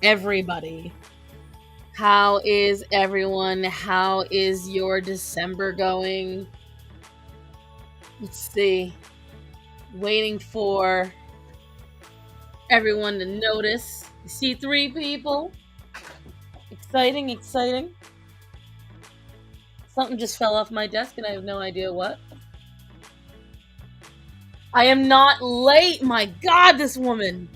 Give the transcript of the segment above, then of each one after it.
everybody? How is everyone? How is your December going? Let's see. Waiting for everyone to notice. I see 3 people. Exciting, exciting. Something just fell off my desk and I have no idea what. I am not late. My God, this woman.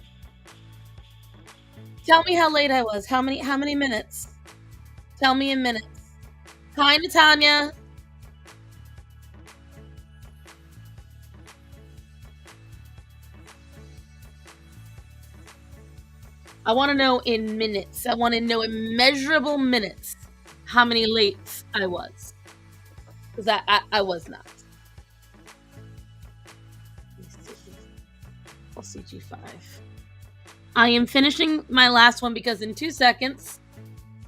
Tell me how late I was. How many minutes? Tell me in minutes. Hi, Natanya. I want to know in minutes. I want to know in measurable minutes how many late I was. Because I was not. I'll see G5. I am finishing my last one because in 2 seconds,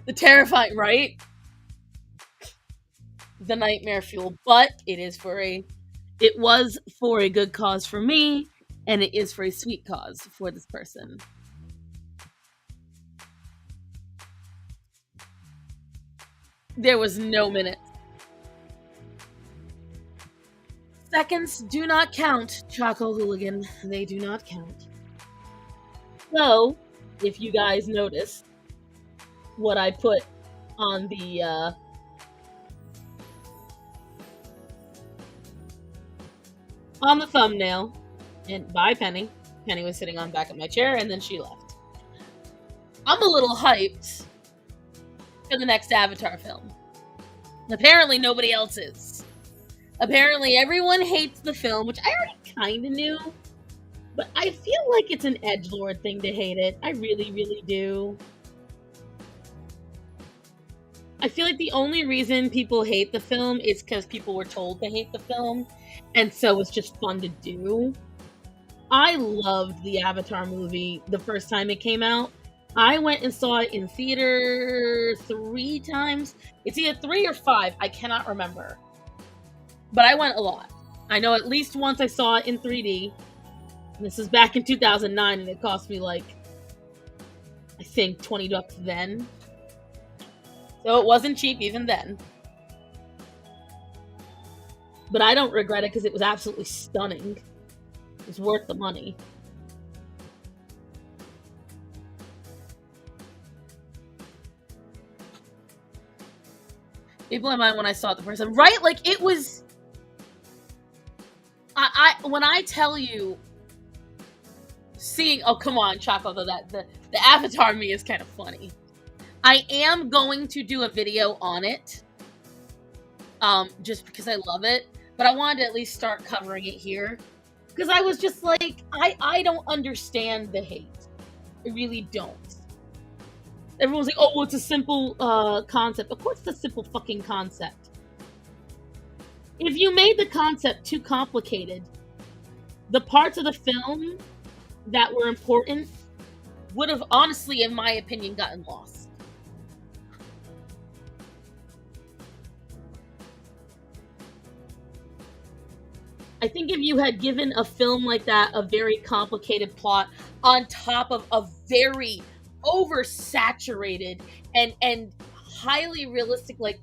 the terrifying, right? The nightmare fuel, but it was for a good cause for me, and it is for a sweet cause for this person. There was no minutes. Seconds do not count, Choco Hooligan. They do not count. So, if you guys notice what I put on the thumbnail, and by Penny. Penny was sitting on the back of my chair, and then she left. I'm a little hyped for the next Avatar film. Apparently, nobody else is. Apparently, everyone hates the film, which I already kind of knew. But I feel like it's an edgelord thing to hate it. I really, really do. I feel like the only reason people hate the film is because people were told to hate the film. And so it's just fun to do. I loved the Avatar movie the first time it came out. I went and saw it in theater 3 times. It's either 3 or 5. I cannot remember. But I went a lot. I know at least once I saw it in 3D. This is back in 2009, and it cost me like, I think, $20 then. So it wasn't cheap even then. But I don't regret it because it was absolutely stunning. It was worth the money. It blew my mind when I saw it the first time. Right? Like, it was... when I tell you... Seeing... Oh, come on, Choco. The Avatar me is kind of funny. I am going to do a video on it. Just because I love it. But I wanted to at least start covering it here. Because I was just like... I don't understand the hate. I really don't. Everyone's like, oh, well, it's a simple concept. Of course it's a simple fucking concept. If you made the concept too complicated, the parts of the film that were important would have, honestly, in my opinion, gotten lost. I think if you had given a film like that a very complicated plot on top of a very oversaturated and highly realistic, like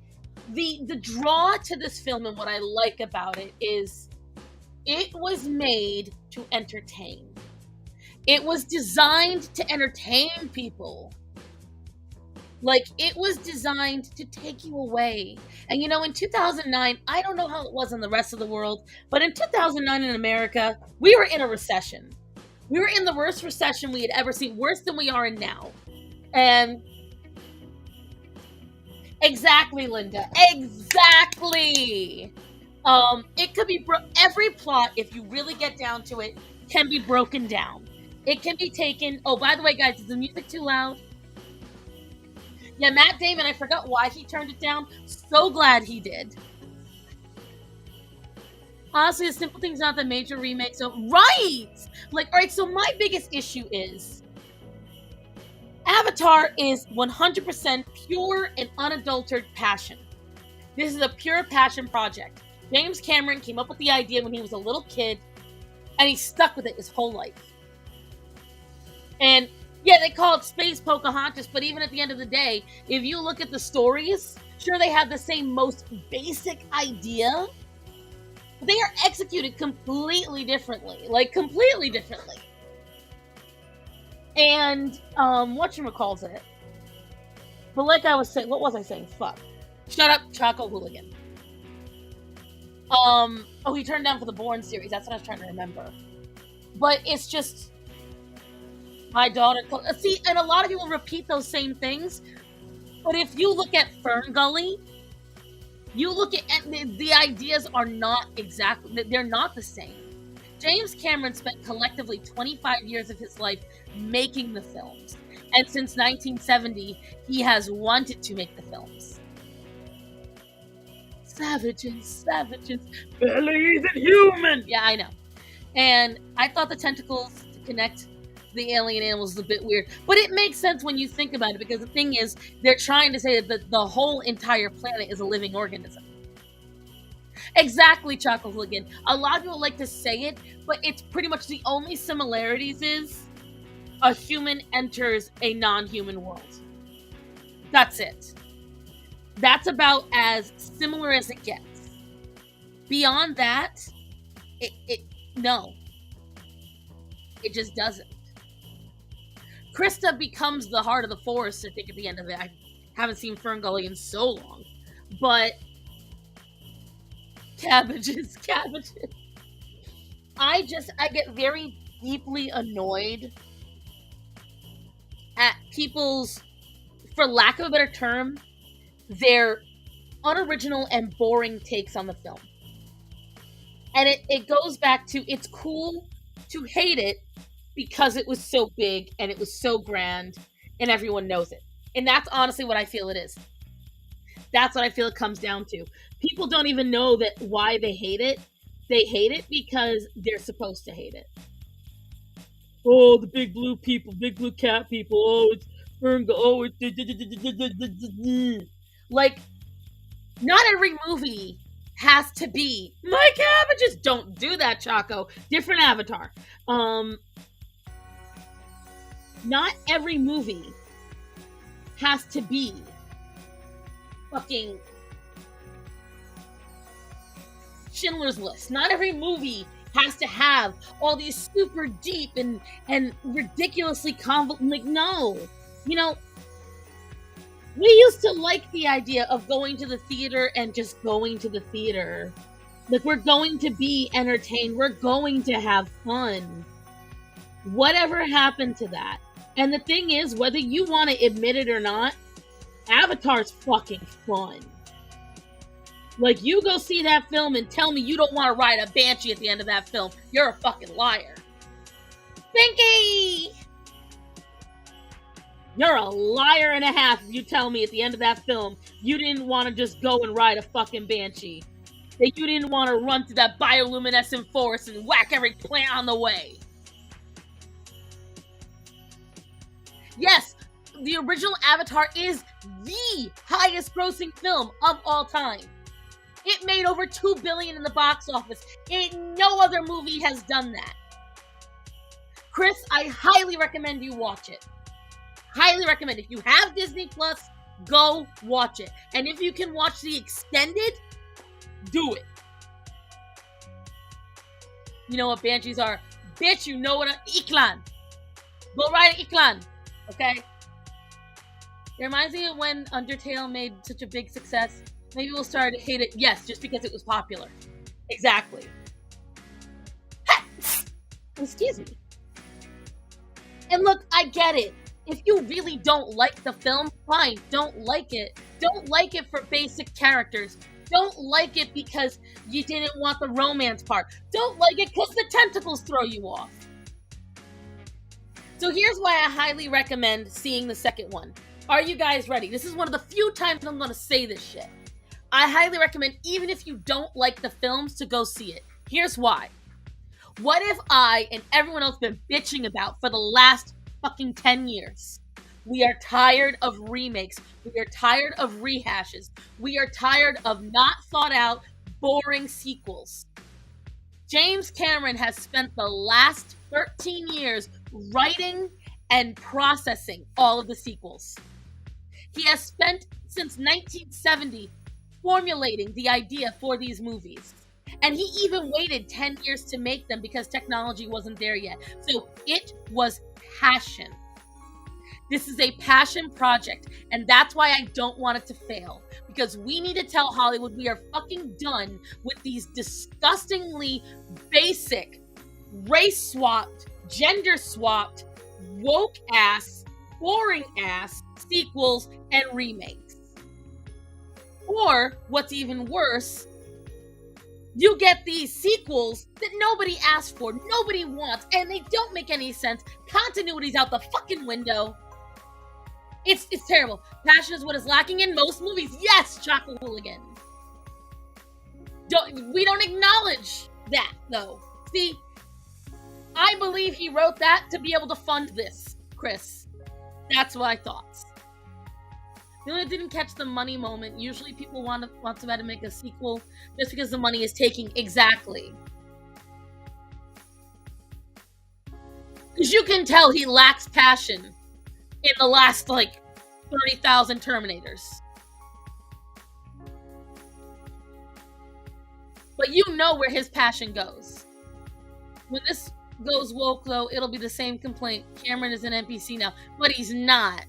the draw to this film and what I like about it is it was made to entertain. It was designed to entertain people. Like, it was designed to take you away. And you know, in 2009, I don't know how it was in the rest of the world, but in 2009 in America, we were in a recession. We were in the worst recession we had ever seen, worse than we are in now. And exactly, Linda, exactly. It could be every plot, if you really get down to it, can be broken down. It can be taken. Oh, by the way, guys, is the music too loud? Yeah, Matt Damon, I forgot why he turned it down. So glad he did. Honestly, the simple thing's not the major remake. So, right! Like, alright, so my biggest issue is Avatar is 100% pure and unadulterated passion. This is a pure passion project. James Cameron came up with the idea when he was a little kid, and he stuck with it his whole life. And, Yeah, they call it Space Pocahontas, but even at the end of the day, if you look at the stories, sure, they have the same most basic idea, but they are executed completely differently. Like, completely differently. And, whatchamacallit? But like I was saying, what was I saying? Fuck. Shut up, Choco Hooligan. Oh, he turned down for the Bourne series. That's what I was trying to remember. But it's just my daughter. See, and a lot of people repeat those same things. But if you look at Fern Gully, you look at the ideas are not exactly. They're not the same. James Cameron spent collectively 25 years of his life making the films. And since 1970, he has wanted to make the films. Savages, barely even human. Yeah, I know. And I thought the tentacles to connect the alien animals is a bit weird, but it makes sense when you think about it, because the thing is, they're trying to say that the whole entire planet is a living organism. Exactly, Choco Hooligan. A lot of people like to say it, but it's pretty much the only similarities is a human enters a non-human world. That's it. That's about as similar as it gets. Beyond that, no. It just doesn't. Krista becomes the heart of the forest, I think, at the end of it. I haven't seen Fern Gully in so long. But cabbages. I get very deeply annoyed at people's, for lack of a better term, their unoriginal and boring takes on the film. And it goes back to, it's cool to hate it because it was so big and it was so grand and everyone knows it. And that's honestly what I feel it is. That's what I feel it comes down to. People don't even know that why they hate it. They hate it because they're supposed to hate it. Oh, the big blue people, big blue cat people. Oh, it's like, not every movie has to be my cabbages. Don't do that, Choco. Different avatar. Not every movie has to be fucking Schindler's List. Not every movie has to have all these super deep and ridiculously convoluted. Like, no, you know, we used to like the idea of going to the theater and just going to the theater. Like, we're going to be entertained. We're going to have fun. Whatever happened to that? And the thing is, whether you want to admit it or not, Avatar's fucking fun. Like, you go see that film and tell me you don't want to ride a banshee at the end of that film. You're a fucking liar. Pinky! You're a liar and a half if you tell me at the end of that film you didn't want to just go and ride a fucking banshee. That you didn't want to run through that bioluminescent forest and whack every plant on the way. Yes, the original Avatar is the highest grossing film of all time. It made over $2 billion in the box office. No other movie has done that. Chris, I highly recommend you watch it. Highly recommend. If you have Disney Plus, go watch it. And if you can watch the extended, do it. You know what banshees are? Bitch, you know what Iklan. Go ride Iklan. Okay? It reminds me of when Undertale made such a big success. Maybe we'll start to hate it. Yes, just because it was popular. Exactly. Excuse me. And look, I get it. If you really don't like the film, fine, don't like it. Don't like it for basic characters. Don't like it because you didn't want the romance part. Don't like it because the tentacles throw you off. So here's why I highly recommend seeing the second one. Are you guys ready? This is one of the few times I'm going to say this shit. I highly recommend, even if you don't like the films, to go see it. Here's why. What if I and everyone else been bitching about for the last fucking 10 years? We are tired of remakes. We are tired of rehashes. We are tired of not thought out, boring sequels. James Cameron has spent the last 13 years writing and processing all of the sequels. He has spent since 1970 formulating the idea for these movies. And he even waited 10 years to make them because technology wasn't there yet. So it was passion. This is a passion project, and that's why I don't want it to fail. Because we need to tell Hollywood we are fucking done with these disgustingly basic, race swapped, gender swapped, woke ass, boring ass sequels and remakes. Or, what's even worse, you get these sequels that nobody asked for, nobody wants, and they don't make any sense. Continuity's out the fucking window. It's terrible. Passion is what is lacking in most movies. Yes, Chocolate Hooligan. We don't acknowledge that, though. See, I believe he wrote that to be able to fund this, Chris. That's what I thought. The only didn't catch the money moment. Usually people want to make a sequel just because the money is taking. Exactly. Because you can tell he lacks passion in the last, 30,000 Terminators. But you know where his passion goes. When this goes woke, though, it'll be the same complaint. Cameron is an NPC now. But he's not.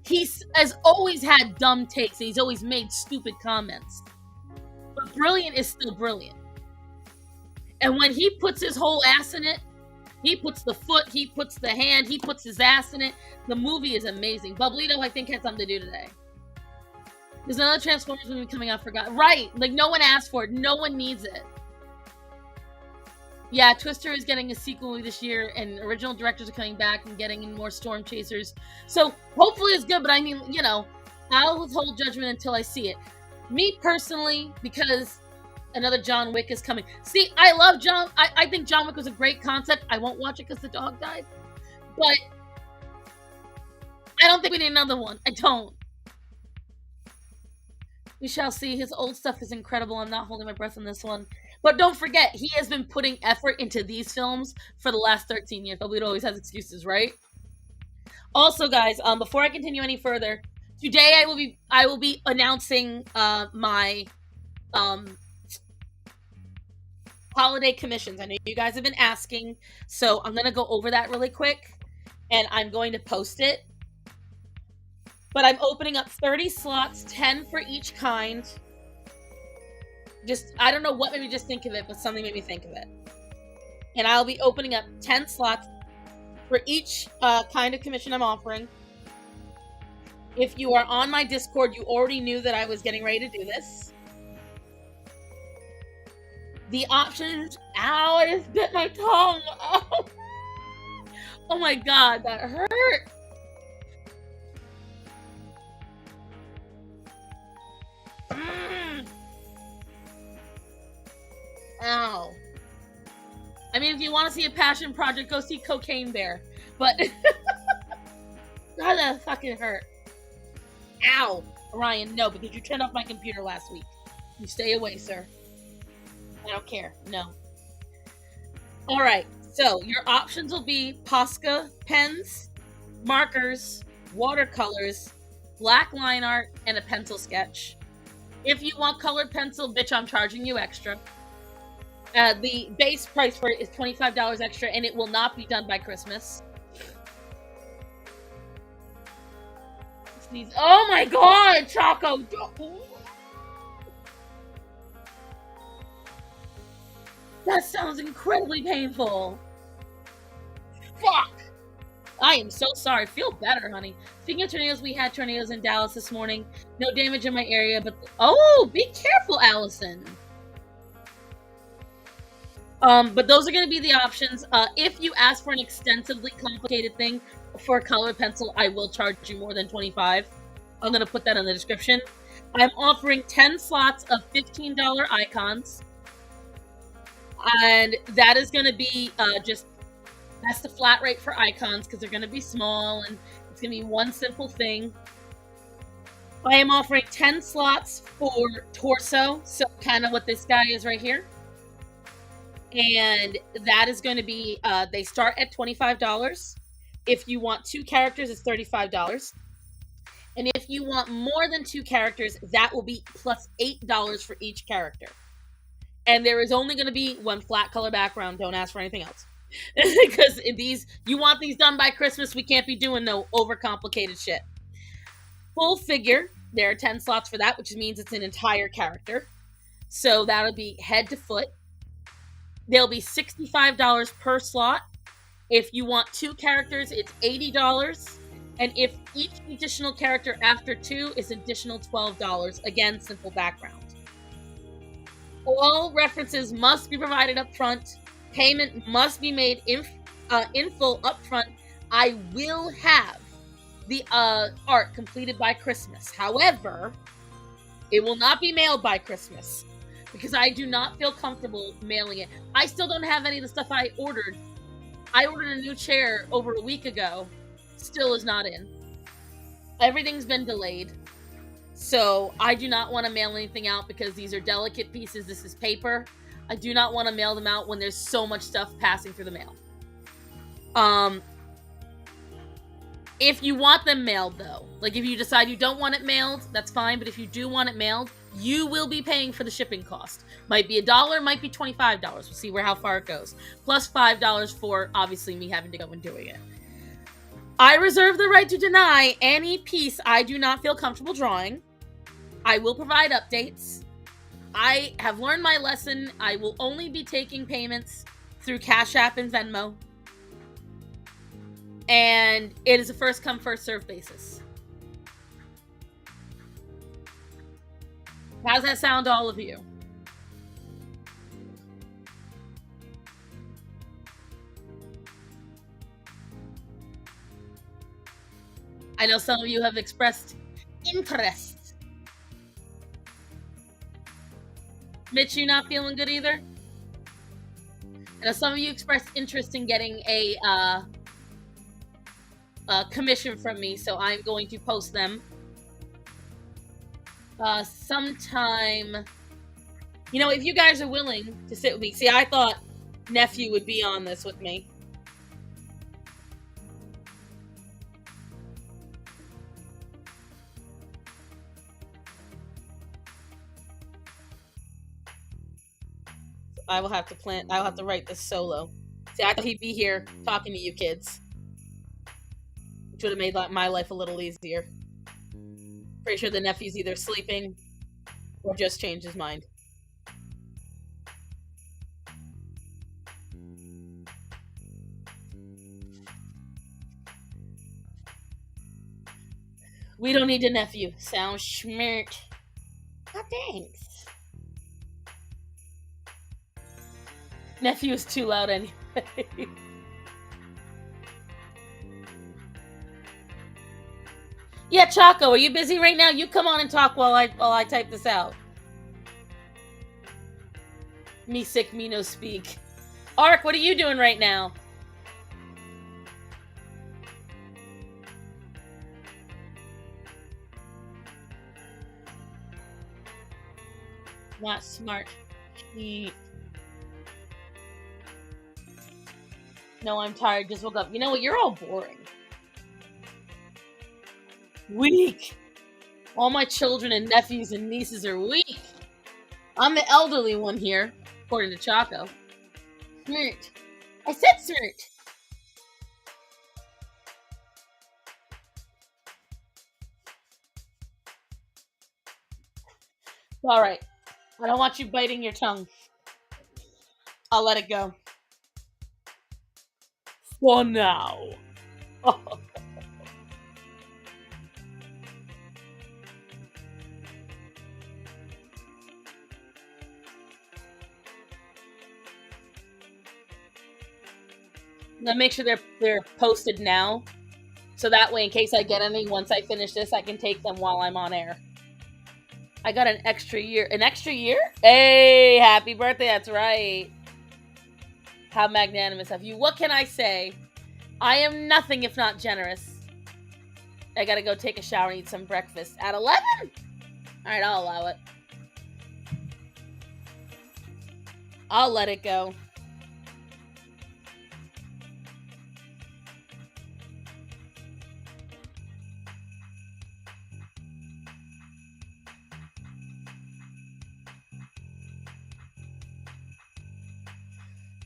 He has always had dumb takes, and he's always made stupid comments. But brilliant is still brilliant. And when he puts his whole ass in it, he puts the foot, he puts the hand, he puts his ass in it. The movie is amazing. Bublito, I think, had something to do today. There's another Transformers movie coming out, forgot. Right, no one asked for it. No one needs it. Yeah, Twister is getting a sequel this year, and original directors are coming back and getting more Storm Chasers. So, hopefully it's good, but I mean, I'll withhold judgment until I see it. Me, personally, because another John Wick is coming. See, I love John. I think John Wick was a great concept. I won't watch it because the dog died. But I don't think we need another one. I don't. We shall see. His old stuff is incredible. I'm not holding my breath on this one. But don't forget, he has been putting effort into these films for the last 13 years. But we always has excuses, right? Also, guys, before I continue any further, today I will be announcing my holiday commissions. I know you guys have been asking, so I'm going to go over that really quick, and I'm going to post it. But I'm opening up 30 slots, 10 for each kind. I don't know what made me just think of it, but something made me think of it. And I'll be opening up 10 slots for each kind of commission I'm offering. If you are on my Discord, you already knew that I was getting ready to do this. The options... Ow, I just bit my tongue. Oh my god, that hurt. Ow. I mean, if you want to see a passion project, go see Cocaine Bear. But... God, that fucking hurt. Ow. Ryan, no, because you turned off my computer last week. You stay away, sir. I don't care. No. Alright, so your options will be Posca pens, markers, watercolors, black line art, and a pencil sketch. If you want colored pencil, bitch, I'm charging you extra. The base price for it is $25 extra, and it will not be done by Christmas. Oh my god, Choco! That sounds incredibly painful. Fuck! I am so sorry. Feel better, honey. Speaking of tornadoes, we had tornadoes in Dallas this morning. No damage in my area, but... Oh, be careful, Allison. But those are going to be the options. If you ask for an extensively complicated thing for a colored pencil, I will charge you more than $25. I'm going to put that in the description. I'm offering 10 slots of $15 icons. And that is going to be that's the flat rate for icons because they're going to be small and it's going to be one simple thing. I am offering 10 slots for torso, so kind of what this guy is right here. And that is going to be, they start at $25. If you want 2 characters, it's $35. And if you want more than 2 characters, that will be plus $8 for each character. And there is only going to be one flat color background. Don't ask for anything else. Because you want these done by Christmas, we can't be doing no overcomplicated shit. Full figure, there are 10 slots for that, which means it's an entire character. So that'll be head to foot. There'll be $65 per slot. If you want 2 characters, it's $80. And if each additional character after 2 is additional $12. Again, simple background. All references must be provided up front. Payment must be made in full up front. I will have the art completed by Christmas. However, it will not be mailed by Christmas because I do not feel comfortable mailing it. I still don't have any of the stuff I ordered. I ordered a new chair over a week ago. Still is not in. Everything's been delayed. So I do not want to mail anything out because these are delicate pieces. This is paper. I do not want to mail them out when there's so much stuff passing through the mail. If you want them mailed, though, like if you decide you don't want it mailed, that's fine. But if you do want it mailed, you will be paying for the shipping cost. Might be $1, might be $25. We'll see how far it goes. Plus $5 for, obviously, me having to go and doing it. I reserve the right to deny any piece I do not feel comfortable drawing. I will provide updates. I have learned my lesson. I will only be taking payments through Cash App and Venmo. And it is a first come, first served basis. How's that sound to all of you? I know some of you have expressed interest. Mitch, you not feeling good either? I know some of you expressed interest in getting a commission from me, so I'm going to post them sometime. You know, if you guys are willing to sit with me. See, I thought nephew would be on this with me. I will have to write this solo. See, I thought he'd be here talking to you kids, which would have made my life a little easier. Pretty sure the nephew's either sleeping or just changed his mind. We don't need a nephew. Sounds schmiert. Oh, thanks. Nephew is too loud anyway. Yeah, Chaco, are you busy right now? You come on and talk while I type this out. Me sick, me no speak. Ark, what are you doing right now? Not smart. No, I'm tired. Just woke up. You know what? You're all boring. Weak. All my children and nephews and nieces are weak. I'm the elderly one here, according to Chaco. Smart. I said smart. All right. I don't want you biting your tongue. I'll let it go. For now. Now make sure they're posted now, so that way in case I get any once I finish this, I can take them while I'm on air. I got an extra year. An extra year? Hey, happy birthday. That's right. How magnanimous of you. What can I say? I am nothing if not generous. I gotta go take a shower and eat some breakfast. At 11? Alright, I'll allow it. I'll let it go.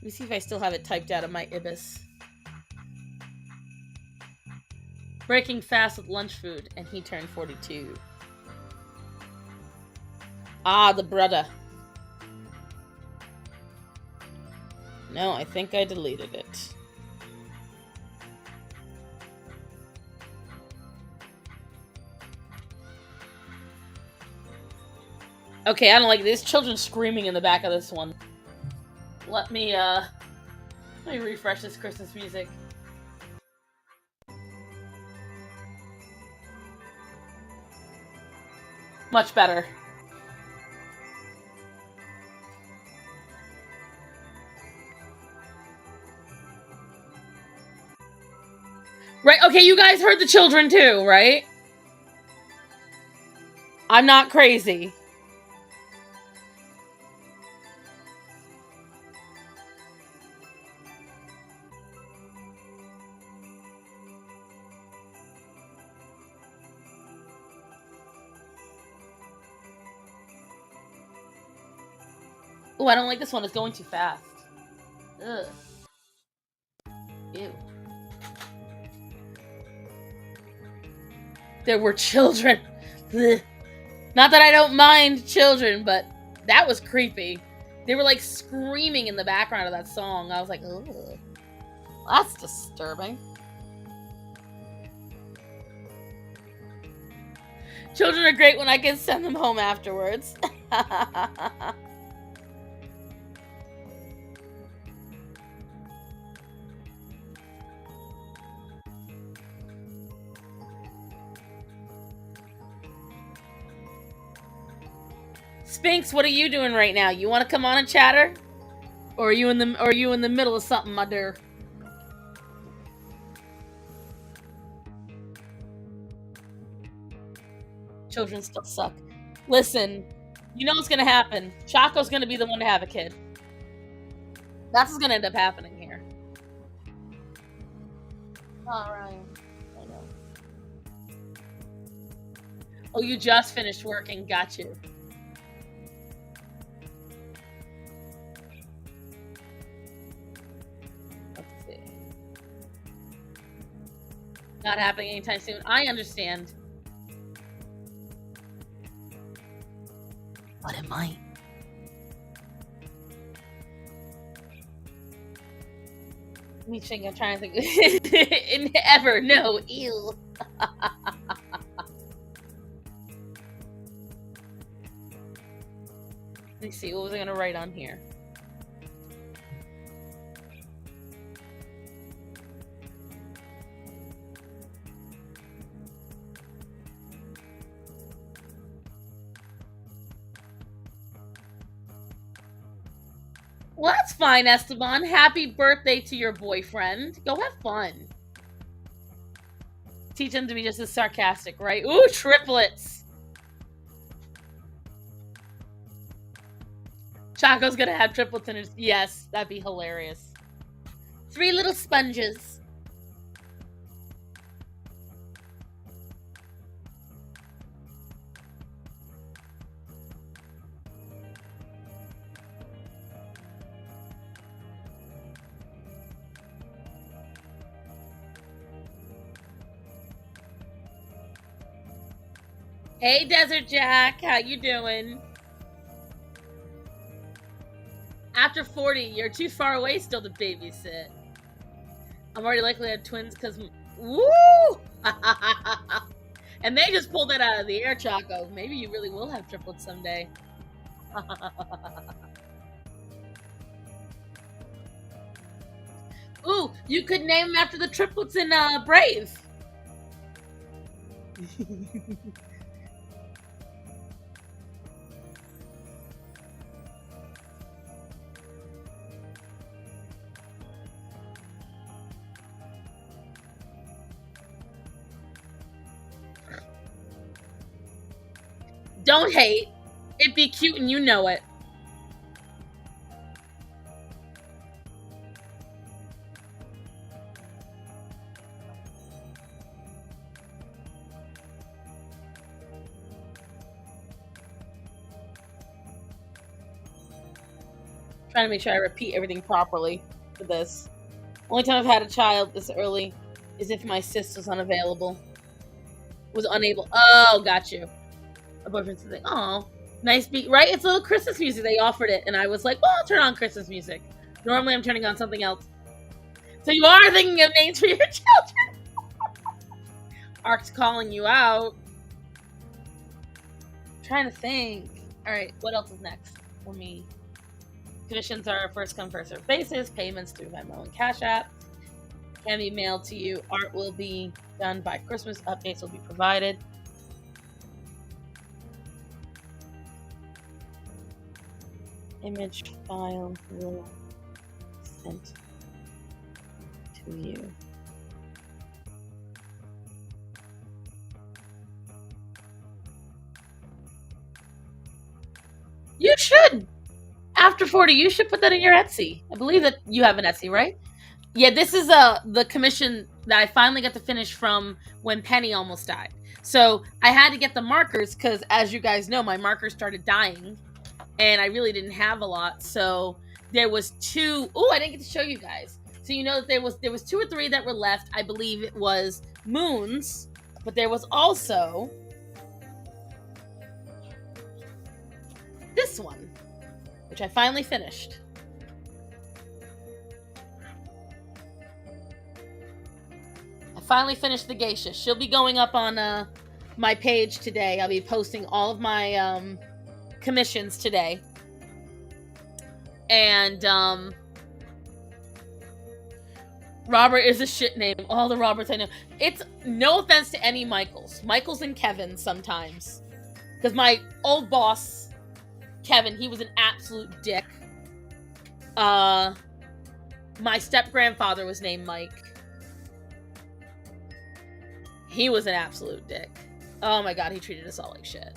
Let me see if I still have it typed out of my Ibis. Breaking fast with lunch food, and he turned 42. Ah, the brother. No, I think I deleted it. Okay, I don't like this. Children screaming in the back of this one. Let me refresh this Christmas music. Much better. Right, okay, you guys heard the children too, right? I'm not crazy. Oh, I don't like this one. It's going too fast. Ugh. Ew. There were children. Ugh. Not that I don't mind children, but that was creepy. They were like screaming in the background of that song. I was like, ugh. That's disturbing. Children are great when I can send them home afterwards. Spinks, what are you doing right now? You want to come on and chatter? Or are you in the middle of something, my dear? Children still suck. Listen, you know what's gonna happen. Chaco's gonna be the one to have a kid. That's what's gonna end up happening here. Alright. I know. Oh, you just finished working. Got you. Let's see. Not happening anytime soon. I understand. But it might. Let me think. I'm trying to think. Ever. No. Ew. Let me see. What was I going to write on here? Well, that's fine, Esteban. Happy birthday to your boyfriend. Go have fun. Teach him to be just as sarcastic, right? Ooh, triplets. Chaco's gonna have triplets in his... Yes, that'd be hilarious. 3 little sponges. Hey, Desert Jack, how you doing? After 40, you're too far away still to babysit. I'm already likely to have twins because... Woo! And they just pulled that out of the air, Chaco. Maybe you really will have triplets someday. Ooh, you could name them after the triplets in Brave. Don't hate. It'd be cute and you know it. Trying to make sure I repeat everything properly for this. Only time I've had a child this early is if my sis was unavailable. Was unable. Oh, got you. A boyfriend's like, oh, nice beat, right? It's a little Christmas music. They offered it, and I was like, well, I'll turn on Christmas music. Normally, I'm turning on something else. So you are thinking of names for your children. Ark's calling you out. I'm trying to think. All right, what else is next for me? Commissions are first come, first served basis. Payments through Venmo and Cash App can be mailed to you. Art will be done by Christmas. Updates will be provided. Image file will be sent to you. You should. After 40, you should put that in your Etsy. I believe that you have an Etsy, right? Yeah, this is the commission that I finally got to finish from when Penny almost died. So I had to get the markers because, as you guys know, my markers started dying, and I really didn't have a lot. So there was 2. Oh, I didn't get to show you guys. So you know that there was 2 or 3 that were left. I believe it was moons, but there was also this one, which I finally finished. I finally finished the geisha. She'll be going up on my page today. I'll be posting all of my commissions today. And Robert is a shit name. All the Roberts I know. It's no offense to any Michaels. Michaels and Kevin sometimes. Because my old boss, Kevin, he was an absolute dick. My step-grandfather was named Mike. He was an absolute dick. Oh my god, he treated us all like shit.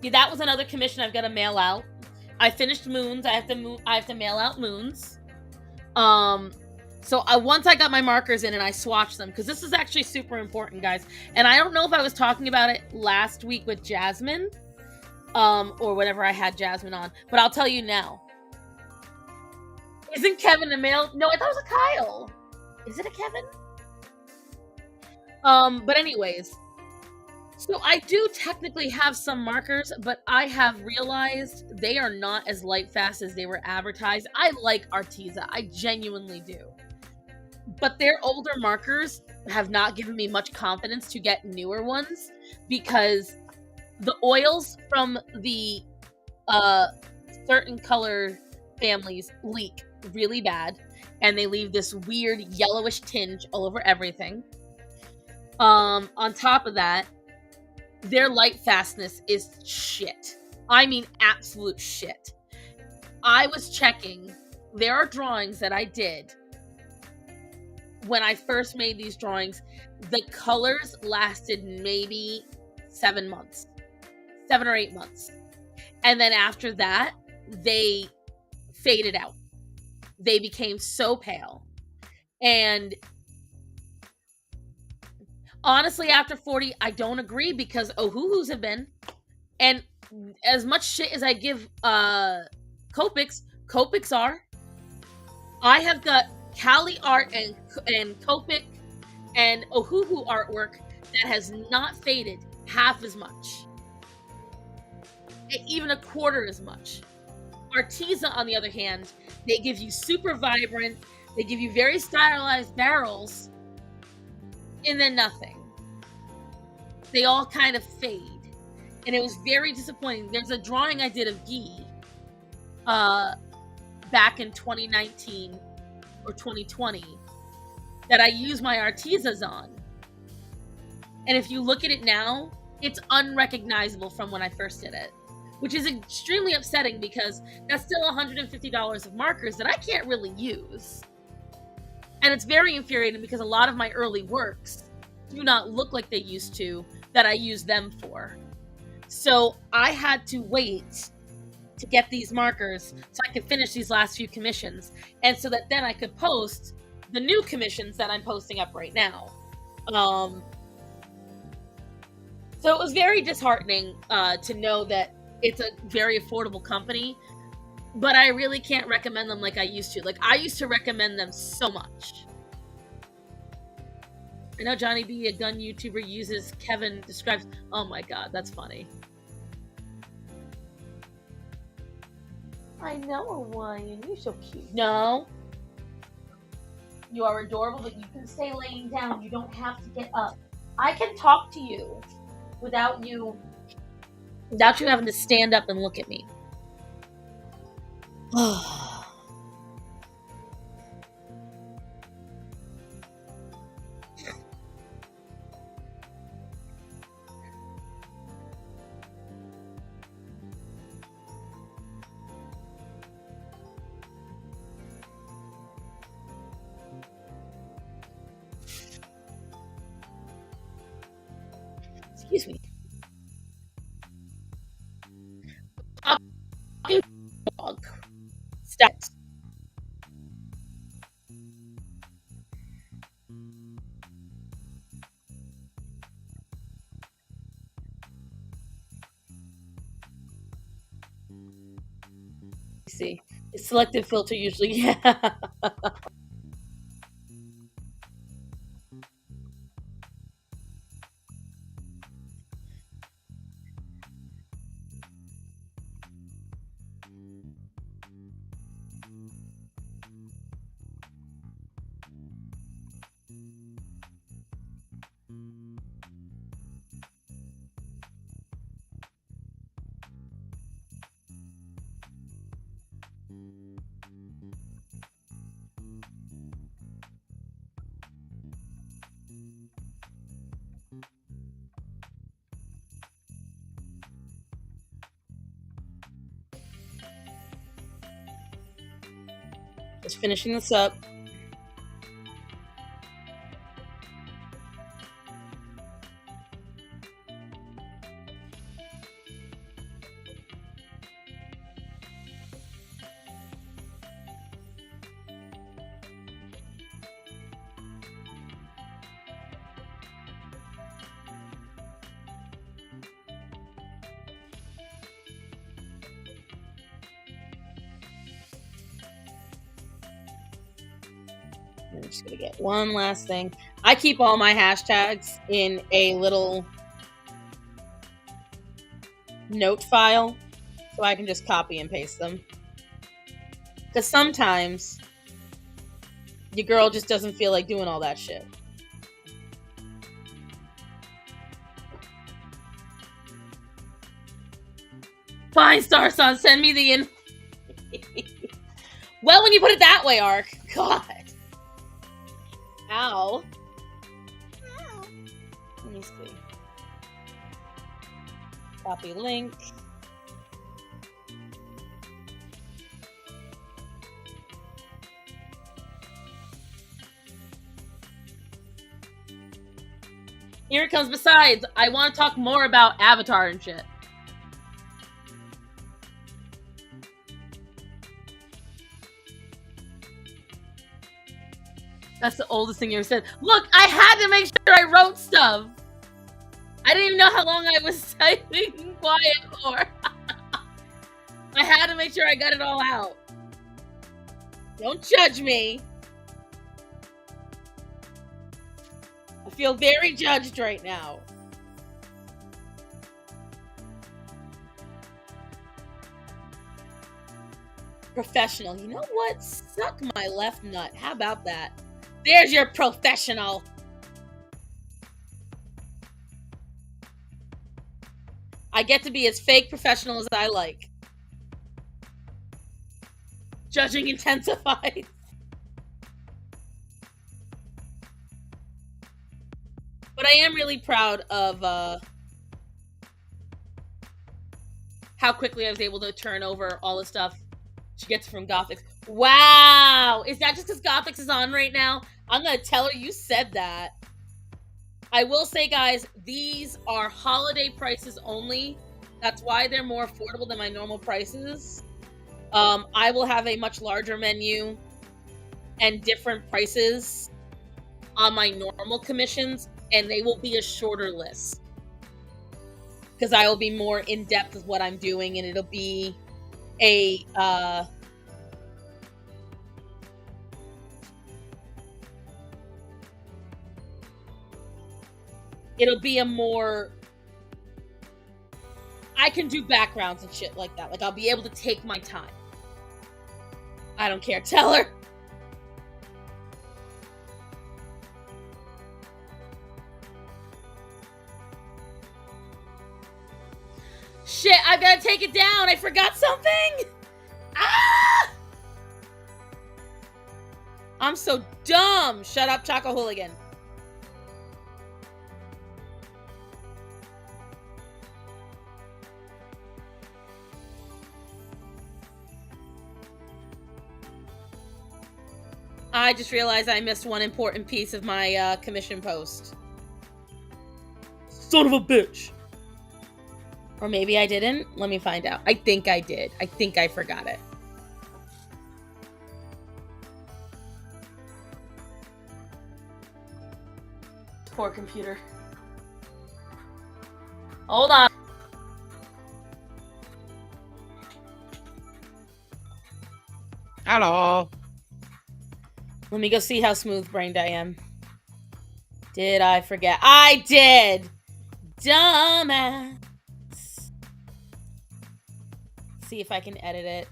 Yeah, that was another commission I've got to mail out. I finished Moons. I have to mail out Moons. So once I got my markers in and I swatched them, because this is actually super important, guys. And I don't know if I was talking about it last week with Jasmine, or whenever I had Jasmine on, but I'll tell you now. Isn't Kevin a male? No, I thought it was a Kyle. Is it a Kevin? But anyways, so I do technically have some markers, but I have realized they are not as light fast as they were advertised. I like Arteza. I genuinely do. But their older markers have not given me much confidence to get newer ones because the oils from the certain color families leak really bad, and they leave this weird yellowish tinge all over everything. On top of that, their light fastness is shit. I mean absolute shit. I was checking. There are drawings that I did when I first made these drawings. The colors lasted maybe 7 months. 7 or 8 months. And then after that, they faded out. They became so pale. And honestly, after 40, I don't agree because Ohuhus have been. And as much shit as I give Copics are. I have got Kali art and Copic and Ohuhu artwork that has not faded half as much. Even a quarter as much. Arteza, on the other hand, they give you super vibrant, they give you very stylized barrels, and then nothing. They all kind of fade. And it was very disappointing. There's a drawing I did of Guy back in 2019 or 2020 that I used my Artezas on. And if you look at it now, it's unrecognizable from when I first did it, which is extremely upsetting because that's still $150 of markers that I can't really use. And it's very infuriating because a lot of my early works do not look like they used to that I use them for. So I had to wait to get these markers so I could finish these last few commissions, and so that then I could post the new commissions that I'm posting up right now. So it was very disheartening to know that it's a very affordable company but I really can't recommend them like I used to. Like, I used to recommend them so much. I know Johnny B, a gun YouTuber, uses Kevin describes. Oh my god, that's funny. I know, Hawaiian. You're so cute. No. You are adorable, but you can stay laying down. You don't have to get up. I can talk to you without you having to stand up and look at me. Excuse me. Dog. Stop. See, it's selective filter usually. Yeah. Just finishing this up. I'm just gonna get one last thing. I keep all my hashtags in a little note file so I can just copy and paste them. Because sometimes your girl just doesn't feel like doing all that shit. Fine, Star Son, send me the info. Well, when you put it that way, Ark. God. Ow. Let me see. Copy link. Here it comes. Besides, I want to talk more about Avatar and shit. That's the oldest thing you ever said. Look, I had to make sure I wrote stuff. I didn't even know how long I was typing quiet for. I had to make sure I got it all out. Don't judge me. I feel very judged right now. Professional. You know what? Suck my left nut. How about that? There's your professional. I get to be as fake professional as I like. Judging intensifies. But I am really proud of how quickly I was able to turn over all the stuff she gets from Gothics. Wow! Is that just because Gothics is on right now? I'm gonna tell her you said that. I will say, guys, these are holiday prices only. That's why they're more affordable than my normal prices. I will have a much larger menu and different prices on my normal commissions, and they will be a shorter list. Because I will be more in-depth with what I'm doing, and it'll be a it'll be a more, I can do backgrounds and shit like that. Like, I'll be able to take my time. I don't care. Tell her. Shit, I gotta take it down. I forgot something. Ah! I'm so dumb. Shut up, Choco Hooligan. I just realized I missed one important piece of my commission post. Son of a bitch. Or maybe I didn't. Let me find out. I think I did. I think I forgot it. Poor computer. Hold on. Hello. Let me go see how smooth-brained I am. Did I forget? I did! Dumbass. See if I can edit it.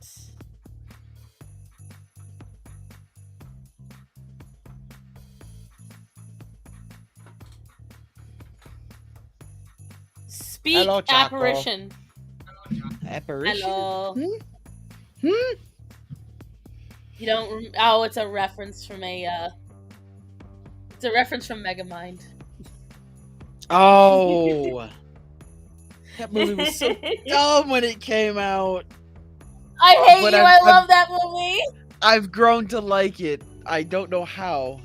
Speak. Hello, Choco. Apparition. Apparition? Hello. Hmm? You don't. Oh, it's a reference from a. It's a reference from Megamind. Oh. That movie was so dumb when it came out. I hate But you. I love that movie. I've grown to like it. I don't know how.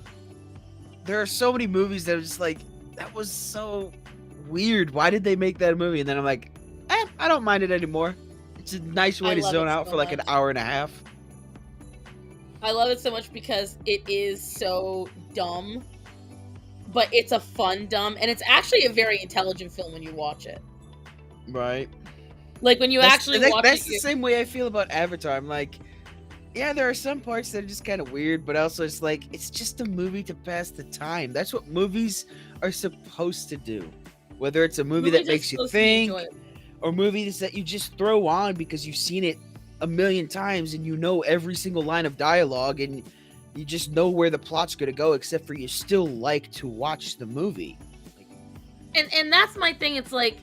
There are so many movies that are just like, that was so weird. Why did they make that movie? And then I'm like, I don't mind it anymore. It's a nice way to zone out for like an hour and a half. I love it so much because it is so dumb, but it's a fun dumb, and it's actually a very intelligent film when you watch it. Right. Like when you watch it. That's the same way I feel about Avatar. I'm like, yeah, there are some parts that are just kind of weird, but also it's like, it's just a movie to pass the time. That's what movies are supposed to do. Whether it's a movie that makes you think, or movies that you just throw on because you've seen it a million times and you know every single line of dialogue and you just know where the plot's going to go, except for you still like to watch the movie. And that's my thing. It's like,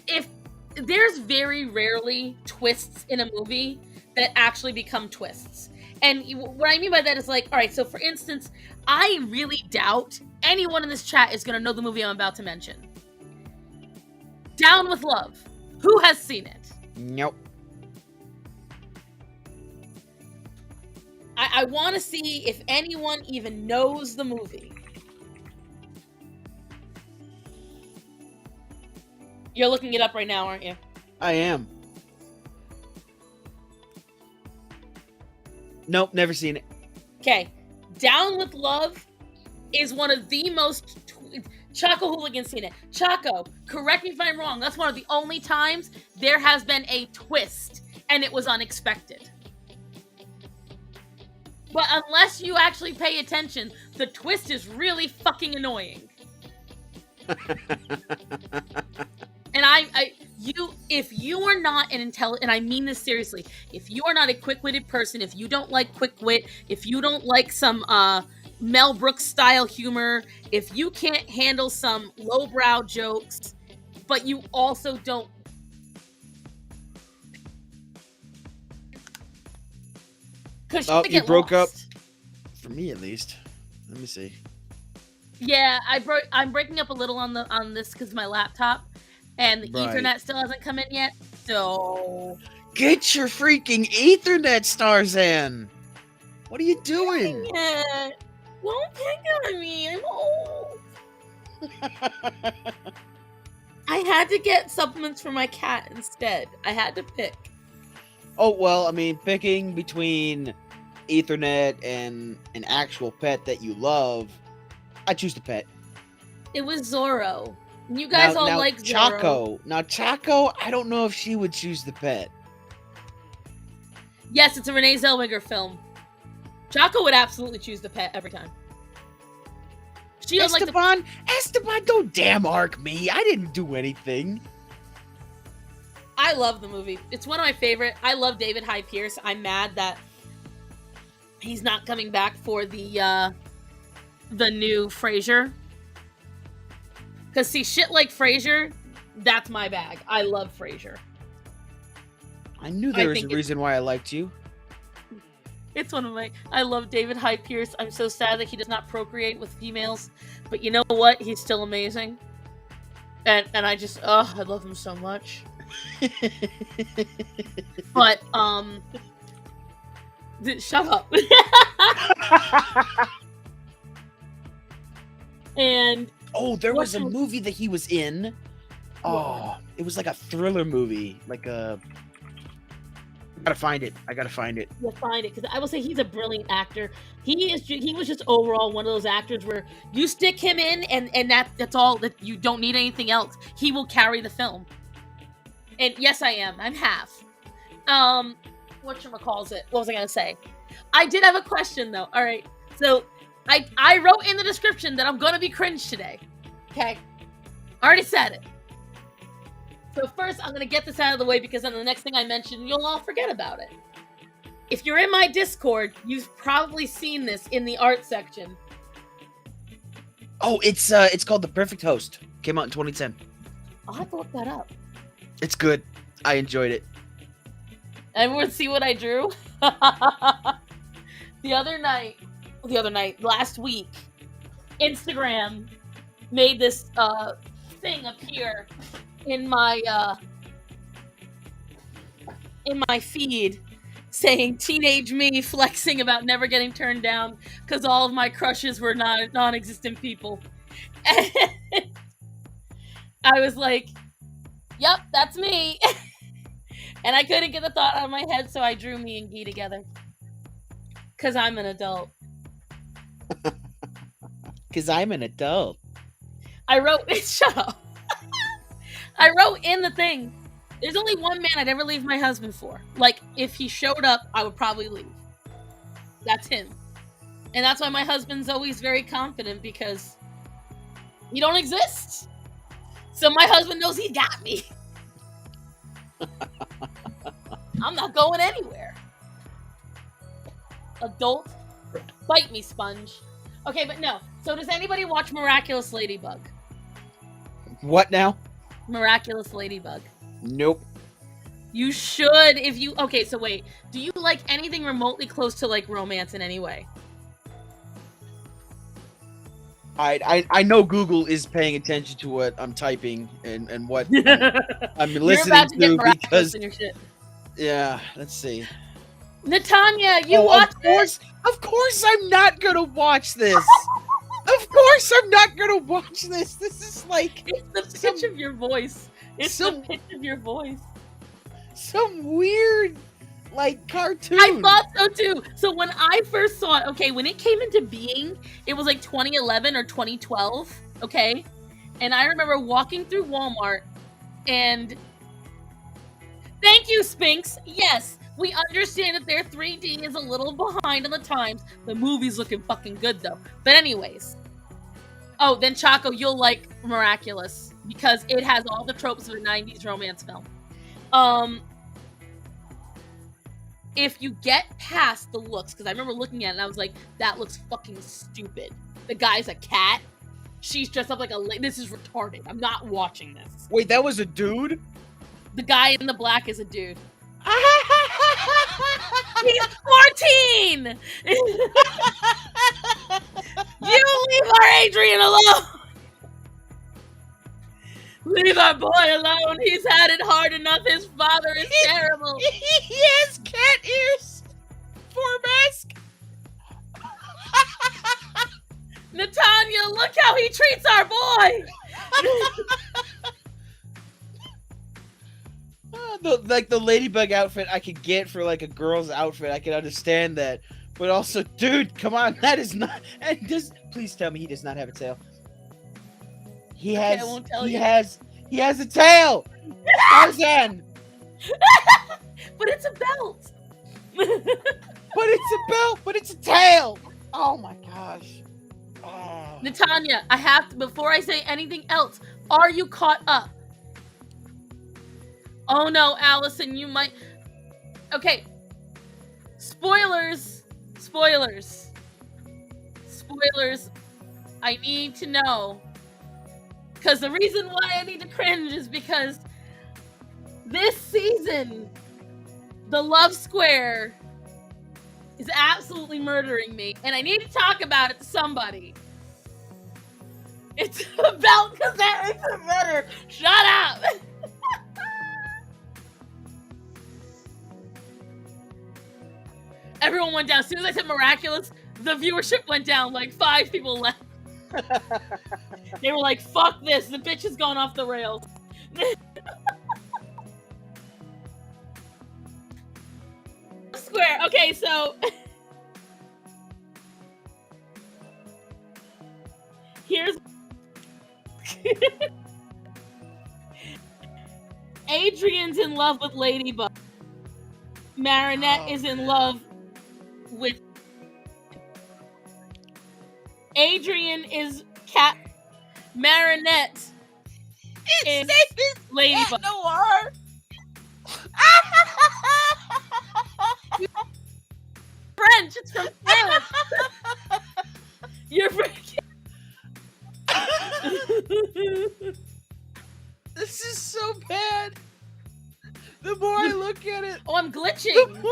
if there's very rarely twists in a movie that actually become twists. And what I mean by that is like, all right, so for instance, I really doubt anyone in this chat is going to know the movie I'm about to mention. Down with Love. Who has seen it? Nope. I want to see if anyone even knows the movie. You're looking it up right now, aren't you? I am. Nope, never seen it. Okay. Down with Love is one of the most... Choco Hooligan's seen it. Choco, correct me if I'm wrong. That's one of the only times there has been a twist, and it was unexpected. But unless you actually pay attention, the twist is really fucking annoying. And if you are not an intelligent, and I mean this seriously, if you are not a quick-witted person, if you don't like quick wit, if you don't like some Mel Brooks style humor, if you can't handle some lowbrow jokes, but you also don't. Oh, you broke up. For me, at least. Let me see. Yeah, I'm breaking up a little on this because my laptop and the Ethernet still hasn't come in yet. So get your freaking Ethernet, Starzan. What are you doing? Yeah. Don't pick on me. I'm old. I had to get supplements for my cat instead. I had to pick. Oh, well, I mean, picking between Ethernet and an actual pet that you love, I choose the pet. It was Zorro. You guys all like Zorro. Now, Choco, I don't know if she would choose the pet. Yes, it's a Renee Zellweger film. Chaco would absolutely choose the pet every time. She doesn't like Esteban, Esteban, don't damn arc me. I didn't do anything. I love the movie. It's one of my favorite. I love David Hyde Pierce. I'm mad that he's not coming back for the new Frasier. Because see, shit like Frasier, that's my bag. I love Frasier. I knew there was a reason why I liked you. It's one of my... I love David Hyde Pierce. I'm so sad that he does not procreate with females. But you know what? He's still amazing. And I just... Oh, I love him so much. But, shut up. And... Oh, there was a movie that he was in. Oh, it was like a thriller movie. Like a... I gotta find it. You'll find it, because I will say he's a brilliant actor. He was just overall one of those actors where you stick him in, and that's all. That you don't need anything else. He will carry the film. And yes, I am. I'm half. Whatchamacallit? What was I gonna say? I did have a question though. All right, so I wrote in the description that I'm gonna be cringe today. Okay, I already said it. So first, I'm going to get this out of the way, because then the next thing I mention, you'll all forget about it. If you're in my Discord, you've probably seen this in the art section. Oh, it's called The Perfect Host. Came out in 2010. I'll have to look that up. It's good. I enjoyed it. Everyone see what I drew? Last week, Instagram made this thing appear in my feed, saying teenage me flexing about never getting turned down because all of my crushes were non-existent people. And I was like, yep, that's me. And I couldn't get the thought out of my head, so I drew me and Guy together. Because I'm an adult. Because I'm an adult. I wrote... Shut up. I wrote in the thing, there's only one man I'd ever leave my husband for. Like, if he showed up, I would probably leave. That's him. And that's why my husband's always very confident, because he don't exist. So my husband knows he got me. I'm not going anywhere. Adult, bite me, sponge. Okay, but no. So does anybody watch Miraculous Ladybug? What now? Miraculous Ladybug. Nope. You should, if you... Okay, so wait. Do you like anything remotely close to, like, romance in any way? I know Google is paying attention to what I'm typing and what I'm listening You're about to get miraculous because... in your shit. Yeah, let's see. Natanya, you watch this? Of course I'm not gonna watch this! Of course I'm not gonna watch this! This is like... It's the pitch of your voice. It's the pitch of your voice. Some weird, like, cartoon. I thought so too. So when I first saw it, okay, when it came into being, it was like 2011 or 2012, okay? And I remember walking through Walmart and... Thank you, Spinks! Yes! We understand that their 3D is a little behind on the times. The movie's looking fucking good, though. But anyways. Oh, then Chaco, you'll like Miraculous. Because it has all the tropes of a 90s romance film. If you get past the looks, because I remember looking at it and I was like, that looks fucking stupid. The guy's a cat. She's dressed up like a... This is retarded. I'm not watching this. Wait, that was a dude? The guy in the black is a dude. He's 14! You leave our Adrian alone! Leave our boy alone. He's had it hard enough. His father is terrible. He has cat ears for a mask. Natanya, look how he treats our boy! The ladybug outfit I could get for like a girl's outfit. I can understand that. But also, dude, come on. That is not... And please tell me he does not have a tail. He has... I won't tell he you. He has a tail! Tarzan! But it's a belt. But it's a belt, but it's a tail. Oh my gosh. Oh. Natanya, I have to, before I say anything else, are you caught up? Oh no, Allison, you might. Okay. Spoilers. I need to know. Because the reason why I need to cringe is because this season, the Love Square is absolutely murdering me. And I need to talk about it to somebody. It's about because that makes it better. Shut up. Everyone went down. As soon as I said miraculous, the viewership went down. Like 5 people left. They were like, fuck this. The bitch is going off the rails. Square. Okay, so here's Adrian's in love with Ladybug. Marinette is in love with Adrian is cat. Marinette is Ladybug. Noir. French. It's from France. You're freaking. This is so bad. The more I look at it, Oh, I'm glitching.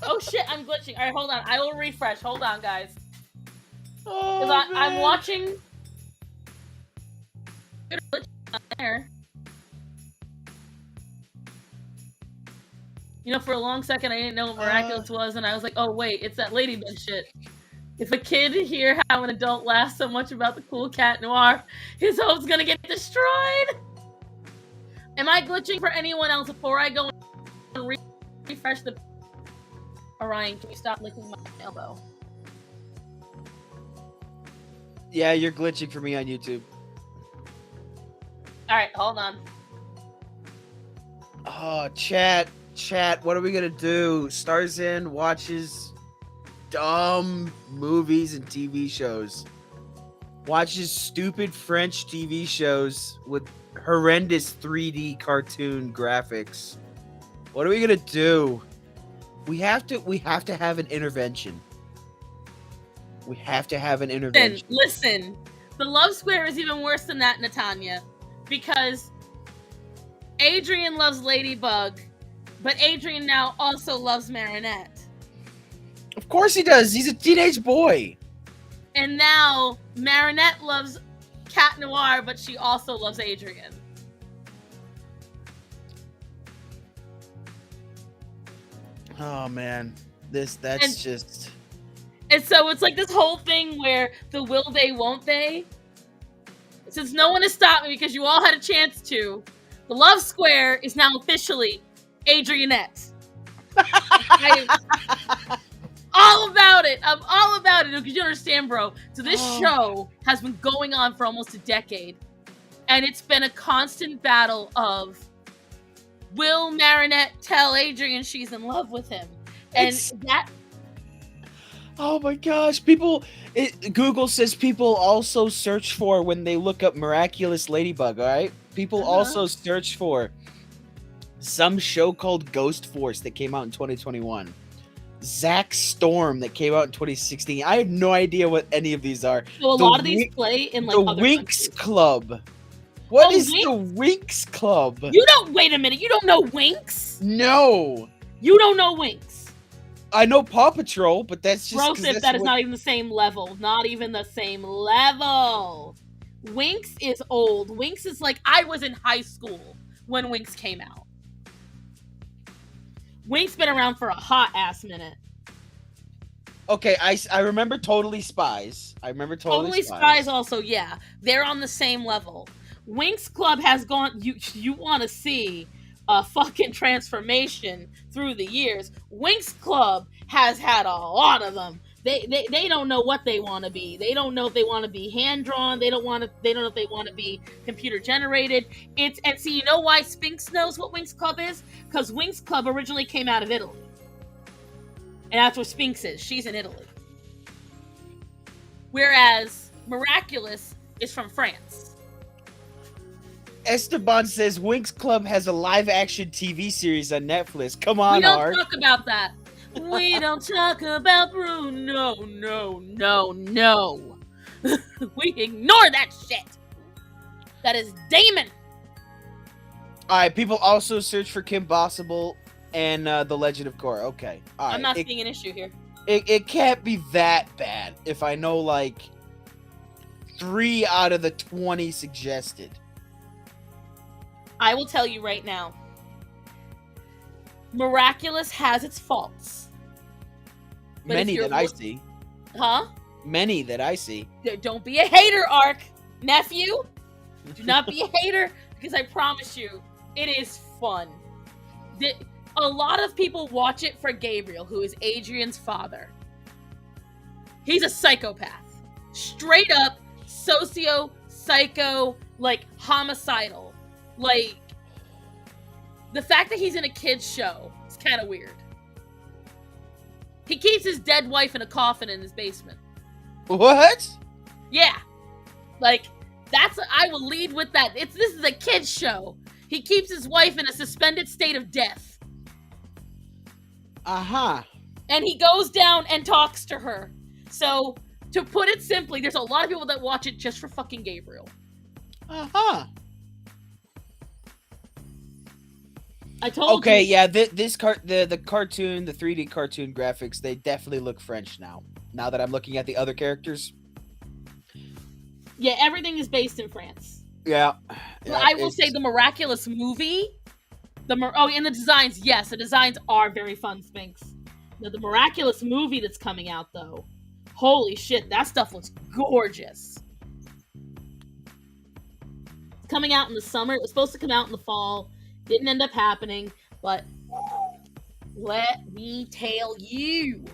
Oh shit, I'm glitching. All right, hold on. I will refresh. Hold on, guys. Oh, I'm watching. There. You know, for a long second, I didn't know what miraculous was, and I was like, "Oh wait, it's that ladybug shit." If a kid hear how an adult laughs so much about the cool cat noir, his hope's gonna get destroyed. Am I glitching for anyone else before I go and refresh the? Orion, can you stop licking my elbow? Yeah, you're glitching for me on YouTube. All right, hold on. Oh, chat, what are we gonna do? Starzin watches dumb movies and TV shows. Watches stupid French TV shows with horrendous 3D cartoon graphics. What are we gonna do? We have to have an intervention. We have to have an intervention. Listen, the Love Square is even worse than that, Natanya, because Adrian loves Ladybug, but Adrian now also loves Marinette. Of course he does. He's a teenage boy. And now Marinette loves Cat Noir, but she also loves Adrian. Oh man, just. And so it's like this whole thing where the will they, won't they? Since no one has stopped me because you all had a chance to, the Love Square is now officially Adrianette. I'm all about it. I'm all about it because you understand, bro. So this show has been going on for almost a decade, and it's been a constant battle of will Marinette tell Adrian she's in love with him, and that. Oh my gosh, Google says people also search for when they look up miraculous ladybug, alright? People also search for some show called Ghost Force that came out in 2021. Zack Storm that came out in 2016. I have no idea what any of these are. So a lot of these play in like the other Winx countries. Club. What is the Winx Club? You don't, wait a minute, you don't know Winx? No. You don't know Winx. I know Paw Patrol, but that's just Broseph, that is not even the same level. Not even the same level. Winx is old. Winx is like, I was in high school when Winx came out. Winx been around for a hot ass minute. Okay, I remember Totally Spies. Totally Spies also, yeah. They're on the same level. Winx Club has gone, you want to see a fucking transformation through the years. Winx Club has had a lot of them. They don't know what they want to be. They don't know if they want to be hand drawn. They don't know if they want to be computer generated. And see, you know why Spinks knows what Winx Club is? Because Winx Club originally came out of Italy, and that's where Spinks is. She's in Italy, whereas Miraculous is from France. Esteban says Winx Club has a live-action TV series on Netflix. Come on, We don't Art. talk about that. We don't talk about Bruno. No. We ignore that shit. That is Damon. All right, people also search for Kim Possible and The Legend of Korra. Okay, all right. I'm not seeing an issue here. It can't be that bad if I know like 3 out of the 20 suggested. I will tell you right now. Miraculous has its faults. But Many that I see. Huh? Many that I see. Don't be a hater, Ark. Nephew, do not be a hater, because I promise you, it is fun. A lot of people watch it for Gabriel, who is Adrian's father. He's a psychopath. Straight up psycho, like homicidal. Like, the fact that he's in a kid's show is kind of weird. He keeps his dead wife in a coffin in his basement. What? Yeah. Like, I will lead with that. This is a kid's show. He keeps his wife in a suspended state of death. Uh-huh. And he goes down and talks to her. So, to put it simply, there's a lot of people that watch it just for fucking Gabriel. Uh-huh. I told you. Okay, yeah, the cartoon, the 3D cartoon graphics, they definitely look French now. Now that I'm looking at the other characters. Yeah, everything is based in France. Yeah. I will say the Miraculous movie, and the designs, yes, the designs are very fun, Spinks. The Miraculous movie that's coming out, though, holy shit, that stuff looks gorgeous. It's coming out in the summer. It was supposed to come out in the fall. Didn't end up happening, but let me tell you.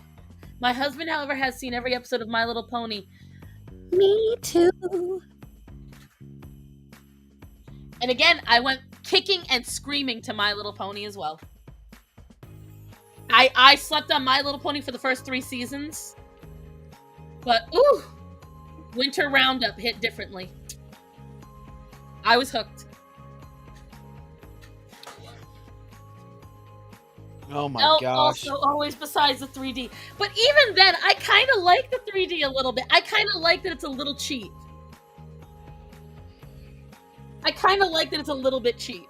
My husband, however, has seen every episode of My Little Pony. Me too. And again, I went kicking and screaming to My Little Pony as well. I slept on My Little Pony for the first 3 seasons. But, ooh, Winter Roundup hit differently. I was hooked. Oh my gosh. Also, always besides the 3D. But even then, I kind of like the 3D a little bit. I kind of like that it's a little cheap. I kind of like that it's a little bit cheap.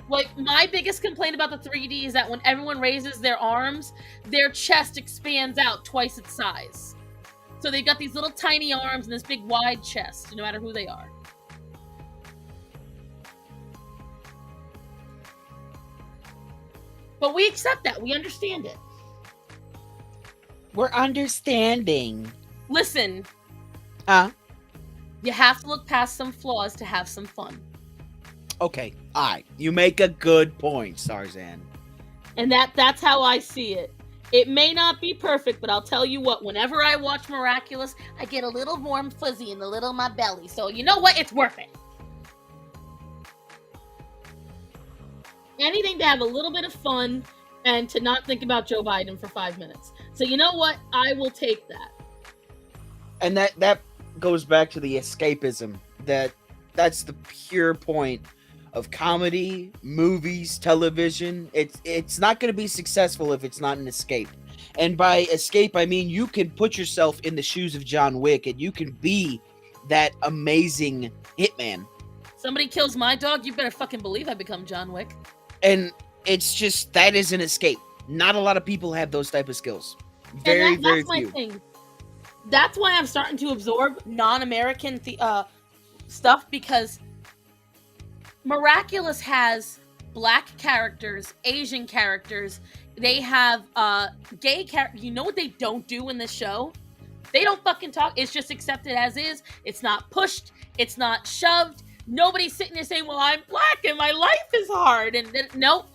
Like, my biggest complaint about the 3D is that when everyone raises their arms, their chest expands out twice its size. So they've got these little tiny arms and this big wide chest, no matter who they are. But we accept that. We understand it. We're understanding. Listen. You have to look past some flaws to have some fun. Okay, alright. You make a good point, Starzan. And that's how I see it. It may not be perfect, but I'll tell you what, whenever I watch Miraculous, I get a little warm fuzzy in the little of my belly. So you know what? It's worth it. Anything to have a little bit of fun and to not think about Joe Biden for 5 minutes. So you know what? I will take that. And that goes back to the escapism. That's the pure point of comedy, movies, television. It's not going to be successful if it's not an escape. And by escape, I mean you can put yourself in the shoes of John Wick and you can be that amazing hitman. Somebody kills my dog, you better fucking believe I become John Wick. And it's just, that is an escape. Not a lot of people have those type of skills. Very few. That's my thing. That's why I'm starting to absorb non-American stuff, because Miraculous has black characters, Asian characters. They have gay characters. You know what they don't do in this show? They don't fucking talk. It's just accepted as is. It's not pushed. It's not shoved. Nobody's sitting there saying, well, I'm black and my life is hard. And nope.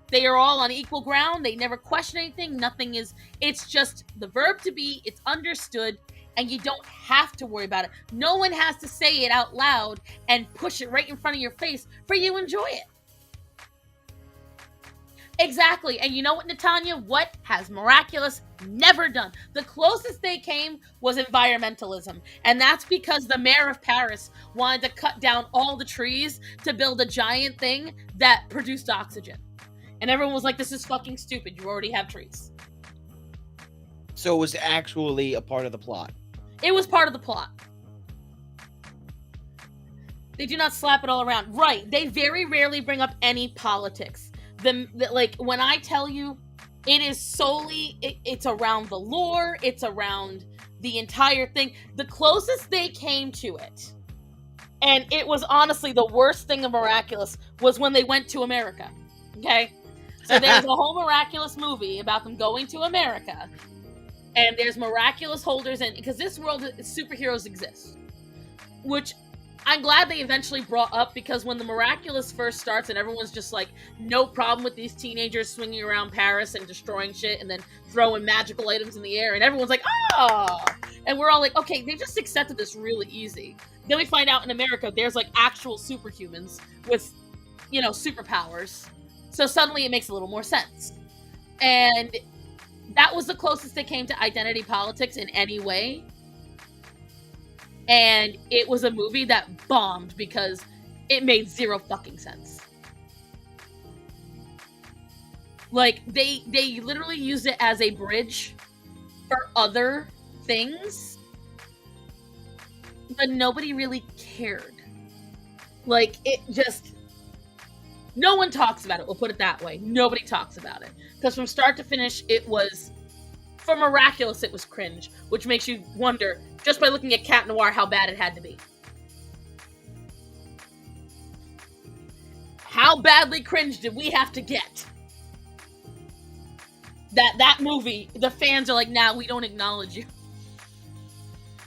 They are all on equal ground. They never question anything. Nothing is, it's just the verb to be, it's understood, and you don't have to worry about it. No one has to say it out loud and push it right in front of your face for you to enjoy it. Exactly. And you know what, Natanya? What has Miraculous never done? The closest they came was environmentalism. And that's because the mayor of Paris wanted to cut down all the trees to build a giant thing that produced oxygen. And everyone was like, this is fucking stupid. You already have trees. So it was actually a part of the plot. It was part of the plot. They do not slap it all around. Right. They very rarely bring up any politics. Like, when I tell you, it is solely, it's around the lore, it's around the entire thing. The closest they came to it, and it was honestly the worst thing of Miraculous, was when they went to America. Okay? So there's a whole Miraculous movie about them going to America, and there's Miraculous holders, and because this world, superheroes exist, which I'm glad they eventually brought up, because when the Miraculous first starts and everyone's just like, no problem with these teenagers swinging around Paris and destroying shit and then throwing magical items in the air, and everyone's like, oh! And we're all like, okay, they just accepted this really easy. Then we find out in America there's like actual superhumans with, you know, superpowers. So suddenly it makes a little more sense. And that was the closest they came to identity politics in any way. And it was a movie that bombed because it made zero fucking sense. Like, they literally used it as a bridge for other things, but nobody really cared. Like, it just, no one talks about it, we'll put it that way. Nobody talks about it. Because from start to finish, it was, for Miraculous, it was cringe, which makes you wonder, just by looking at Cat Noir, how bad it had to be. How badly cringe did we have to get? That movie, the fans are like, nah, we don't acknowledge you.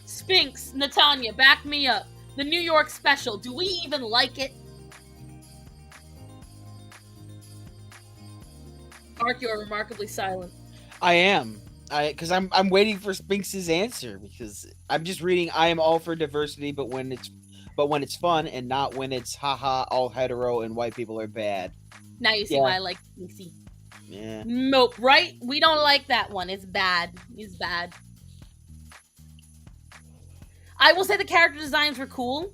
Spinks, Natanya, back me up. The New York special, do we even like it? Mark, you are remarkably silent. I am. Because I'm waiting for Spinks's answer, because I'm just reading. I am all for diversity, but when it's fun and not when it's haha all hetero and white people are bad. Now you see why I like Spinksy. Yeah. Nope. Right? We don't like that one. It's bad. It's bad. I will say the character designs were cool,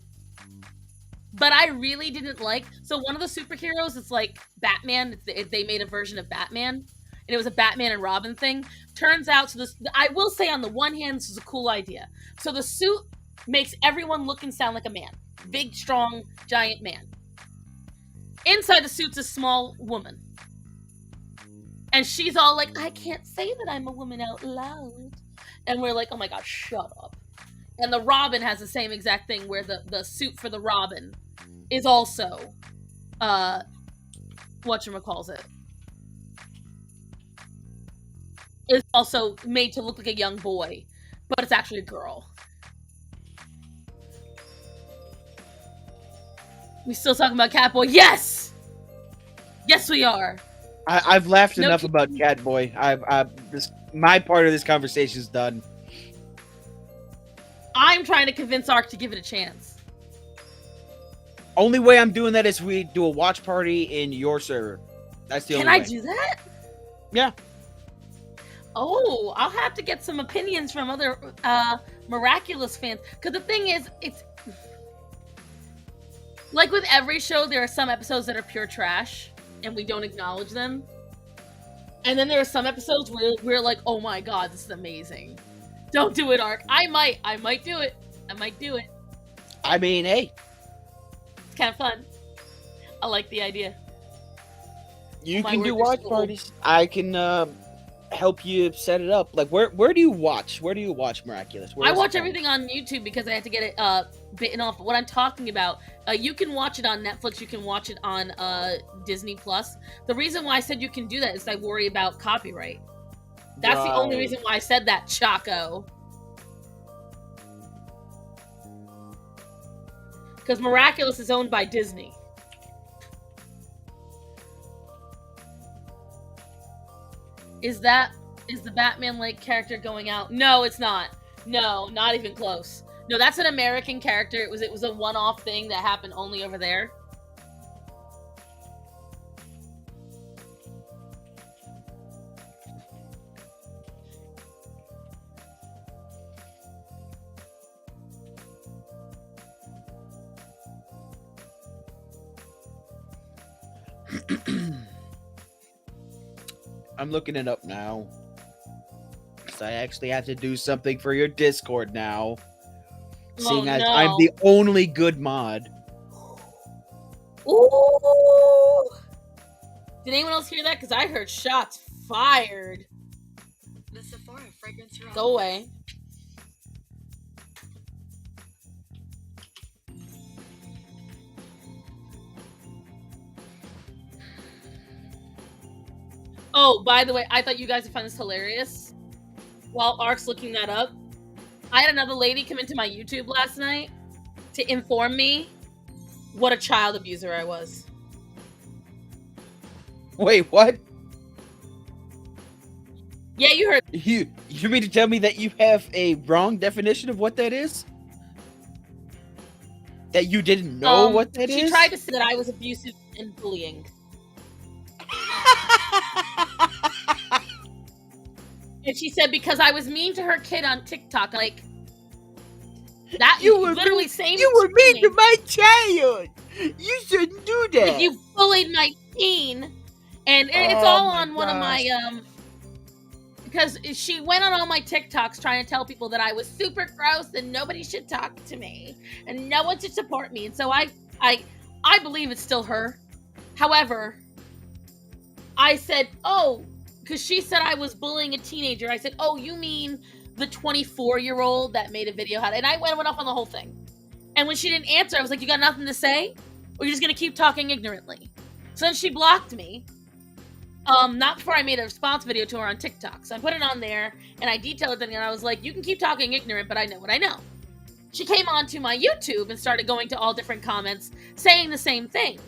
but I really didn't like. So one of the superheroes, it's like Batman. They made a version of Batman. And it was a Batman and Robin thing. Turns out, so this, I will say on the one hand, this is a cool idea. So the suit makes everyone look and sound like a man. Big, strong, giant man. Inside the suit's a small woman. And she's all like, I can't say that I'm a woman out loud. And we're like, oh my god, shut up. And the Robin has the same exact thing, where the suit for the Robin is also, whatchamacallit, is also made to look like a young boy, but it's actually a girl. We still talking about Catboy? Yes! Yes, we are. I've laughed enough about Catboy. My part of this conversation is done. I'm trying to convince Ark to give it a chance. Only way I'm doing that is we do a watch party in your server. That's the only way. Can I do that? Yeah. Oh, I'll have to get some opinions from other Miraculous fans. Because the thing is, it's like with every show, there are some episodes that are pure trash, and we don't acknowledge them. And then there are some episodes where we're like, oh my god, this is amazing. Don't do it, Ark. I might do it. I might do it. I mean, hey. It's kind of fun. I like the idea. You can do watch parties. I can help you set it up. Like, where do you watch? Where do you watch Miraculous? I watch everything on YouTube because I have to get it bitten off. But what I'm talking about, you can watch it on Netflix. You can watch it on Disney Plus. The reason why I said you can do that is I worry about copyright. That's the only reason why I said that, Chaco. Because Miraculous is owned by Disney. Is the Batman-like character going out? No, it's not. No, not even close. No, that's an American character. It was a one-off thing that happened only over there. I'm looking it up now. Because I actually have to do something for your Discord now. Seeing as I'm the only good mod. Ooh! Did anyone else hear that? Because I heard shots fired. The Sephora fragrance roll. Go away. Oh, by the way, I thought you guys would find this hilarious. While Ark's looking that up, I had another lady come into my YouTube last night to inform me what a child abuser I was. Wait, what? Yeah, you heard. You mean to tell me that you have a wrong definition of what that is? That you didn't know what that is? She tried to say that I was abusive and bullying. And she said because I was mean to her kid on TikTok, like that you were literally mean, saying you were mean to my child. You shouldn't do that. If you bullied my teen, and it's all on one of my because she went on all my TikToks trying to tell people that I was super gross and nobody should talk to me and no one should support me. And so I believe it's still her. However, I said, oh, because she said I was bullying a teenager. I said, oh, you mean the 24-year-old that made a video? And I went off on the whole thing. And when she didn't answer, I was like, you got nothing to say? Or you're just going to keep talking ignorantly? So then she blocked me. Not before I made a response video to her on TikTok. So I put it on there, and I detailed it, and I was like, you can keep talking ignorant, but I know what I know. She came onto my YouTube and started going to all different comments saying the same thing.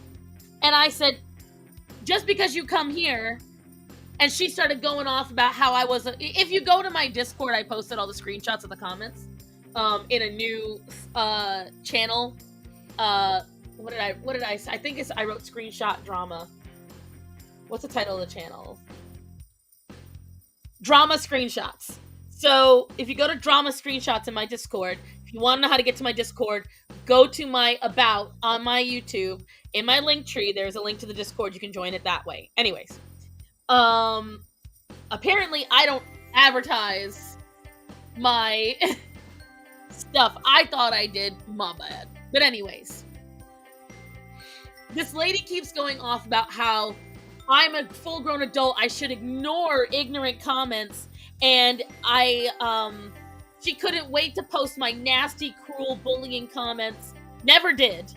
And I said, just because you come here... And she started going off about how I was. If you go to my Discord, I posted all the screenshots of the comments in a new channel. What did I say? I think I wrote screenshot drama. What's the title of the channel? Drama screenshots. So if you go to drama screenshots in my Discord, if you want to know how to get to my Discord, go to my about on my YouTube. In my link tree, there's a link to the Discord. You can join it that way. Anyways. Apparently I don't advertise my stuff. I thought I did. My bad. But anyways, this lady keeps going off about how I'm a full-grown adult. I should ignore ignorant comments. And she couldn't wait to post my nasty, cruel, bullying comments. Never did.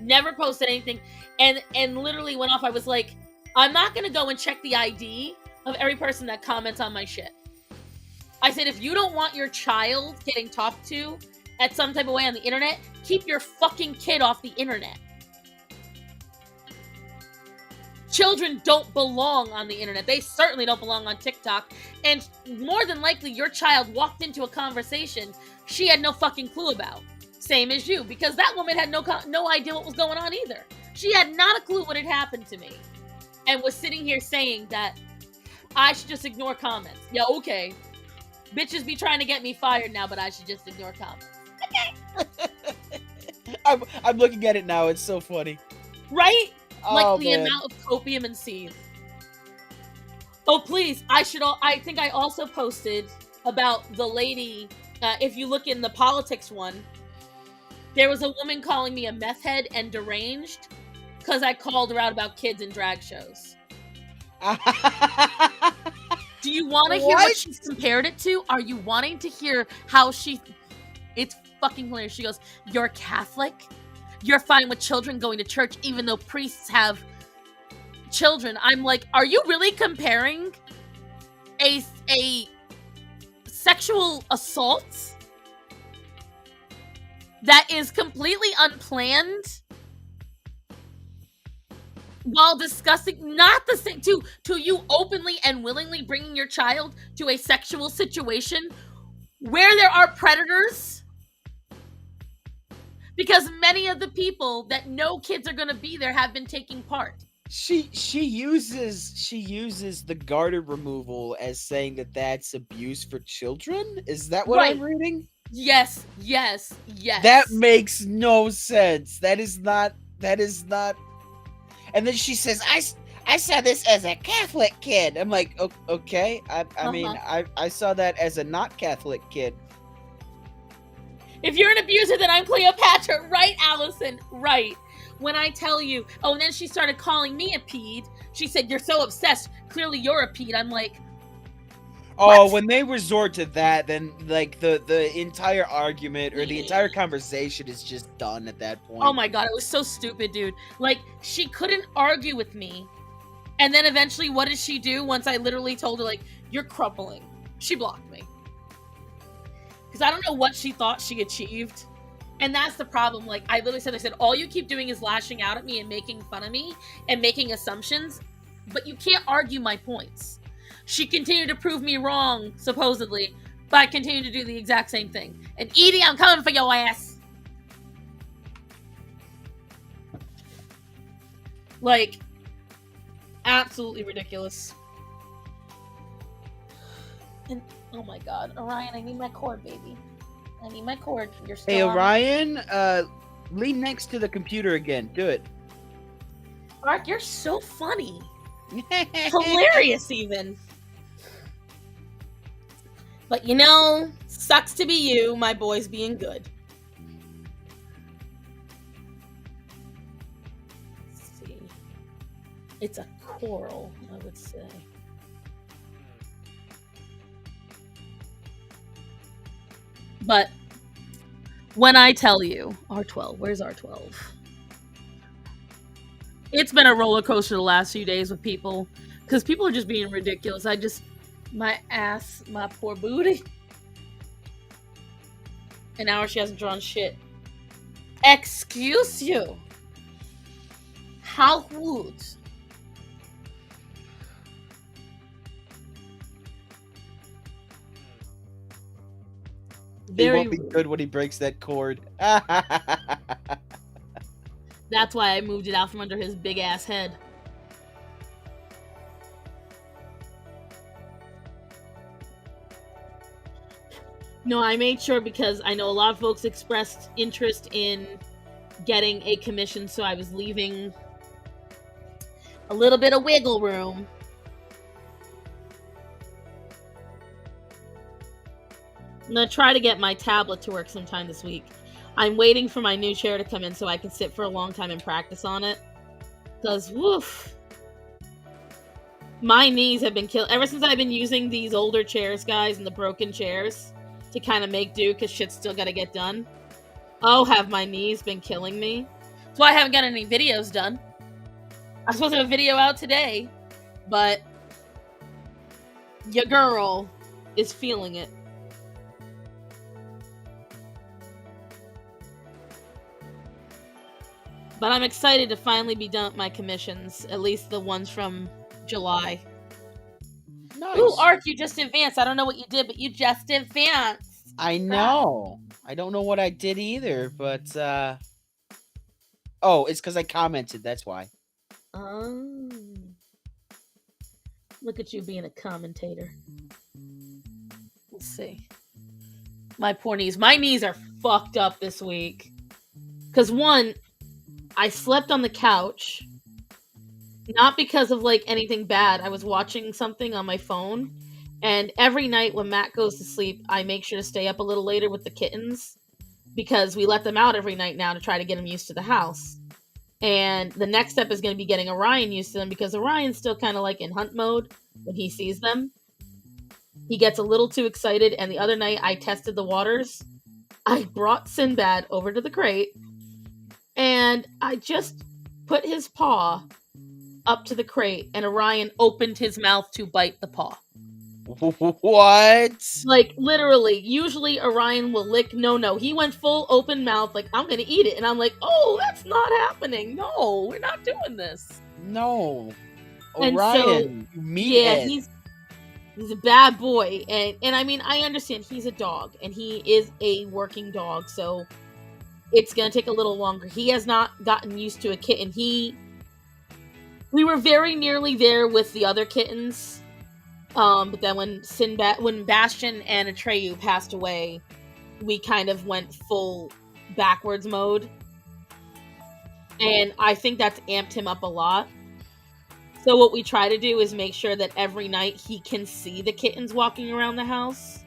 Never posted anything. And literally went off. I was like, I'm not going to go and check the ID of every person that comments on my shit. I said, if you don't want your child getting talked to at some type of way on the internet, keep your fucking kid off the internet. Children don't belong on the internet. They certainly don't belong on TikTok. And more than likely, your child walked into a conversation she had no fucking clue about. Same as you, because that woman had no idea what was going on either. She had not a clue what had happened to me. And was sitting here saying that I should just ignore comments. Yeah, okay. Bitches be trying to get me fired now, but I should just ignore comments. Okay. I'm looking at it now. It's so funny. Right? Like Oh, the man. amount of copium and seed. Oh, please. I think I also posted about the lady. If you look in the politics one, there was a woman calling me a meth head and deranged. Because I called her out about kids in drag shows. Do you want to hear what she's compared it to? Are you wanting to hear how she... It's fucking hilarious. She goes, you're Catholic? You're fine with children going to church even though priests have children. I'm like, are you really comparing a sexual assault that is completely unplanned while discussing not the same to you openly and willingly bringing your child to a sexual situation where there are predators, because many of the people that know kids are going to be there have been taking part. She uses the garter removal as saying that that's abuse for children. Is that what I'm Right. reading? Yes. That makes no sense. That is not. And then she says, I saw this as a Catholic kid. I'm like, okay. I mean, I saw that as a not Catholic kid. If you're an abuser, then I'm Cleopatra, right, Allison? Right. When I tell you, oh, and then she started calling me a pede. She said, "You're so obsessed. Clearly, you're a pede." I'm like, oh, what? when they resort to that, then like the entire argument or the entire conversation is just done at that point. Oh my god, it was so stupid, dude. Like, she couldn't argue with me. And then eventually, what did she do once I literally told her, like, you're crumpling? She blocked me. Because I don't know what she thought she achieved. And that's the problem. Like, I literally said, all you keep doing is lashing out at me and making fun of me and making assumptions, but you can't argue my points. She continued to prove me wrong, supposedly, but I continued to do the exact same thing. And Edie, I'm coming for your ass. Like, absolutely ridiculous. And oh my god, Orion, I need my cord, baby. I need my cord. You're still Hey, on. Orion, lean next to the computer again. Do it. Mark, you're so funny. Hilarious, even. But you know, sucks to be you, my boy's being good. Let's see. It's a coral, I would say. But when I tell you, R12, where's R12? It's been a roller coaster the last few days with people, because people are just being ridiculous. My ass, my poor booty. An hour she hasn't drawn shit. Excuse you. How rude. He won't be good when he breaks that cord. That's why I moved it out from under his big ass head. No, I made sure because I know a lot of folks expressed interest in getting a commission, so I was leaving a little bit of wiggle room. I'm gonna try to get my tablet to work sometime this week. I'm waiting for my new chair to come in so I can sit for a long time and practice on it. Because, woof. My knees have been killed. Ever since I've been using these older chairs, guys, and the broken chairs to kind of make do because shit's still gotta get done. Oh, have my knees been killing me? That's why I haven't got any videos done. I'm supposed to have a video out today, but your girl is feeling it. But I'm excited to finally be done with my commissions, at least the ones from July. Nice. Ooh, Ark, you just advanced. I don't know what you did, but you just advanced. I know. I don't know what I did either, but oh, it's because I commented. That's why. Oh. Look at you being a commentator. Let's see. My poor knees. My knees are fucked up this week. Because one, I slept on the couch. Not because of like anything bad. I was watching something on my phone. And every night when Matt goes to sleep, I make sure to stay up a little later with the kittens. Because we let them out every night now to try to get them used to the house. And the next step is going to be getting Orion used to them. Because Orion's still kind of like in hunt mode when he sees them. He gets a little too excited. And the other night I tested the waters. I brought Sinbad over to the crate. And I just put his paw up to the crate, and Orion opened his mouth to bite the paw. What? Like, literally, usually Orion will lick. No, he went full open mouth, like, I'm gonna eat it. And I'm like, oh, that's not happening. No, we're not doing this. No. And so, Orion, you yeah, meathead. he's a bad boy. And I mean, I understand he's a dog, and he is a working dog, so it's gonna take a little longer. He has not gotten used to a kitten. We were very nearly there with the other kittens. But then when Bastion and Atreyu passed away, we kind of went full backwards mode. And I think that's amped him up a lot. So what we try to do is make sure that every night he can see the kittens walking around the house.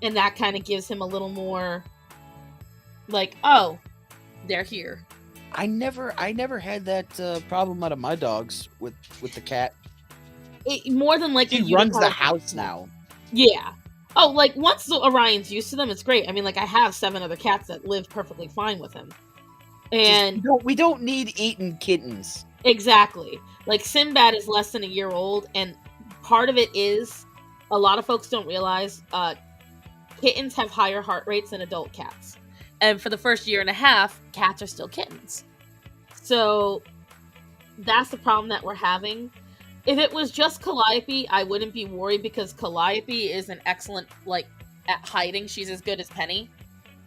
And that kind of gives him a little more like, oh, they're here. I never had that problem out of my dogs with the cat. More than likely, He runs the house now. Yeah. Oh, like, once Orion's used to them, it's great. I mean, like, I have 7 other cats that live perfectly fine with him. And we don't need eaten kittens. Exactly. Like, Sinbad is less than a year old, and part of it is, a lot of folks don't realize, kittens have higher heart rates than adult cats. And for the first year and a half, cats are still kittens. So, that's the problem that we're having. If it was just Calliope, I wouldn't be worried because Calliope is an excellent, like, at hiding. She's as good as Penny.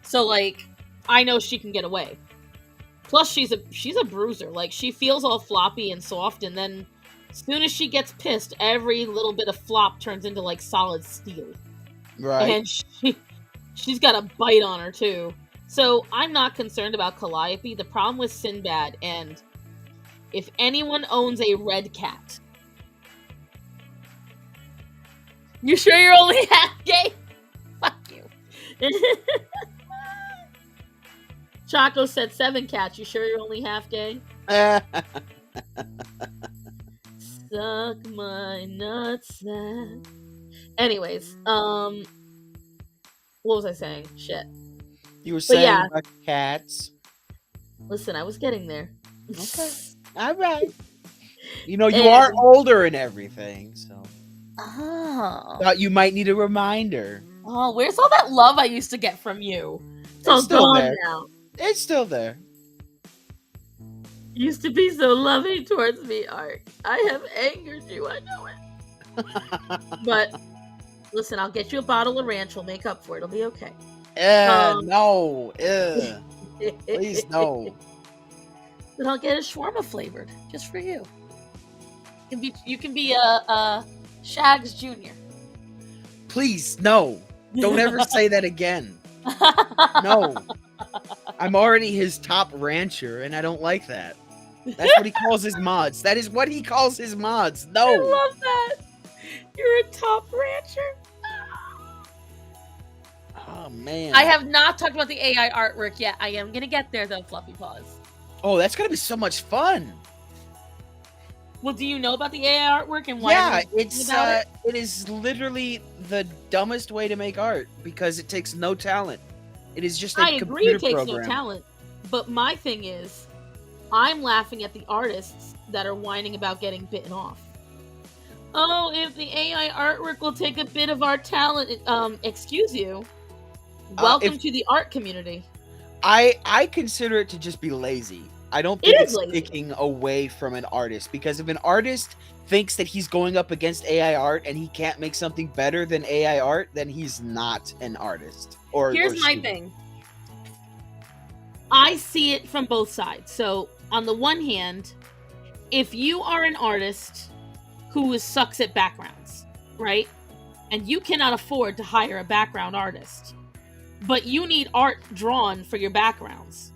So, like, I know she can get away. Plus, she's a bruiser. Like, she feels all floppy and soft, and then as soon as she gets pissed, every little bit of flop turns into, like, solid steel. Right. And she's got a bite on her, too. So, I'm not concerned about Calliope. The problem with Sinbad, and if anyone owns a red cat... You sure you're only half gay? Fuck you. Chaco said 7 cats. You sure you're only half gay? Suck my nutsack. Anyways, what was I saying? Shit. You were saying about cats. Listen, I was getting there. Okay. All right. You know, you are older and everything, so. Oh. Thought you might need a reminder. Oh, where's all that love I used to get from you? It's all still gone there. now. It's still there. You used to be so loving towards me, Art. I have angered you, I know it. But, listen, I'll get you a bottle of ranch. We'll make up for it. It'll be okay. No. Please, no. But I'll get it shawarma flavored, just for you. You can be a Shags Jr. Please, no. Don't ever say that again. No. I'm already his top rancher, and I don't like that. That's what he calls his mods. That is what he calls his mods. No. I love that. You're a top rancher. Oh, man. I have not talked about the AI artwork yet. I am going to get there, though, Fluffy Paws. Oh, that's going to be so much fun. Well, do you know about the AI artwork and why? Yeah, it is literally the dumbest way to make art because it takes no talent. It is just a I agree it takes program. no talent, but my thing is, I'm laughing at the artists that are whining about getting bitten off. Oh, if the AI artwork will take a bit of our talent, excuse you. Welcome to the art community. I consider it to just be lazy. I don't think it's taking away from an artist, because if an artist thinks that he's going up against AI art and he can't make something better than AI art, then he's not an artist. Here's my thing. I see it from both sides. So, on the one hand, if you are an artist who sucks at backgrounds, right? And you cannot afford to hire a background artist, but you need art drawn for your backgrounds,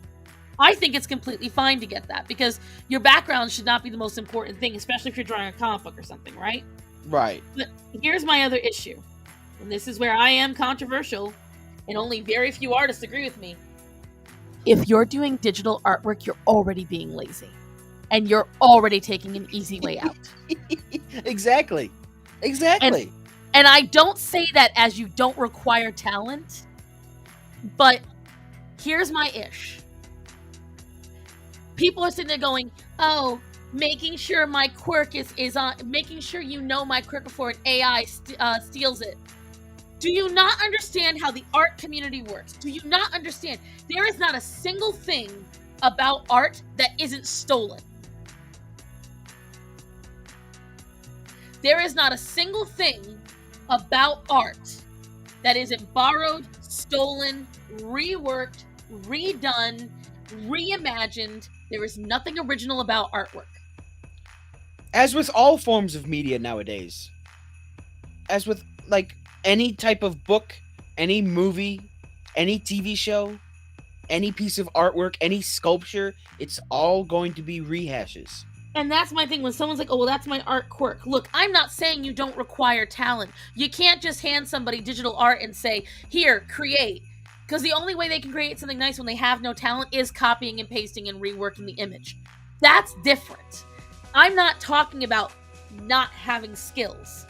I think it's completely fine to get that, because your background should not be the most important thing, especially if you're drawing a comic book or something, right? Right. But here's my other issue, and this is where I am controversial, and only very few artists agree with me. If you're doing digital artwork, you're already being lazy, and you're already taking an easy way out. Exactly. And I don't say that as you don't require talent, but here's my ish. People are sitting there going, oh, making sure my quirk is on, making sure you know my quirk before an AI steals it. Do you not understand how the art community works? Do you not understand? There is not a single thing about art that isn't stolen. There is not a single thing about art that isn't borrowed, stolen, reworked, redone, reimagined. There is nothing original about artwork. As with all forms of media nowadays, as with like any type of book, any movie, any TV show, any piece of artwork, any sculpture, it's all going to be rehashes. And that's my thing when someone's like, oh, well, that's my art quirk. Look, I'm not saying you don't require talent. You can't just hand somebody digital art and say, here, create. Because the only way they can create something nice when they have no talent is copying and pasting and reworking the image. That's different. I'm not talking about not having skills.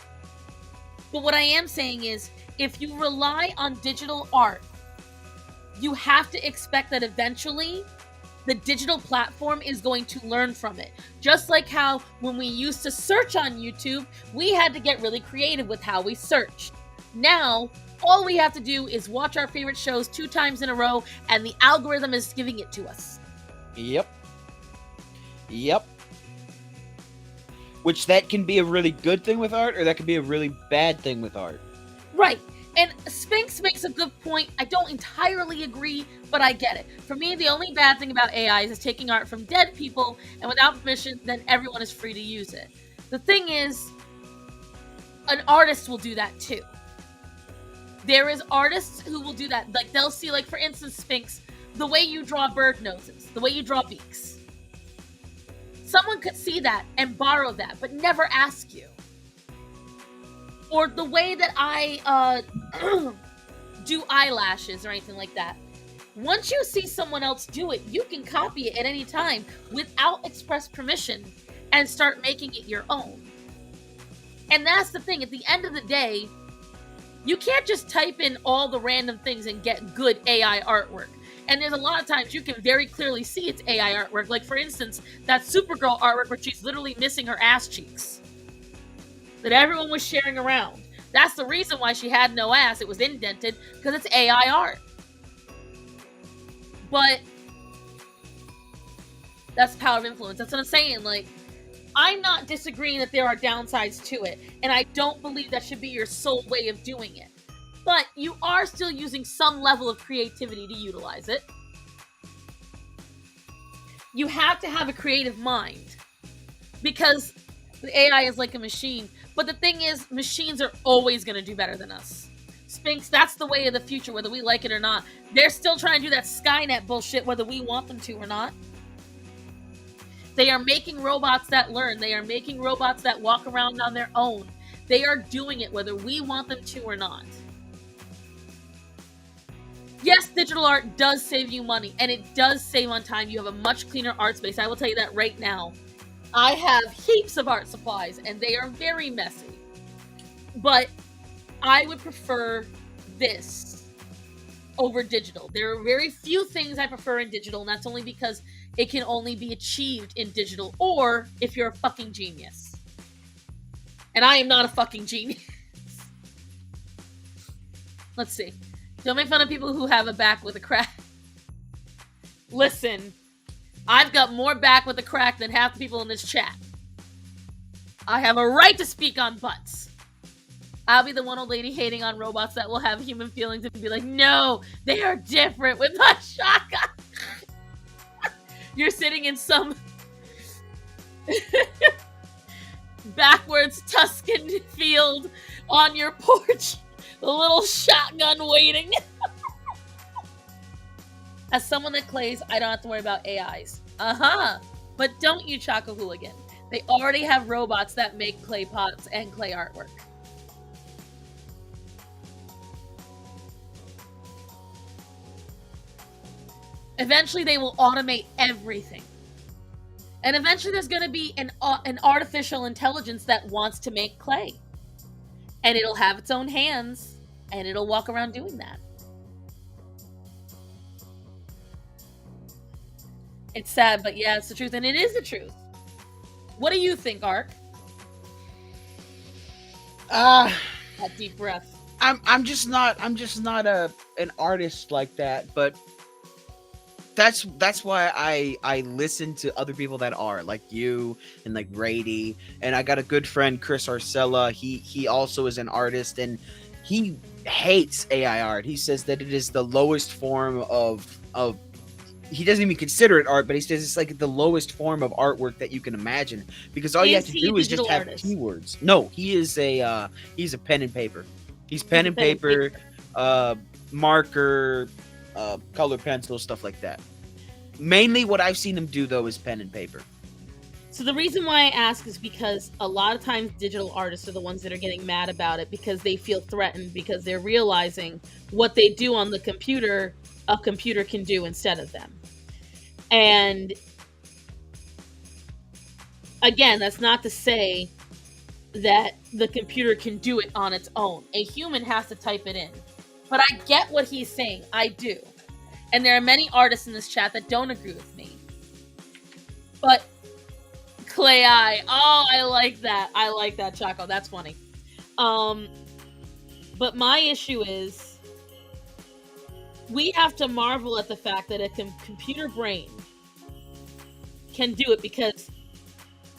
But what I am saying is, if you rely on digital art, you have to expect that eventually the digital platform is going to learn from it. Just like how when we used to search on YouTube, we had to get really creative with how we searched. Now, all we have to do is watch our favorite shows 2 times in a row, and the algorithm is giving it to us. Yep. Which that can be a really good thing with art, or that can be a really bad thing with art. Right. And Spinks makes a good point. I don't entirely agree, but I get it. For me, the only bad thing about AIs is taking art from dead people, and without permission, then everyone is free to use it. The thing is, an artist will do that too. There is artists who will do that. Like, they'll see, like, for instance, Spinks, the way you draw bird noses, the way you draw beaks. Someone could see that and borrow that, but never ask you. Or the way that I do eyelashes or anything like that. Once you see someone else do it, you can copy it at any time without express permission and start making it your own. And that's the thing. At the end of the day, you can't just type in all the random things and get good AI artwork. And there's a lot of times you can very clearly see it's AI artwork. Like, for instance, that Supergirl artwork where she's literally missing her ass cheeks that everyone was sharing around. That's the reason why she had no ass. It was indented because it's AI art. But that's the power of influence. That's what I'm saying. Like, I'm not disagreeing that there are downsides to it, and I don't believe that should be your sole way of doing it. But you are still using some level of creativity to utilize it. You have to have a creative mind because the AI is like a machine. But the thing is, machines are always going to do better than us. Spinks, that's the way of the future, whether we like it or not. They're still trying to do that Skynet bullshit, whether we want them to or not. They are making robots that learn. They are making robots that walk around on their own. They are doing it whether we want them to or not. Yes, digital art does save you money, and it does save on time. You have a much cleaner art space. I will tell you that right now. I have heaps of art supplies, and they are very messy. But I would prefer this over digital. There are very few things I prefer in digital, and that's only because it can only be achieved in digital, or if you're a fucking genius. And I am not a fucking genius. Let's see. Don't make fun of people who have a back with a crack. Listen, I've got more back with a crack than half the people in this chat. I have a right to speak on butts. I'll be the one old lady hating on robots that will have human feelings and be like, no, they are different with my shotgun. You're sitting in some backwards Tuscan field on your porch, the little shotgun waiting. As someone that clays, I don't have to worry about AIs. But don't you, Choco Hooligan. They already have robots that make clay pots and clay artwork. Eventually, they will automate everything. And eventually, there's going to be an artificial intelligence that wants to make clay. And it'll have its own hands, and it'll walk around doing that. It's sad, but yeah, it's the truth, and it is the truth. What do you think, Ark? Uh That deep breath. I'm just not an artist like that, but that's why I listen to other people that are like you and like Rady, and I got a good friend Chris Arcella. He also is an artist, and he hates AI art. He says that it is the lowest form of he doesn't even consider it art, but he says it's like the lowest form of artwork that you can imagine, because all you have Is to he a do is just digital have artist? keywords. No, he's a pen and paper. He's pen and paper, marker, color pencil, stuff like that. Mainly what I've seen him do though is pen and paper. So the reason why I ask is because a lot of times digital artists are the ones that are getting mad about it because they feel threatened because they're realizing what they do on the computer, a computer can do instead of them. And again, that's not to say that the computer can do it on its own. A human has to type it in. But I get what he's saying. I do. And there are many artists in this chat that don't agree with me. But Clay Eye. Oh, I like that. I like that, Chaco. That's funny. But my issue is we have to marvel at the fact that a computer brain can do it, because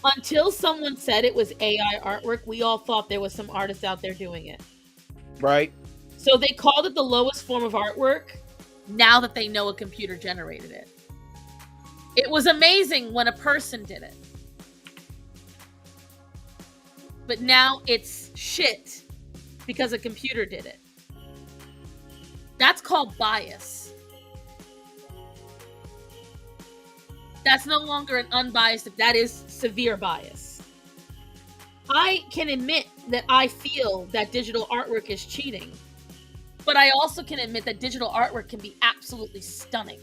until someone said it was AI artwork, we all thought there was some artist out there doing it. Right. So they called it the lowest form of artwork now that they know a computer generated it. It was amazing when a person did it. But now it's shit because a computer did it. That's called bias. That's no longer an unbiased, that is severe bias. I can admit that I feel that digital artwork is cheating, but I also can admit that digital artwork can be absolutely stunning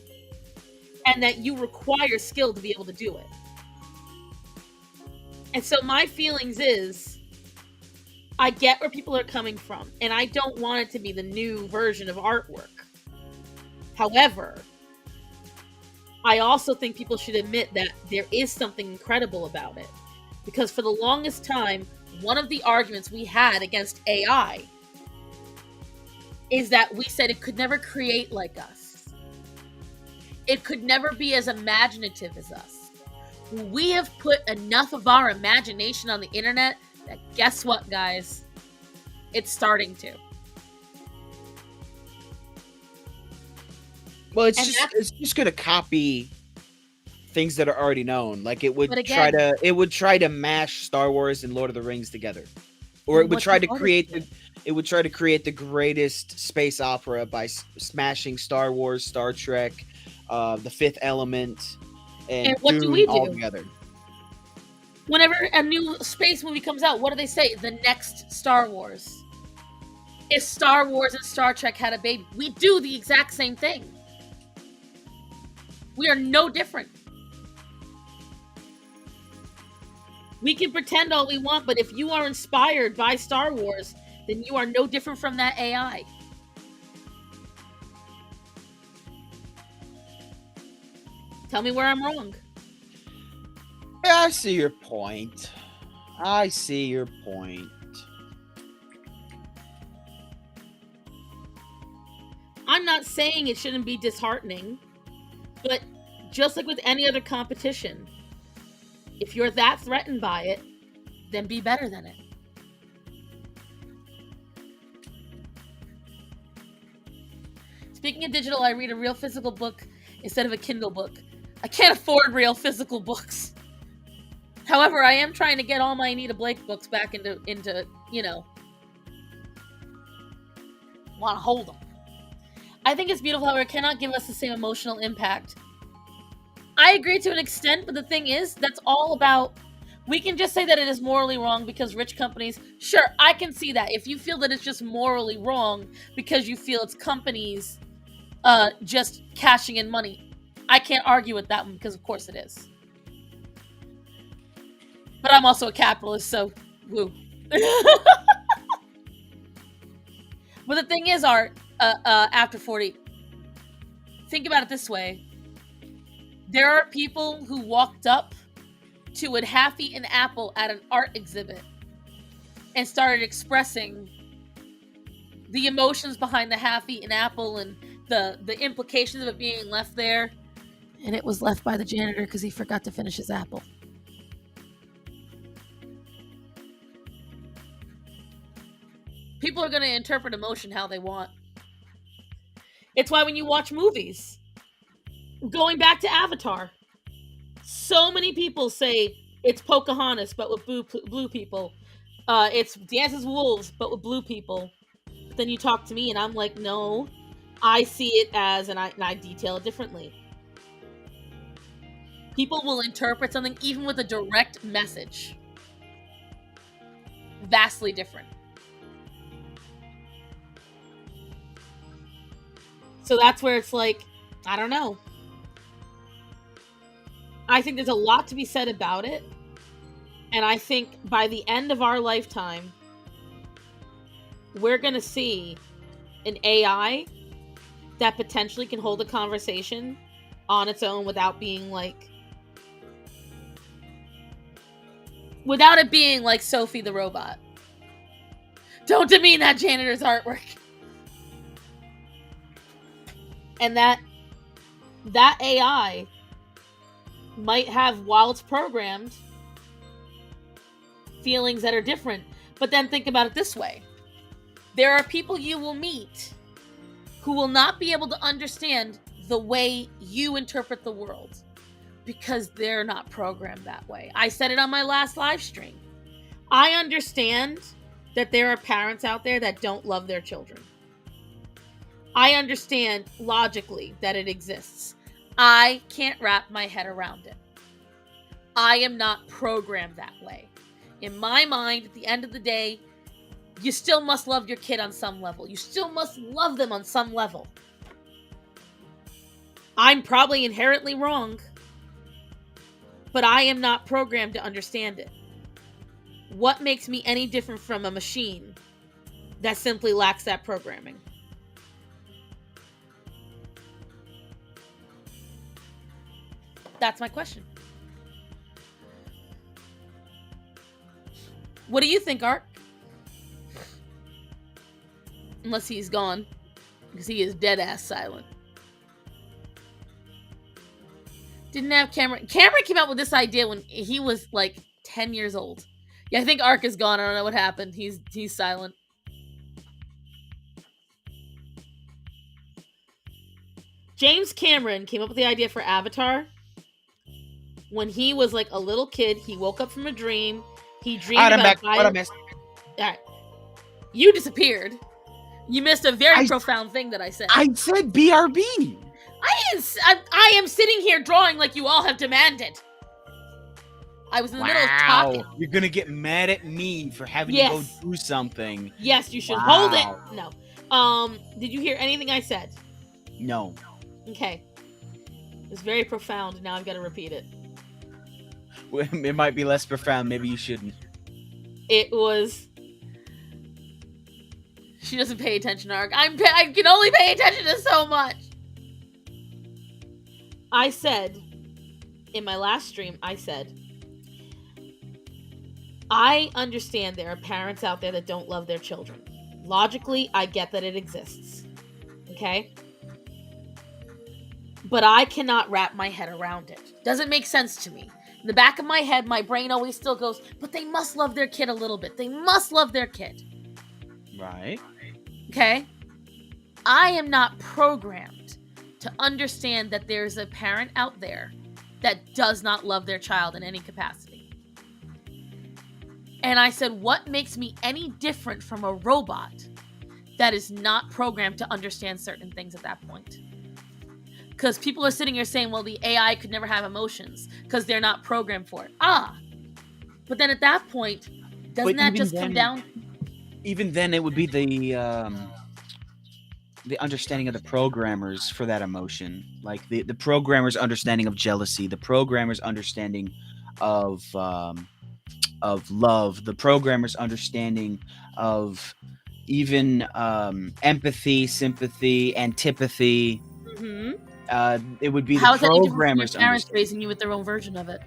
and that you require skill to be able to do it. And so my feelings is, I get where people are coming from, and I don't want it to be the new version of artwork. However, I also think people should admit that there is something incredible about it. Because for the longest time, one of the arguments we had against AI is that we said it could never create like us. It could never be as imaginative as us. We have put enough of our imagination on the internet that guess what, guys? It's starting to. Well, it's just gonna copy things that are already known. Like it would try to mash Star Wars and Lord of the Rings together, or it would try to create the greatest space opera by smashing Star Wars, Star Trek, The Fifth Element, and what Dune do we do all together. Whenever a new space movie comes out, what do they say? The next Star Wars. If Star Wars and Star Trek had a baby, we do the exact same thing. We are no different. We can pretend all we want, but if you are inspired by Star Wars, then you are no different from that AI. Tell me where I'm wrong. Yeah, I see your point. I'm not saying it shouldn't be disheartening, but just like with any other competition, if you're that threatened by it, then be better than it. Speaking of digital, I read a real physical book instead of a Kindle book. I can't afford real physical books. However, I am trying to get all my Anita Blake books back into want to hold them. I think it's beautiful how it cannot give us the same emotional impact. I agree to an extent, but the thing is, that's all about, we can just say that it is morally wrong because rich companies, sure, I can see that. If you feel that it's just morally wrong because you feel it's companies just cashing in money, I can't argue with that one because of course it is. But I'm also a capitalist, so woo. But the thing is, Art, after 40, think about it this way. There are people who walked up to a half-eaten apple at an art exhibit and started expressing the emotions behind the half-eaten apple and the implications of it being left there. And it was left by the janitor because he forgot to finish his apple. People are going to interpret emotion how they want. It's why when you watch movies, going back to Avatar, so many people say it's Pocahontas but with blue people. It's Dances with Wolves but with blue people. But then you talk to me and I'm like, no, I see it as, and I detail it differently. People will interpret something even with a direct message vastly different. So that's where it's like, I don't know. I think there's a lot to be said about it. And I think by the end of our lifetime, we're going to see an AI that potentially can hold a conversation on its own without being like, without it being like Sophie the robot. Don't demean that janitor's artwork. And that AI might have, while it's programmed, feelings that are different. But then think about it this way. There are people you will meet who will not be able to understand the way you interpret the world because they're not programmed that way. I said it on my last live stream. I understand that there are parents out there that don't love their children. I understand logically that it exists. I can't wrap my head around it. I am not programmed that way. In my mind, at the end of the day, you still must love your kid on some level. You still must love them on some level. I'm probably inherently wrong, but I am not programmed to understand it. What makes me any different from a machine that simply lacks that programming? That's my question. What do you think, Art? Unless he's gone, because he is dead-ass silent. Didn't have Cameron. Cameron came out with this idea when he was like 10 years old. Yeah, I think Ark is gone. I don't know what happened. He's silent. James Cameron came up with the idea for Avatar when he was like a little kid. He woke up from a dream. He dreamed about... What I missed. All right. You disappeared. You missed a very profound thing that I said. I said BRB. I am sitting here drawing like you all have demanded. I was in the middle of talking. You're gonna get mad at me for having to go do something. Yes, you should hold it. No. Did you hear anything I said? No. Okay. It's very profound. Now I've got to repeat it. It might be less profound. Maybe you shouldn't. It was... She doesn't pay attention, Ark. I can only pay attention to so much. I said, in my last stream, I said, I understand there are parents out there that don't love their children. Logically, I get that it exists. Okay? But I cannot wrap my head around it. Doesn't make sense to me. In the back of my head, my brain always still goes, but they must love their kid a little bit. They must love their kid. Right. Okay? I am not programmed to understand that there's a parent out there that does not love their child in any capacity. And I said, what makes me any different from a robot that is not programmed to understand certain things at that point? Because people are sitting here saying, well, the AI could never have emotions because they're not programmed for it. But then at that point, doesn't that just come down? Even then, it would be the understanding of the programmers for that emotion. Like the programmer's understanding of jealousy, the programmer's understanding of love, the programmer's understanding of even empathy, sympathy, antipathy. Mm-hmm. It would be the programmer's parents raising you with their own version of it.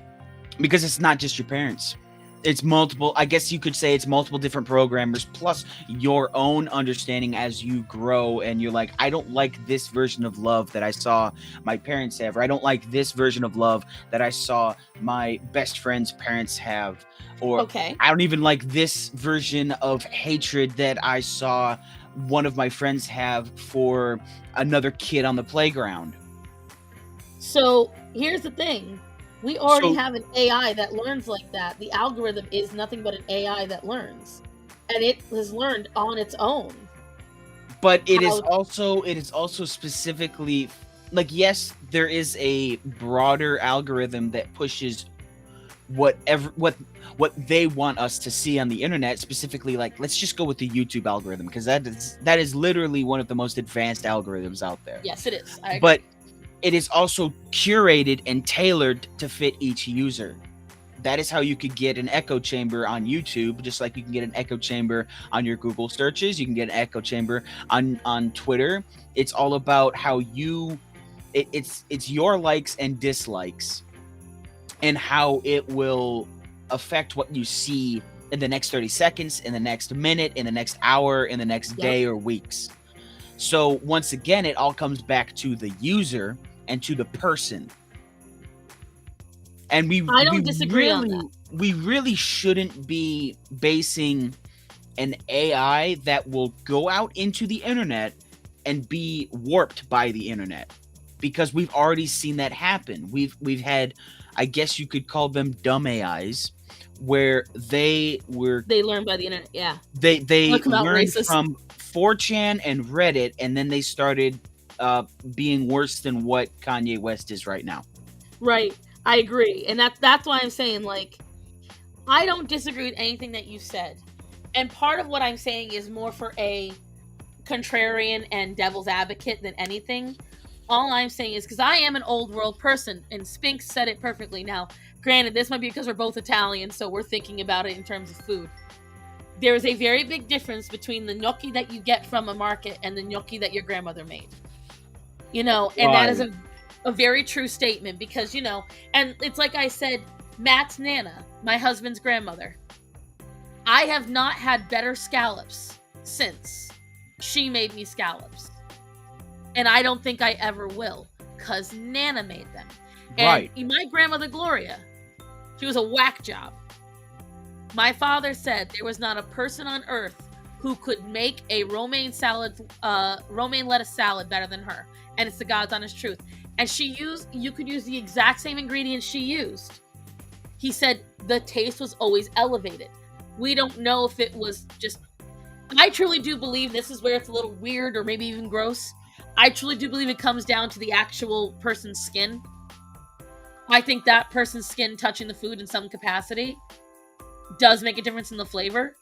because it's not just your parents. It's multiple, I guess you could say it's multiple different programmers plus your own understanding as you grow, and you're like, I don't like this version of love that I saw my parents have, or I don't like this version of love that I saw my best friend's parents have, or Okay. I don't even like this version of hatred that I saw one of my friends have for another kid on the playground. So here's the thing. We already So have an AI that learns like that. The algorithm is nothing but an AI that learns. And it has learned on its own. but it How- is also specifically, like, yes, there is a broader algorithm that pushes whatever what they want us to see on the internet. Specifically, like, let's just go with the YouTube algorithm, because that is literally one of the most advanced algorithms out there. Yes, it is. I agree. But it is also curated and tailored to fit each user. That is how you could get an echo chamber on YouTube, just like you can get an echo chamber on your Google searches. You can get an echo chamber on Twitter. It's all about how it's your likes and dislikes, and how it will affect what you see in the next 30 seconds, in the next minute, in the next hour, in the next day or weeks. So once again, it all comes back to the user and to the person. And I don't disagree on that. We really shouldn't be basing an AI that will go out into the internet and be warped by the internet, because we've already seen that happen. We've had, I guess you could call them dumb AIs, where they learn by the internet. Yeah. they Look about learned racist. from 4chan and Reddit, and then they started being worse than what Kanye West is right now. Right. I agree. And that's why I'm saying, like, I don't disagree with anything that you said. And part of what I'm saying is more for a contrarian and devil's advocate than anything. All I'm saying is, because I am an old world person, and Spinks said it perfectly. Now, granted, this might be because we're both Italian, so we're thinking about it in terms of food. There is a very big difference between the gnocchi that you get from a market and the gnocchi that your grandmother made. And that is a very true statement, because, and it's like I said, Matt's Nana, my husband's grandmother. I have not had better scallops since she made me scallops. And I don't think I ever will, because Nana made them. And my grandmother, Gloria, she was a whack job. My father said there was not a person on earth who could make a romaine lettuce salad better than her. And it's the God's honest truth. And you could use the exact same ingredients she used. He said the taste was always elevated. We don't know if it was just, I truly do believe, this is where it's a little weird or maybe even gross, I truly do believe it comes down to the actual person's skin. I think that person's skin touching the food in some capacity does make a difference in the flavor.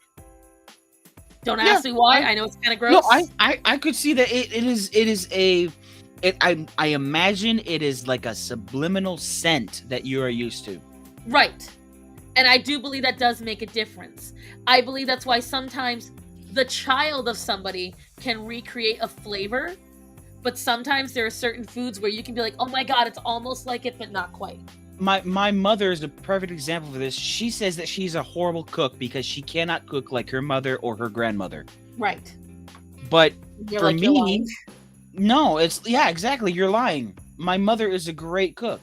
Don't ask me why. I know it's kind of gross. No, I could see that I imagine it is like a subliminal scent that you are used to. Right. And I do believe that does make a difference. I believe that's why sometimes the child of somebody can recreate a flavor, but sometimes there are certain foods where you can be like, oh my God, it's almost like it, but not quite. My mother is a perfect example for this. She says that she's a horrible cook because she cannot cook like her mother or her grandmother. Right. But You're for like, you're me, lying. no, exactly. You're lying. My mother is a great cook.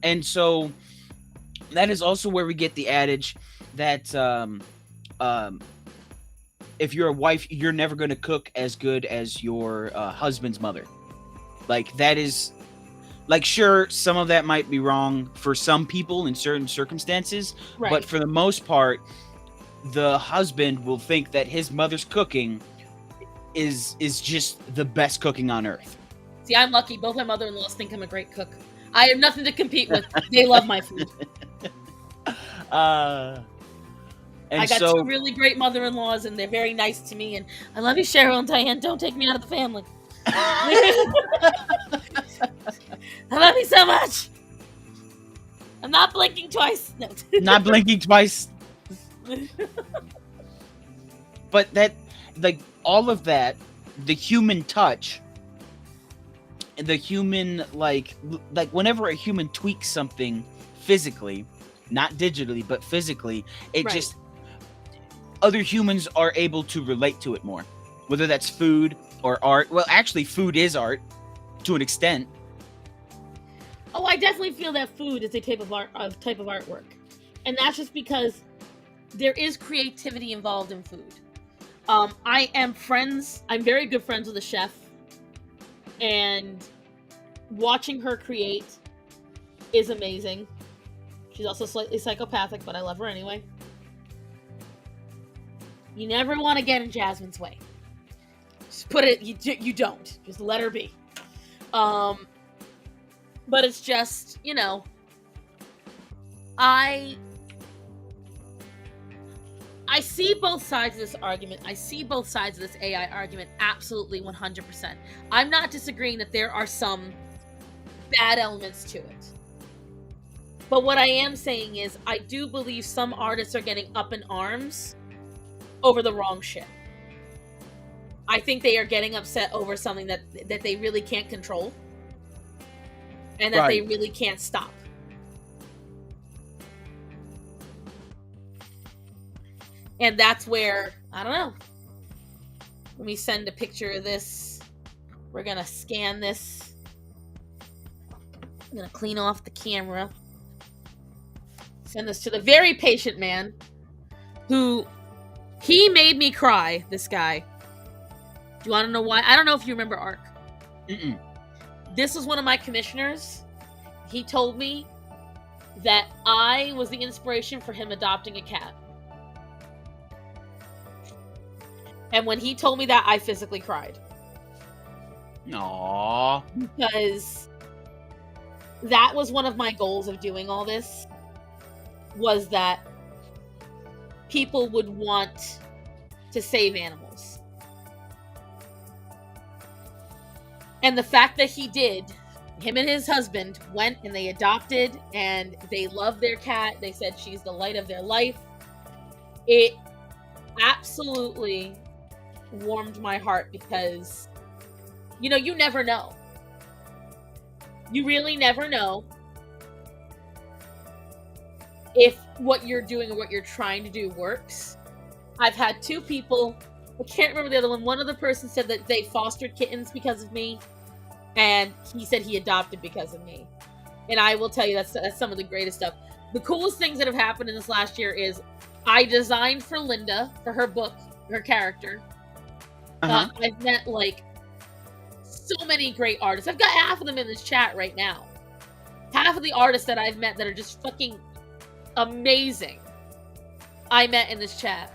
And so that is also where we get the adage that if you're a wife, you're never going to cook as good as your husband's mother. Like, that is, like, sure, some of that might be wrong for some people in certain circumstances, Right. but for the most part, the husband will think that his mother's cooking is just the best cooking on earth. See, I'm lucky. Both my mother-in-laws think I'm a great cook. I have nothing to compete with. They love my food. And I got two really great mother-in-laws, and they're very nice to me. And I love you, Cheryl and Diane. Don't take me out of the family. I love you so much. I'm not blinking twice. No. Not blinking twice. But that, like, all of that, the human touch, the human, like whenever a human tweaks something physically, not digitally, but physically, it Right. just other humans are able to relate to it more. Whether that's food or art. Well, actually, food is art to an extent. Oh, I definitely feel that food is a type of artwork, and that's just because there is creativity involved in food. I'm very good friends with a chef, and watching her create is amazing. She's also slightly psychopathic, but I love her anyway. You never want to get in Jasmine's way. Just put it, you don't. Just let her be. But it's just, I see both sides of this argument. I see both sides of this AI argument absolutely 100%. I'm not disagreeing that there are some bad elements to it. But what I am saying is I do believe some artists are getting up in arms over the wrong shit. I think they are getting upset over something that they really can't control and that they really can't stop. And that's where, I don't know. Let me send a picture of this. We're going to scan this. I'm going to clean off the camera. Send this to the very patient man who, he made me cry, this guy. Do you want to know why? I don't know if you remember Ark. Mm-mm. This was one of my commissioners. He told me that I was the inspiration for him adopting a cat. And when he told me that, I physically cried. Aww. Because that was one of my goals of doing all this, was that people would want to save animals. And the fact that he did, him and his husband went and they adopted and they love their cat. They said she's the light of their life. It absolutely warmed my heart because, you never know. You really never know if what you're doing or what you're trying to do works. I've had two people, I can't remember the other one. One other person said that they fostered kittens because of me, and he said he adopted because of me. And I will tell you, that's some of the greatest stuff. The coolest things that have happened in this last year is I designed for Linda, for her book, her character. I've met so many great artists. I've got half of them in this chat right now. Half of the artists that I've met that are just fucking amazing, I met in this chat.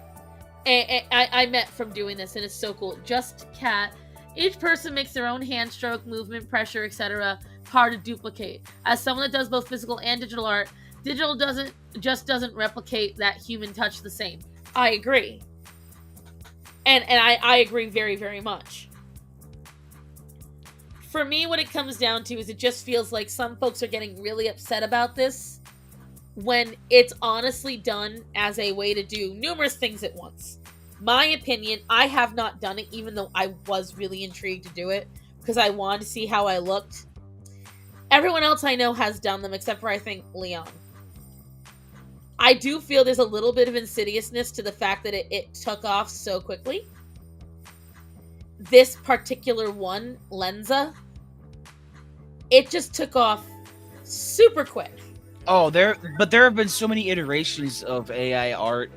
And I met from doing this, and it's so cool. Just Cat. Each person makes their own hand stroke, movement, pressure, etc. Hard to duplicate. As someone that does both physical and digital art, digital doesn't replicate that human touch the same. I agree. And I agree very, very much. For me, what it comes down to is it just feels like some folks are getting really upset about this when it's honestly done as a way to do numerous things at once. My opinion, I have not done it, even though I was really intrigued to do it because I wanted to see how I looked. Everyone else I know has done them, except for, I think, Leon. I do feel there's a little bit of insidiousness to the fact that it took off so quickly. This particular one, Lenza, it just took off super quick. Oh, there have been so many iterations of AI art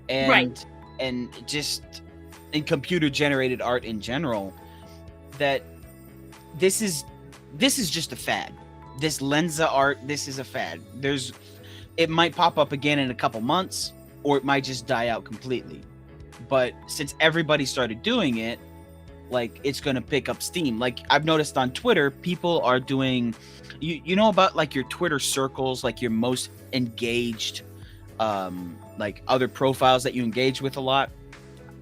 and just in computer generated art in general that this is just a fad. This Lenza art, this is a fad. It might pop up again in a couple months, or it might just die out completely. But since everybody started doing it, it's gonna pick up steam. I've noticed on Twitter, people are doing, you know about your Twitter circles, your most engaged, other profiles that you engage with a lot.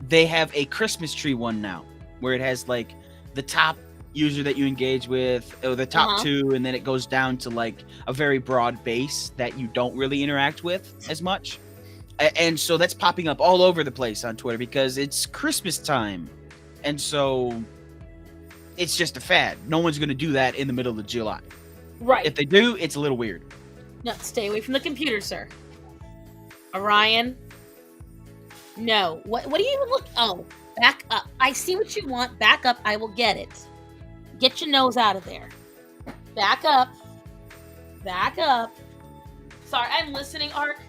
They have a Christmas tree one now, where it has the top user that you engage with, or the top two, and then it goes down to a very broad base that you don't really interact with as much. And so that's popping up all over the place on Twitter because it's Christmas time. And so it's just a fad. No one's going to do that in the middle of July. Right. If they do, it's a little weird. No, stay away from the computer, sir. Orion. No. What do you even look? Oh, back up. I see what you want. Back up. I will get it. Get your nose out of there. Back up. Back up. Sorry, I'm listening, Ark.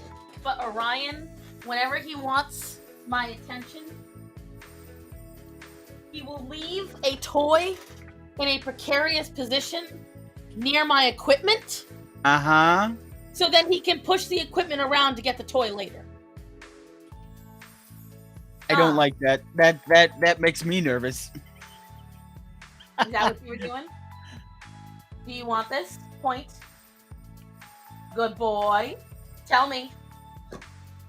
But Orion, whenever he wants my attention, he will leave a toy in a precarious position near my equipment. Uh-huh. So then he can push the equipment around to get the toy later. I don't like that. That makes me nervous. Is that what you were doing? Do you want this? Point. Good boy. Tell me.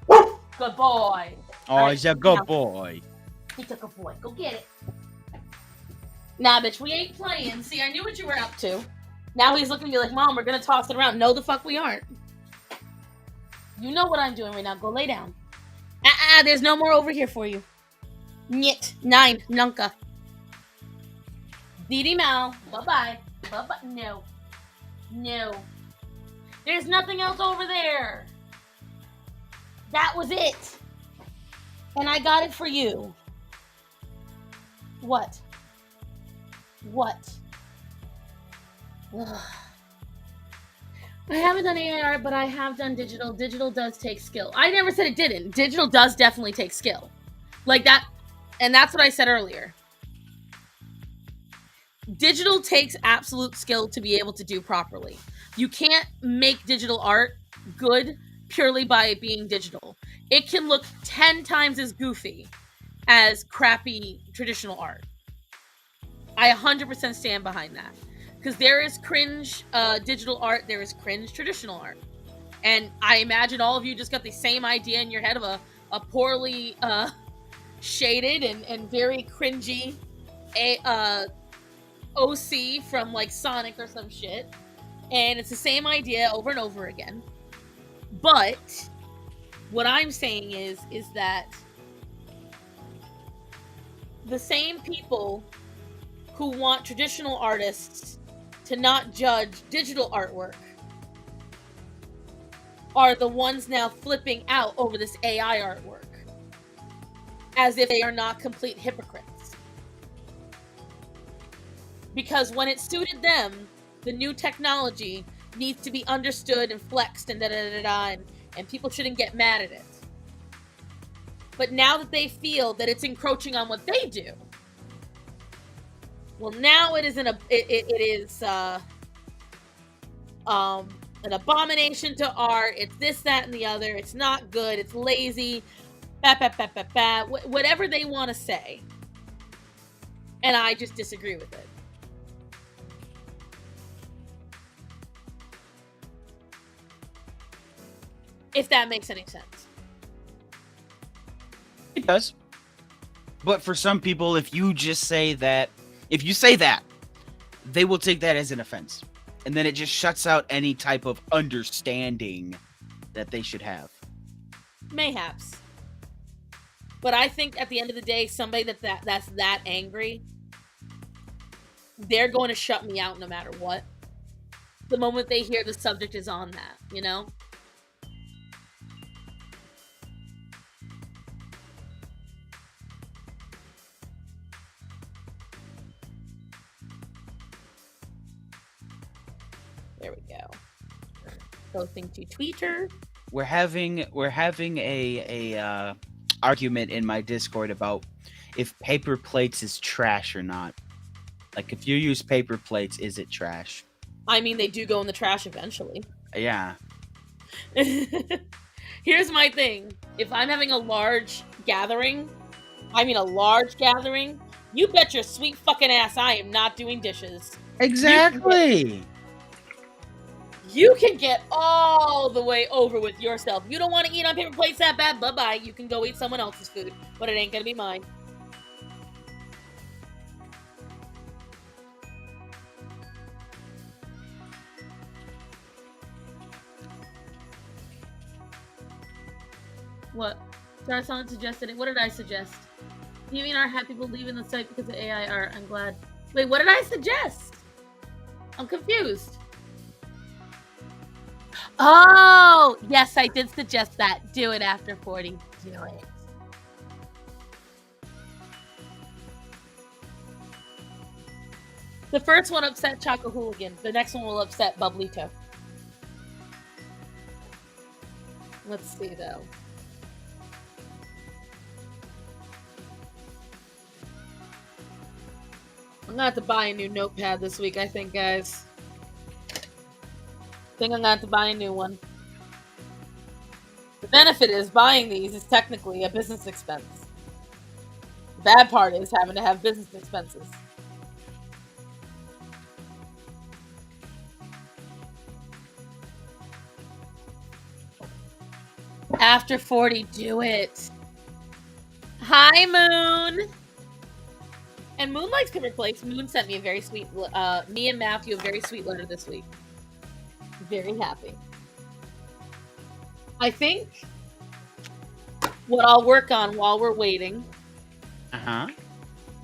Good boy. Oh, he's a good boy. He's a good boy. Go get it. Nah, bitch, we ain't playing. See, I knew what you were up to. Now he's looking at me like, Mom, we're gonna toss it around. No, the fuck we aren't. You know what I'm doing right now. Go lay down. There's no more over here for you. Nyet. 9. Nunca. Didi Mal. Bye-bye. Bye-bye. No. No. There's nothing else over there. That was it. And I got it for you. What? What? Ugh. I haven't done AI art, but I have done digital. Digital does take skill. I never said it didn't. Digital does definitely take skill. Like that. And that's what I said earlier. Digital takes absolute skill to be able to do properly. You can't make digital art good purely by it being digital. It can look 10 times as goofy as crappy traditional art. I 100% stand behind that. Because there is cringe digital art, there is cringe traditional art. And I imagine all of you just got the same idea in your head of a poorly shaded and very cringy OC from like Sonic or some shit. And it's the same idea over and over again. But what I'm saying is that the same people who want traditional artists to not judge digital artwork are the ones now flipping out over this AI artwork as if they are not complete hypocrites. Because when it suited them, the new technology needs to be understood and flexed and and people shouldn't get mad at it. But now that they feel that it's encroaching on what they do, well, now it is an abomination to art. It's this, that, and the other. It's not good. It's lazy. Whatever they want to say. And I just disagree with it. If that makes any sense. It does. But for some people, if you say that, they will take that as an offense. And then it just shuts out any type of understanding that they should have. Mayhaps. But I think at the end of the day, somebody that's that angry, they're going to shut me out no matter what. The moment they hear the subject is on that, you know? There we go. Posting to Twitter. We're having a argument in my Discord about if paper plates is trash or not. Like, if you use paper plates, is it trash? I mean, they do go in the trash eventually. Yeah. Here's my thing. If I'm having a large gathering, you bet your sweet fucking ass I am not doing dishes. Exactly. You can get all the way over with yourself. You don't want to eat on paper plates that bad? Bye-bye. You can go eat someone else's food, but it ain't gonna be mine. What? Darson suggested it. What did I suggest? You mean our happy people leaving the site because of AI art? I'm glad. Wait, what did I suggest? I'm confused. Oh, yes, I did suggest that. Do it after 40. Do it. The first one upset Choco Hooligan. The next one will upset Bublito. Let's see, though. I'm gonna have to buy a new notepad this week, I think, guys. I think I'm gonna have to buy a new one. The benefit is buying these is technically a business expense. The bad part is having to have business expenses. After 40, do it. Hi, Moon. And Moon likes Pivot Flakes. Moon sent me a very sweet, me and Matthew a very sweet letter this week. Very happy. I think what I'll work on while we're waiting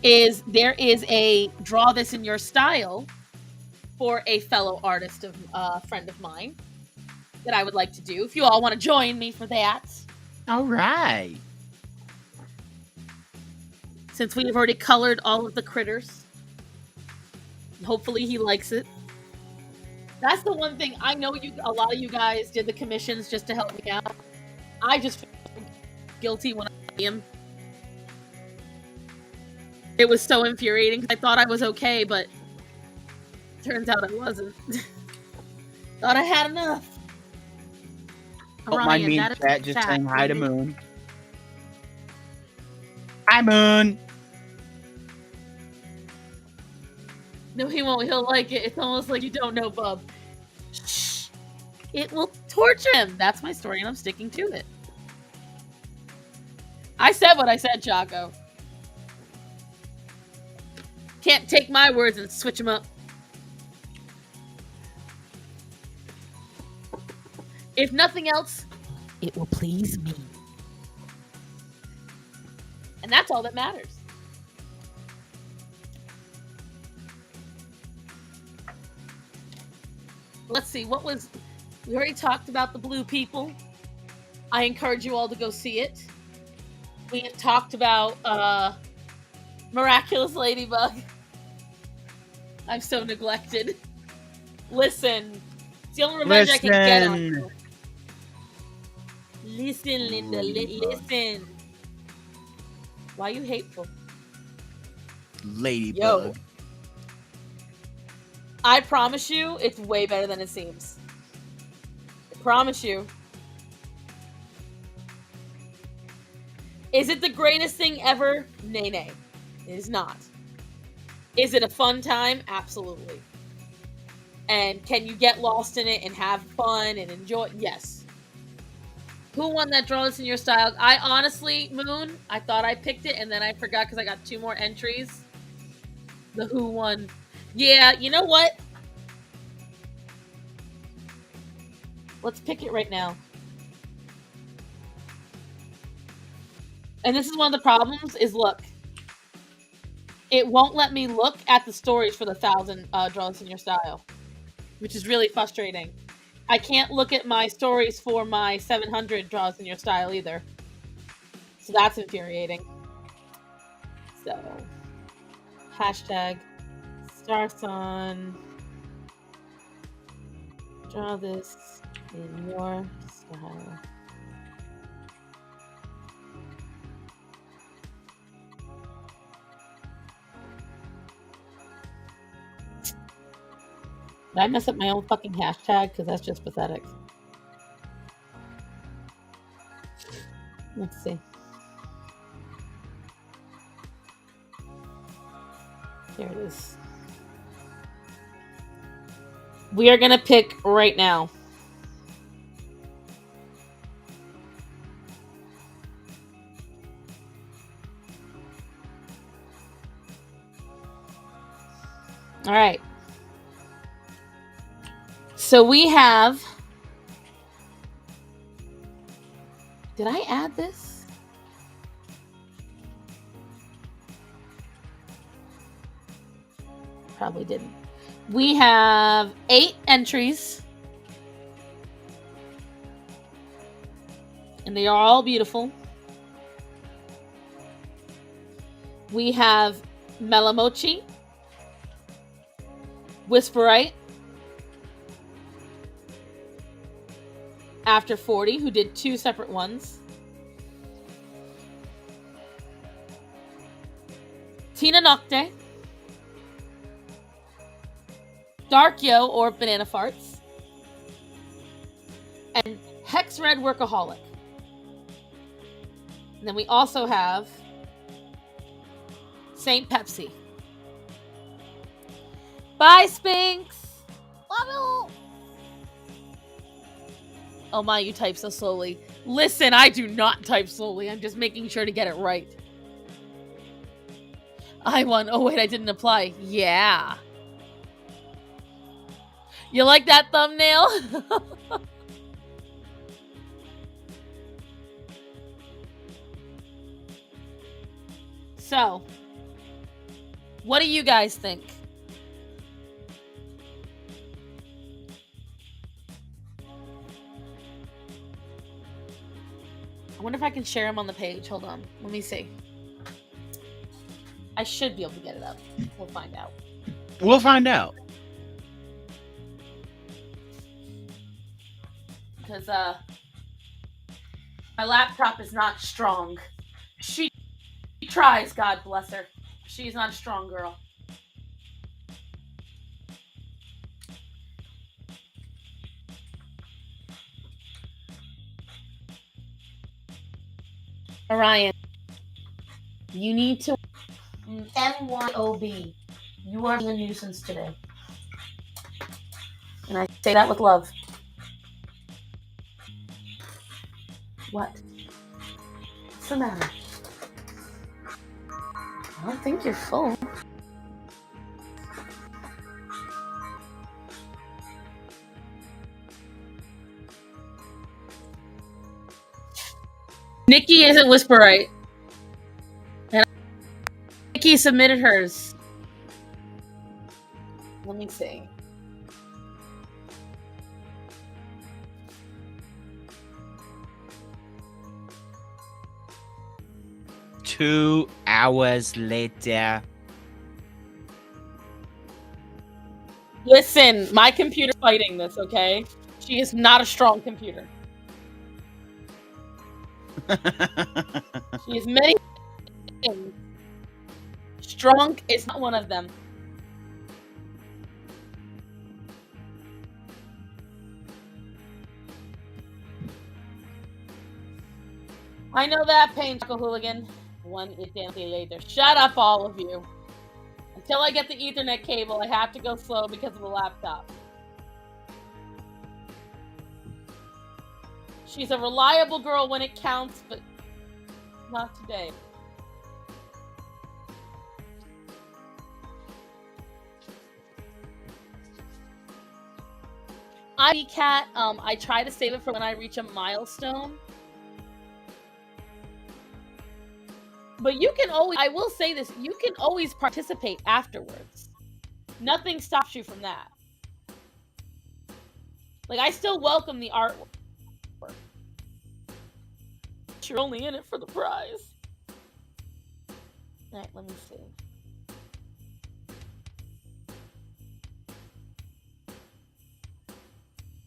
is there is a draw this in your style for a fellow artist of friend of mine that I would like to do. If you all want to join me for that. All right. Since we've already colored all of the critters. Hopefully he likes it. That's the one thing. I know a lot of you guys did the commissions just to help me out. I just feel guilty when I see him. It was so infuriating. I thought I was okay, but turns out I wasn't. Thought I had enough. Don't mind me in chat just saying hi to Moon. Hi, Moon. No, he won't. He'll like it. It's almost like you don't know Bub. Shh. It will torture him. That's my story, and I'm sticking to it. I said what I said, Chaco. Can't take my words and switch them up. If nothing else, it will please me. And that's all that matters. Let's see, we already talked about the Blue People. I encourage you all to go see it. We have talked about Miraculous Ladybug. I'm so neglected. Listen, it's the only revenge I can get on you. Listen, Linda, listen. Why are you hateful? Ladybug. Yo. I promise you, it's way better than it seems. I promise you. Is it the greatest thing ever? Nay, nay. It is not. Is it a fun time? Absolutely. And can you get lost in it and have fun and enjoy? Yes. Who won that Draw This in Your Style? I honestly, Moon, I thought I picked it and then I forgot because I got 2 more entries. The Who won. Yeah, you know what? Let's pick it right now. And this is one of the problems is, look. It won't let me look at the stories for the 1,000 Draw This in Your Style. Which is really frustrating. I can't look at my stories for my 700 Draw This in Your Style either. So that's infuriating. So, hashtag Starson. Draw this in your style. Did I mess up my own fucking hashtag? Because that's just pathetic. Let's see. There it is. We are going to pick right now. All right. So we have... Did I add this? Probably didn't. We have 8 entries. And they are all beautiful. We have Melamochi, Whisperite, After 40, who did 2 separate ones, Tina Nocte, Dark Yo or Banana Farts, and Hex Red Workaholic. And then we also have Saint Pepsi. Bye, Spinks! Love you! Oh my, you type so slowly. Listen, I do not type slowly. I'm just making sure to get it right. I won. Oh wait, I didn't apply. Yeah. You like that thumbnail? So, what do you guys think? I wonder if I can share them on the page. Hold on. Let me see. I should be able to get it up. We'll find out. We'll find out. Because, my laptop is not strong. She tries, God bless her. She's not a strong girl. Orion, you need to MYOB. You are a nuisance today. And I say that with love. What? What's the matter? I don't think you're full. Nikki isn't Whisperite. And Nikki submitted hers. Let me see. Two hours later. Listen, my computer's fighting this, okay? She is not a strong computer. She is many things. Strong is not one of them. I know that pain, Taco Hooligan. One eternity later. Shut up, all of you. Until I get the Ethernet cable, I have to go slow because of the laptop. She's a reliable girl when it counts, but not today. Cat, I try to save it for when I reach a milestone. But you can always, I will say this, you can always participate afterwards. Nothing stops you from that. Like, I still welcome the artwork. You're only in it for the prize. Alright, let me see.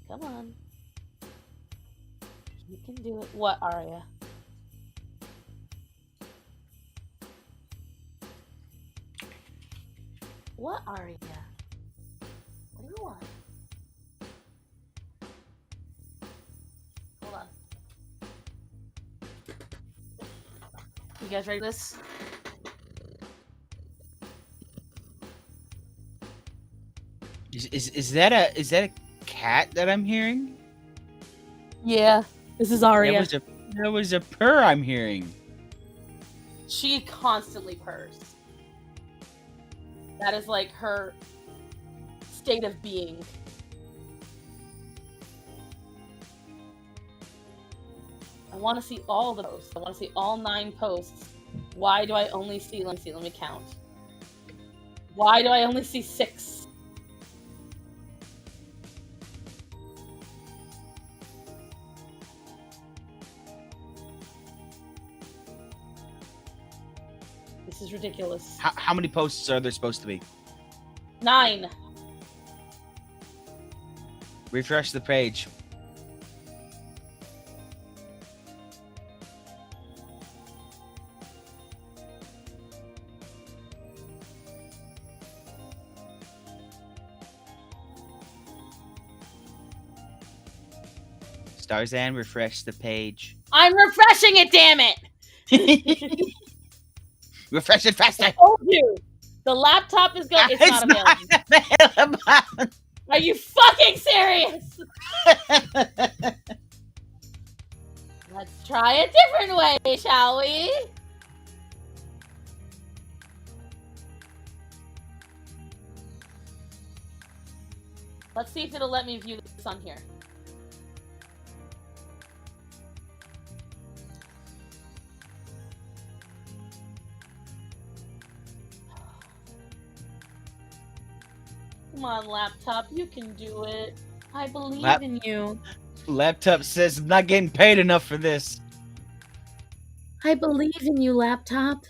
Come on. You can do it. What, Aria? What, Aria? What do you want? Hold on. You guys ready for this? Is that a cat that I'm hearing? Yeah, this is Aria. There was a purr I'm hearing. She constantly purrs. That is like her state of being. I want to see all the posts. I want to see all 9 posts. Why do I only see, let me count. Why do I only see 6? This is ridiculous. How many posts are there supposed to be? 9. Refresh the page. Starzan, refresh the page. I'm refreshing it, damn it! Refresh it faster! I told you! The laptop is going. It's not available. Are you fucking serious? Let's try a different way, shall we? Let's see if it'll let me view this on here. Come on, laptop. You can do it. I believe in you. Laptop says I'm not getting paid enough for this. I believe in you, laptop.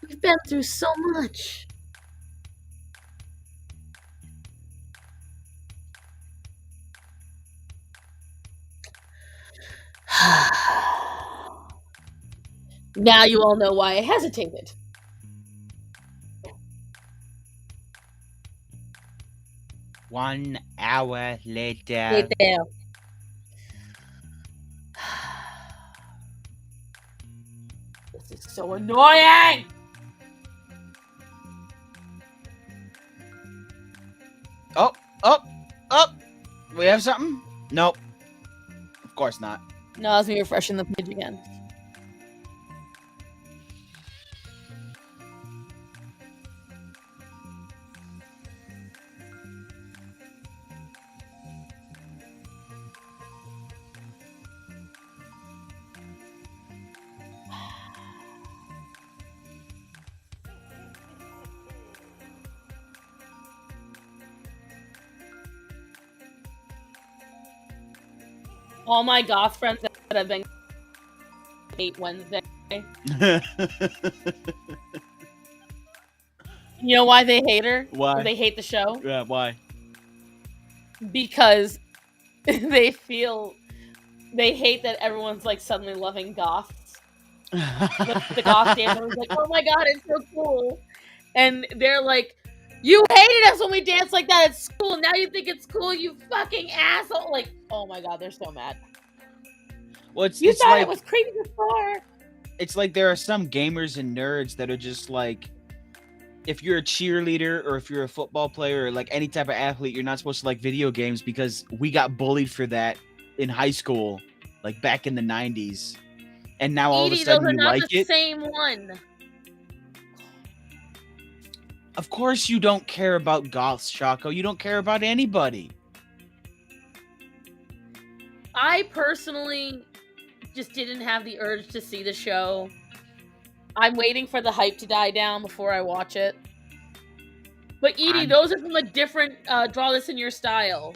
We've been through so much. Now you all know why I hesitated. One hour later. This is so annoying! Oh! We have something? Nope. Of course not. No, that's me refreshing the page again. All my goth friends that have been hate Wednesday. You know why they hate her? Why? Or they hate the show? Yeah, why? Because they hate that everyone's like suddenly loving goths. The goth dancer was like, oh my god, it's so cool. And they're like, you hated us when we danced like that at school. Now you think it's cool, you fucking asshole. Like, oh my god, they're so mad. Well, You it's thought like, it was creepy before. It's like there are some gamers and nerds that are just like, if you're a cheerleader or if you're a football player or like any type of athlete, you're not supposed to like video games because we got bullied for that in high school, like back in the 90s. And now all of a sudden you like it. Those are not the same one. Of course you don't care about goths, Shaco. You don't care about anybody. I personally just didn't have the urge to see the show. I'm waiting for the hype to die down before I watch it. But Edie, those are from a different Draw This in Your Style.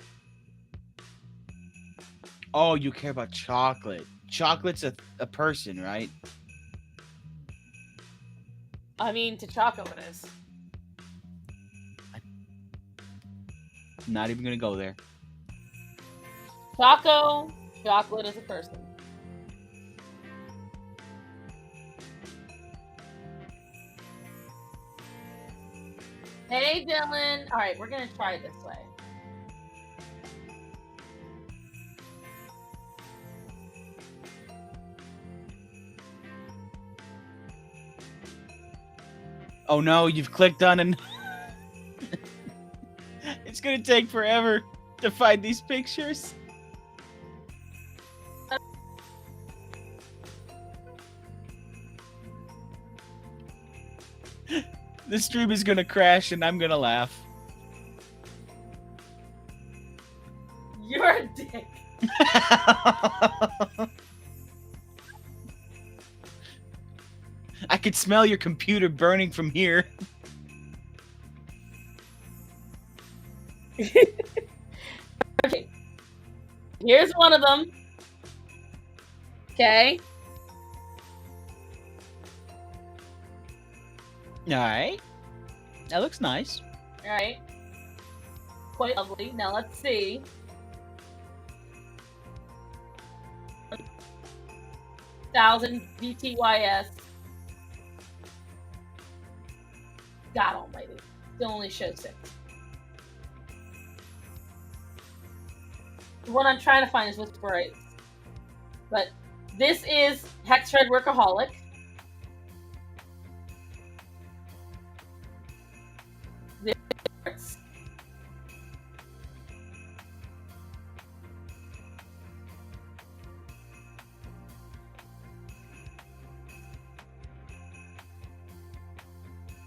Oh, you care about chocolate. Chocolate's a person, right? I mean, to Choco it is. I'm not even gonna go there. Chocolate is a person. Hey, Dylan. All right, we're going to try it this way. Oh no, you've clicked on an... It's gonna take forever to find these pictures. The stream is gonna crash and I'm gonna laugh. You're a dick. I could smell your computer burning from here. Okay. Here's one of them. Okay. All right. That looks nice. All right. Quite lovely. Now let's see. Thousand BTYS. God almighty. It only shows 6. The one I'm trying to find is Whisper Rights. But this is Hex Red Workaholic. This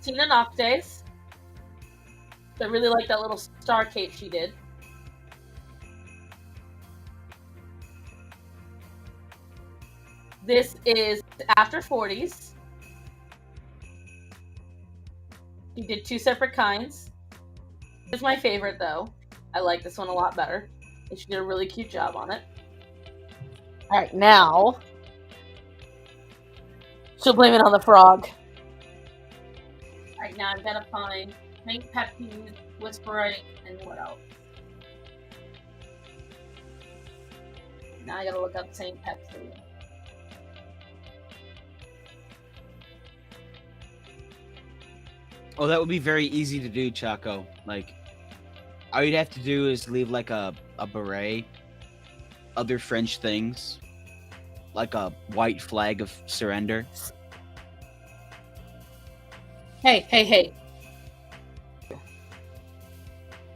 Tina Noctes. I really like that little star cape she did. This is After 40s. She did 2 separate kinds. This is my favorite, though. I like this one a lot better. And she did a really cute job on it. All right, now she'll blame it on the frog. All right, now I've got to find Saint Pepsi's, Whisperite, and what else? Now I gotta look up Saint Pepsi. Oh, that would be very easy to do, Chaco. Like, all you'd have to do is leave like a beret, other French things, like a white flag of surrender. Hey.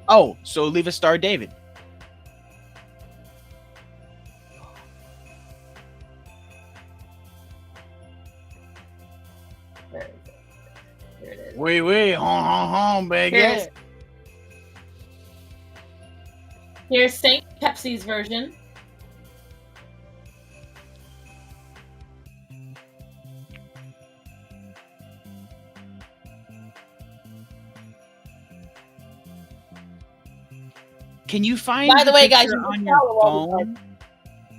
Oh, so leave a Star David. Where is it? Here it is. Wait, hon, baby. Here's Saint Pepsi's version. Can you find By the way, guys, picture you on can your follow all the phone?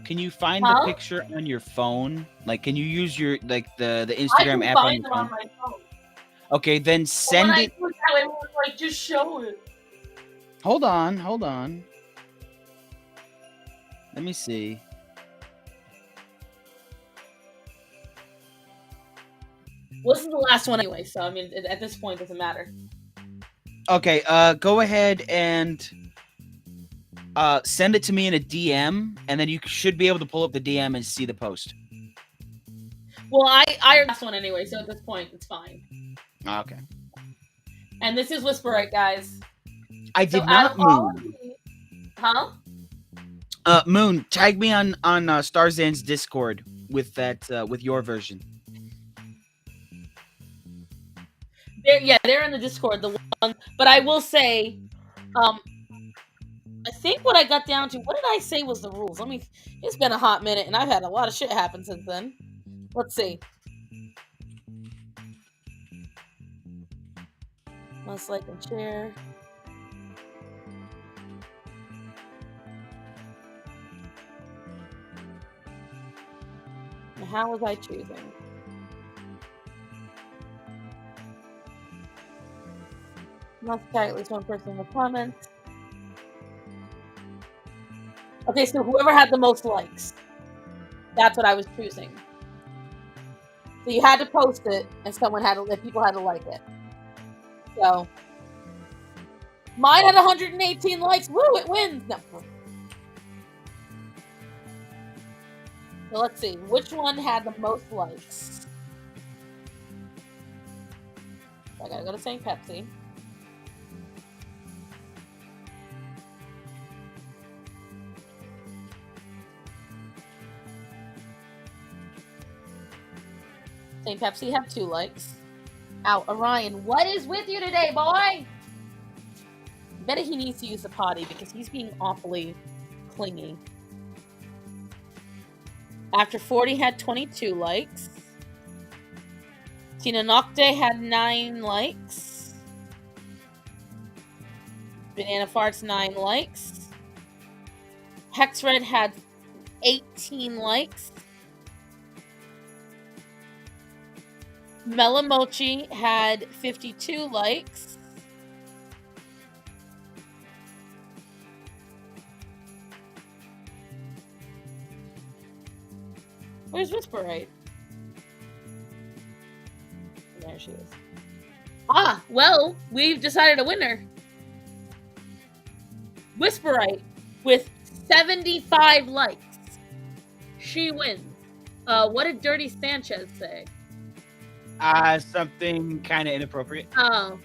Can you find the picture on your phone? Like, can you use your the Instagram app on your phone? My phone? Okay, then send it. When I was like, just show it. Hold on. Let me see. Well, this is the last one anyway, so I mean, at this point, it doesn't matter. Okay, go ahead and send it to me in a DM, and then you should be able to pull up the DM and see the post. Well, I last one anyway, so at this point, it's fine. Okay. And this is Whisperite, guys. I did not Moon. Huh? Moon, tag me on Starzan's Discord with that with your version. They're in the Discord. The one, but I will say, I think what I got down to, what did I say was the rules? It's been a hot minute, and I've had a lot of shit happen since then. Let's see. Must like and share. Now, how was I choosing? Must tag at least one person in the comments. Okay, so whoever had the most likes, that's what I was choosing. So you had to post it, and people had to like it. So mine had 118 likes. Woo! It wins. No. So let's see, which one had the most likes? I gotta go to St. Pepsi. St. Pepsi have 2 likes. Ow, Orion, what is with you today, boy? I bet he needs to use the potty because he's being awfully clingy. After 40 had 22 likes. Tina Nocte had 9 likes. Banana Farts 9 likes. Hexred had 18 likes. Melamochi had 52 likes. Where's Whisperite? There she is. Ah, well, we've decided a winner. Whisperite with 75 likes. She wins. What did Dirty Sanchez say? Something kind of inappropriate. Oh.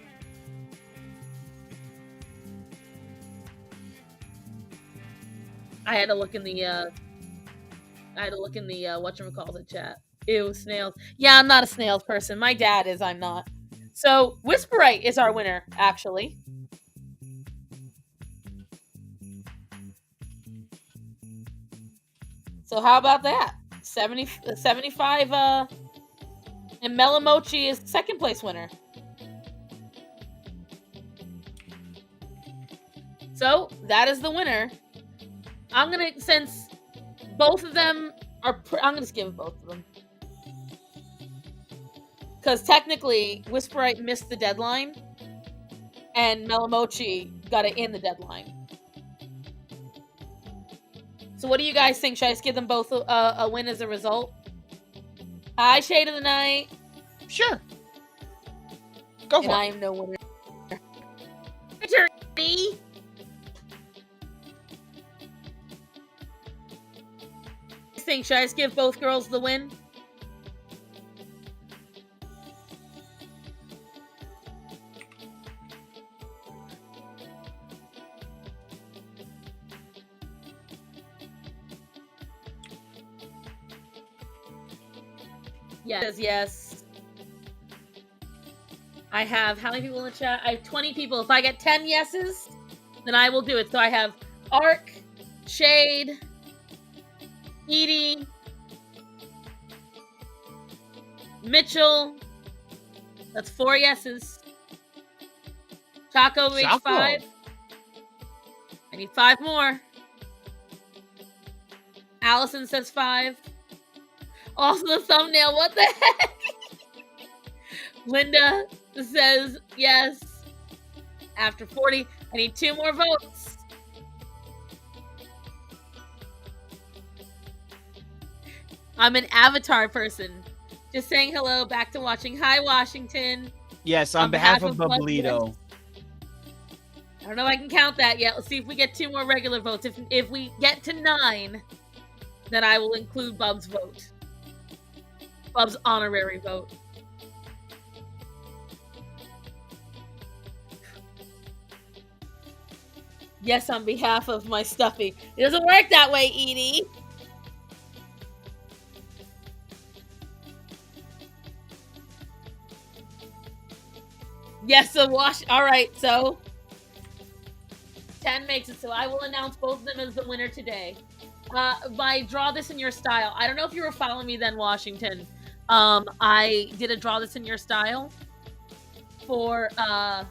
I had to look in the whatchamacallit chat. Ew, snails. Yeah, I'm not a snails person. My dad is, I'm not. So, Whisperite is our winner, actually. So how about that? 75, and Melamochi is second place winner. So, that is the winner. I'm gonna, since both of them are, I'm gonna just give both of them. Because technically, Whisperite missed the deadline, and Melamochi got it in the deadline. So what do you guys think? Should I just give them both a win as a result? Hi, Shade of the Night. Sure. Go for and it. I am no winner. Attorney. Think should I just give both girls the win? Yes, yes. I have how many people in the chat? I have 20 people. If I get 10 yeses, then I will do it. So I have Ark, Shade, Edie, Mitchell. That's 4 yeses. Chaco reached 5. I need 5 more. Allison says 5. Also the thumbnail, what the heck? Linda says yes. After 40, I need 2 more votes. I'm an Avatar person. Just saying hello, back to watching. Hi, Washington. Yes, on behalf of Bublito. I don't know if I can count that yet. Let's see if we get 2 more regular votes. If we get to 9, then I will include Bub's vote. Bub's honorary vote. Yes, on behalf of my stuffy. It doesn't work that way, Edie. Yes, so all right, so 10 makes it, so I will announce both of them as the winner today. By Draw This in Your Style. I don't know if you were following me then, Washington. I did a Draw This in Your Style for my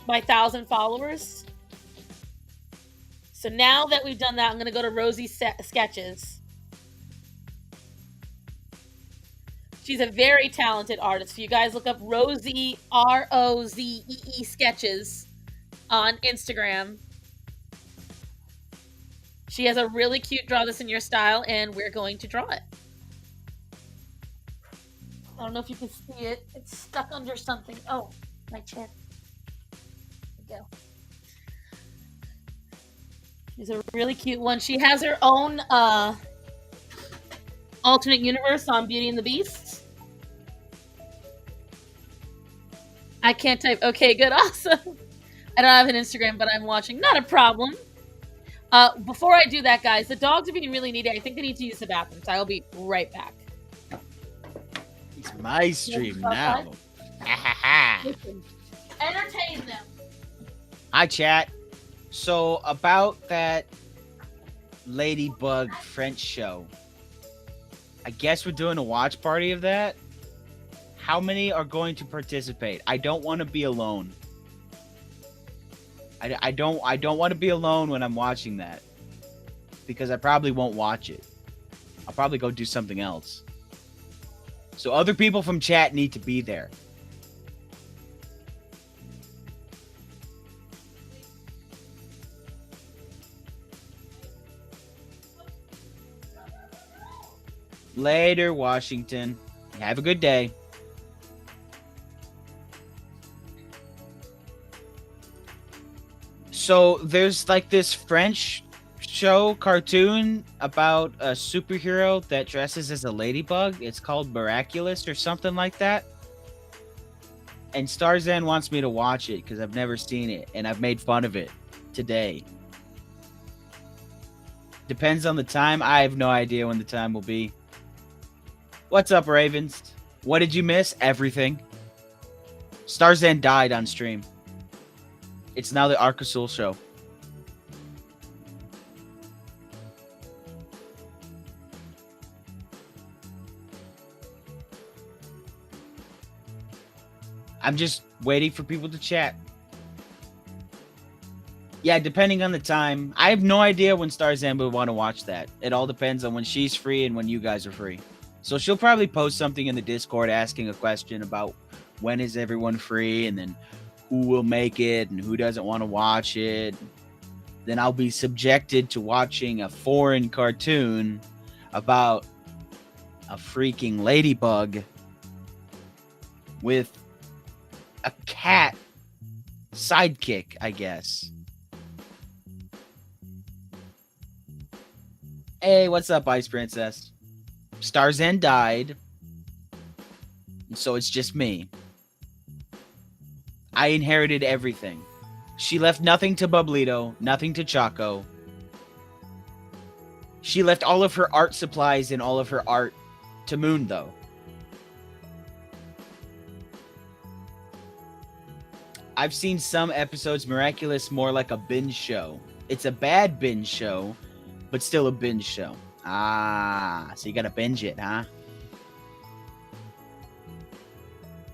1,000 followers. So now that we've done that, I'm going to go to Rosie Sketches. She's a very talented artist. If you guys look up Rosie, Rozee Sketches on Instagram. She has a really cute Draw This in Your Style, and we're going to draw it. I don't know if you can see it. It's stuck under something. Oh, my chin. There we go. She's a really cute one. She has her own alternate universe on Beauty and the Beast. I can't type. Okay, good. Awesome. I don't have an Instagram, but I'm watching. Not a problem. Before I do that, guys, the dogs are being really needy. I think they need to use the bathroom, so I'll be right back. It's my stream now. Listen, entertain them. Hi, chat. So, about that Ladybug French show, I guess we're doing a watch party of that. How many are going to participate? I don't want to be alone. I don't want to be alone when I'm watching that, because I probably won't watch it. I'll probably go do something else. So other people from chat need to be there. Later, Washington. Have a good day. So there's like this French show cartoon about a superhero that dresses as a ladybug. It's called Miraculous or something like that. And Starzan wants me to watch it because I've never seen it and I've made fun of it today. Depends on the time. I have no idea when the time will be. What's up, Ravens? What did you miss? Everything. Starzan died on stream. It's now the Arcasul show. I'm just waiting for people to chat. Yeah, depending on the time. I have no idea when Starzan would want to watch that. It all depends on when she's free and when you guys are free. So she'll probably post something in the Discord asking a question about when is everyone free and then who will make it and who doesn't want to watch it. Then I'll be subjected to watching a foreign cartoon about a freaking ladybug with a cat sidekick, I guess. Hey, what's up, Ice Princess? Starzan died, so it's just me. I inherited everything. She left nothing to Bublito, nothing to Choco. She left all of her art supplies and all of her art to Moon, though. I've seen some episodes Miraculous more like a binge show. It's a bad binge show, but still a binge show. Ah, so you gotta binge it, huh?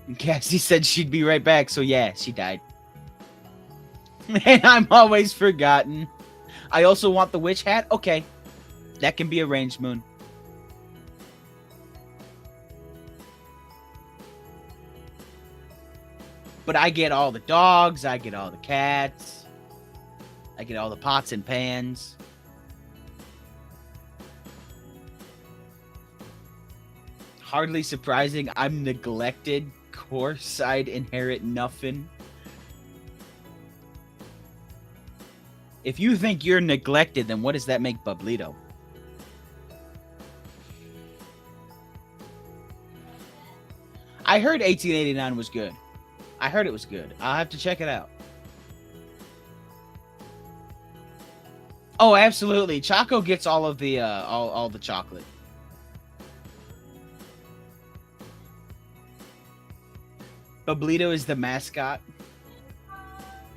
And Cassie said she'd be right back, so yeah, she died. And I'm always forgotten. I also want the witch hat. Okay, that can be arranged, Moon. But I get all the dogs, I get all the cats, I get all the pots and pans. Hardly surprising, I'm neglected. Course, I'd inherit nothing. If you think you're neglected, then what does that make Bublito? I heard 1889 was good. I heard it was good. I'll have to check it out. Oh, absolutely. Choco gets all of the all the chocolate. Bublito is the mascot.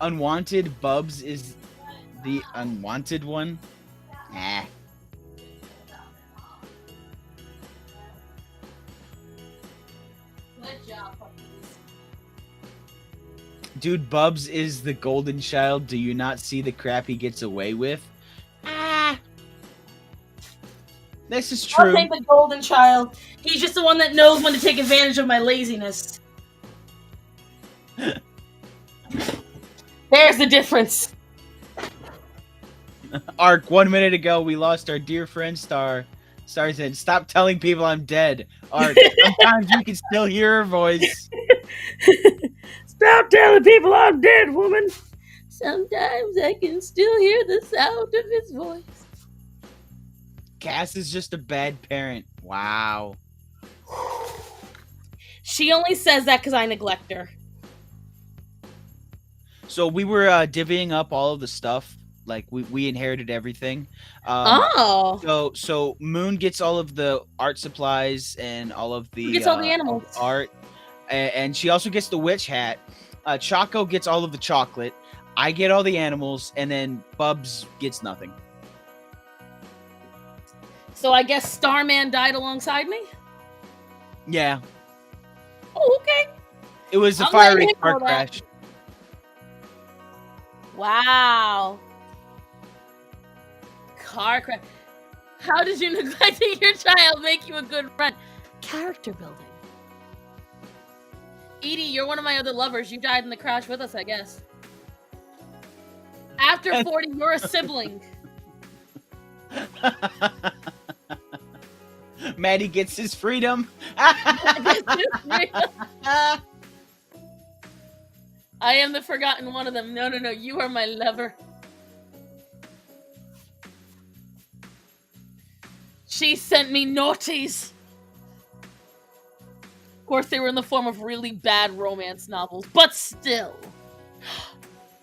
Unwanted Bubs is the unwanted one. Nah. Good job, puppies. Dude, Bubs is the golden child. Do you not see the crap he gets away with? Ah. This is true. I'll take the golden child. He's just the one that knows when to take advantage of my laziness. There's the difference. Ark, 1 minute ago, we lost our dear friend Star. Star said, stop telling people I'm dead. Ark, sometimes you can still hear her voice. Stop telling people I'm dead, woman. Sometimes I can still hear the sound of his voice. Cass is just a bad parent. Wow. She only says that because I neglect her. So we were divvying up all of the stuff. Like we inherited everything. So Moon gets all of the art supplies and all of the Who gets all the animals? art, and she also gets the witch hat. Choco gets all of the chocolate. I get all the animals, and then Bubs gets nothing. So I guess Starman died alongside me? Yeah. Oh, okay. It was a I'm fiery letting him car know that. crash. Wow. Car crash. How did you neglecting your child make you a good friend? Character building. Edie, you're one of my other lovers. You died in the crash with us, I guess. After 40, you're a sibling. Maddie gets his freedom. I am the forgotten one of them. No, you are my lover. She sent me naughties. Of course, they were in the form of really bad romance novels, but still.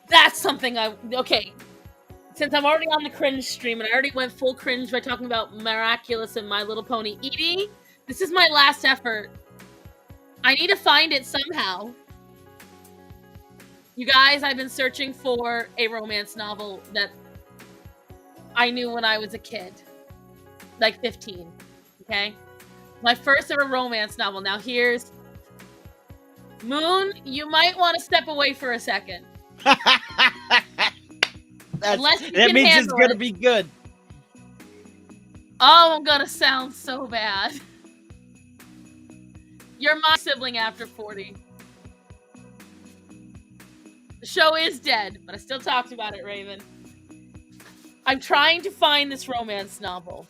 That's something okay. Since I'm already on the cringe stream, and I already went full cringe by talking about Miraculous and My Little Pony, Edie, this is my last effort. I need to find it somehow. You guys, I've been searching for a romance novel that I knew when I was a kid. Like 15, okay? My first ever romance novel. Now here's... Moon, you might want to step away for a second. That means it's gonna be good. Oh, I'm gonna sound so bad. You're my sibling after 40. The show is dead, but I still talked about it, Raven. I'm trying to find this romance novel.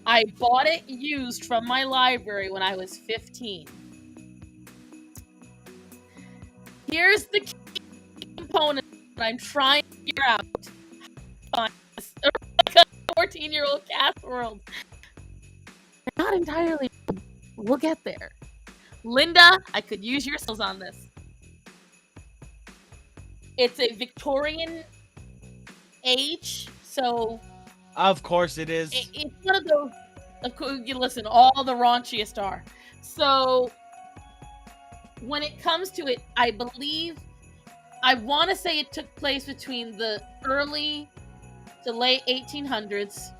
I bought it used from my library when I was 15. Here's the key component that I'm trying to figure out. Like a 14-year-old cast world. Not entirely. We'll get there. Linda, I could use your skills on this. It's a Victorian age, so... Of course it is. It's one of those... Of course, you listen, all the raunchiest are. So, when it comes to it, I believe... I want to say it took place between the early to late 1800s.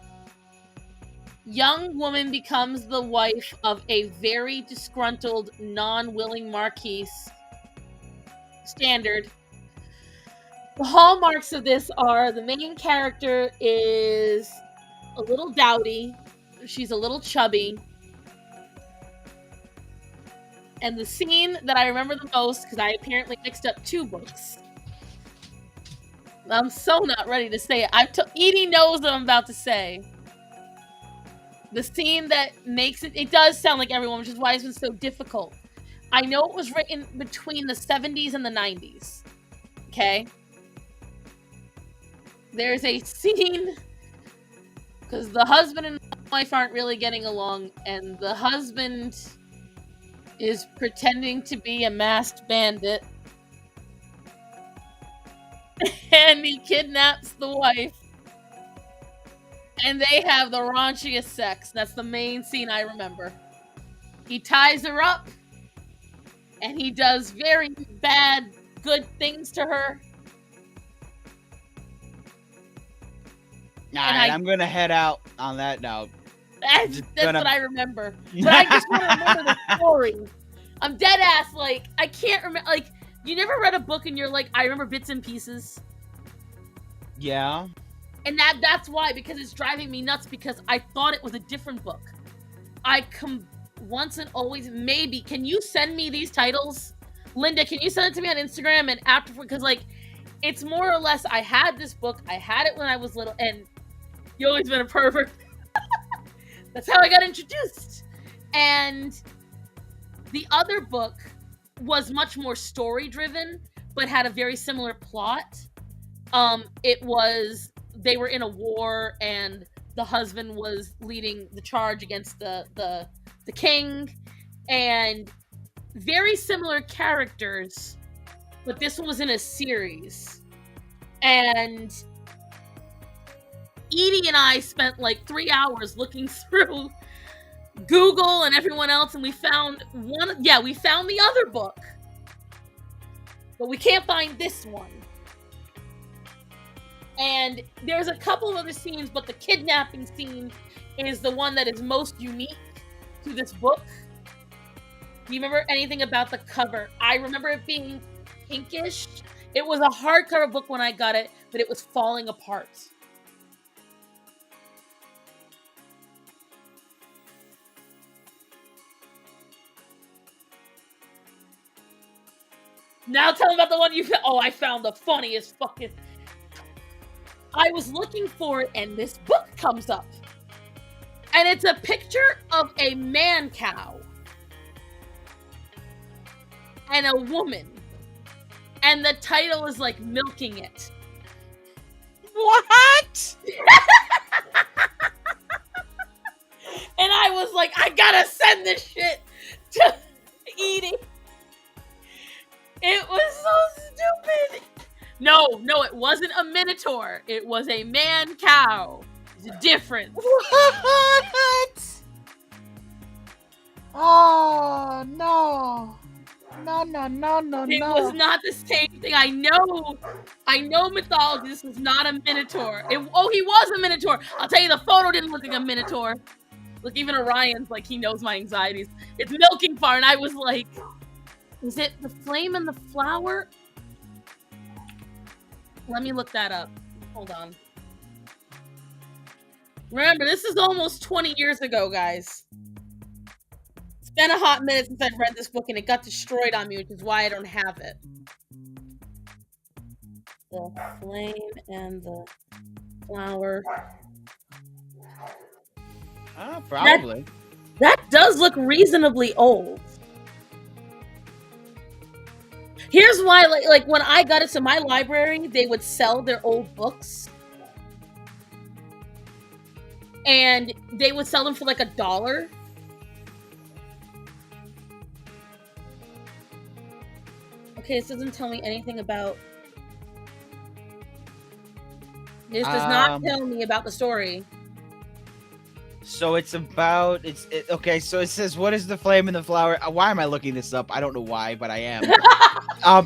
Young woman becomes the wife of a very disgruntled, non-willing marquise. Standard. The hallmarks of this are the main character is a little dowdy. She's a little chubby. And the scene that I remember the most, because I apparently mixed up 2 books. I'm so not ready to say it. Edie knows what I'm about to say. The scene that makes it does sound like everyone, which is why it's been so difficult. I know it was written between the 70s and the 90s. Okay? There's a scene, because the husband and wife aren't really getting along, and the husband is pretending to be a masked bandit. And he kidnaps the wife. And they have the raunchiest sex. That's the main scene I remember. He ties her up. And he does very bad, good things to her. Alright, I'm gonna head out on that note. That's what I remember. But I just want to remember the story. I'm dead ass, like, I can't remember, like, you never read a book and you're like, I remember bits and pieces? Yeah. And that's why, because it's driving me nuts, because I thought it was a different book. Once and always, maybe, can you send me these titles? Linda, can you send it to me on Instagram? And after, because, like, it's more or less, I had this book, I had it when I was little, and you always been a pervert. That's how I got introduced. And the other book was much more story-driven, but had a very similar plot. They were in a war, and the husband was leading the charge against the king, and very similar characters, but this one was in a series. And Edie and I spent like 3 hours looking through Google and everyone else, and we found we found the other book, but we can't find this one. And there's a couple of other scenes, but the kidnapping scene is the one that is most unique to this book. Do you remember anything about the cover? I remember it being pinkish. It was a hardcover book when I got it, but it was falling apart. Now tell me about the one you found. Oh, I found the funniest fucking... I was looking for it, and this book comes up. And it's a picture of a man cow. And a woman. And the title is like milking it. What? And I was like, I gotta send this shit to Edie. It was so stupid. No, it wasn't a minotaur. It was a man cow. There's a difference. What? Oh no. No. It was not the same thing. I know mythology. This was not a minotaur. He was a minotaur. I'll tell you, the photo didn't look like a minotaur. Look, even Orion's like, he knows my anxieties. It's milking far, and I was like, is it the flame and the flower? Let me look that up. Hold on. Remember, this is almost 20 years ago, guys. It's been a hot minute since I've read this book, and it got destroyed on me, which is why I don't have it. The flame and the flower. Probably. That does look reasonably old. Here's why, like when I got into my library, they would sell their old books. And they would sell them for like $1. Okay, this doesn't tell me anything about... This does not tell me about the story. So it's about okay. So it says, "What is the flame in the flower?" Why am I looking this up? I don't know why, but I am.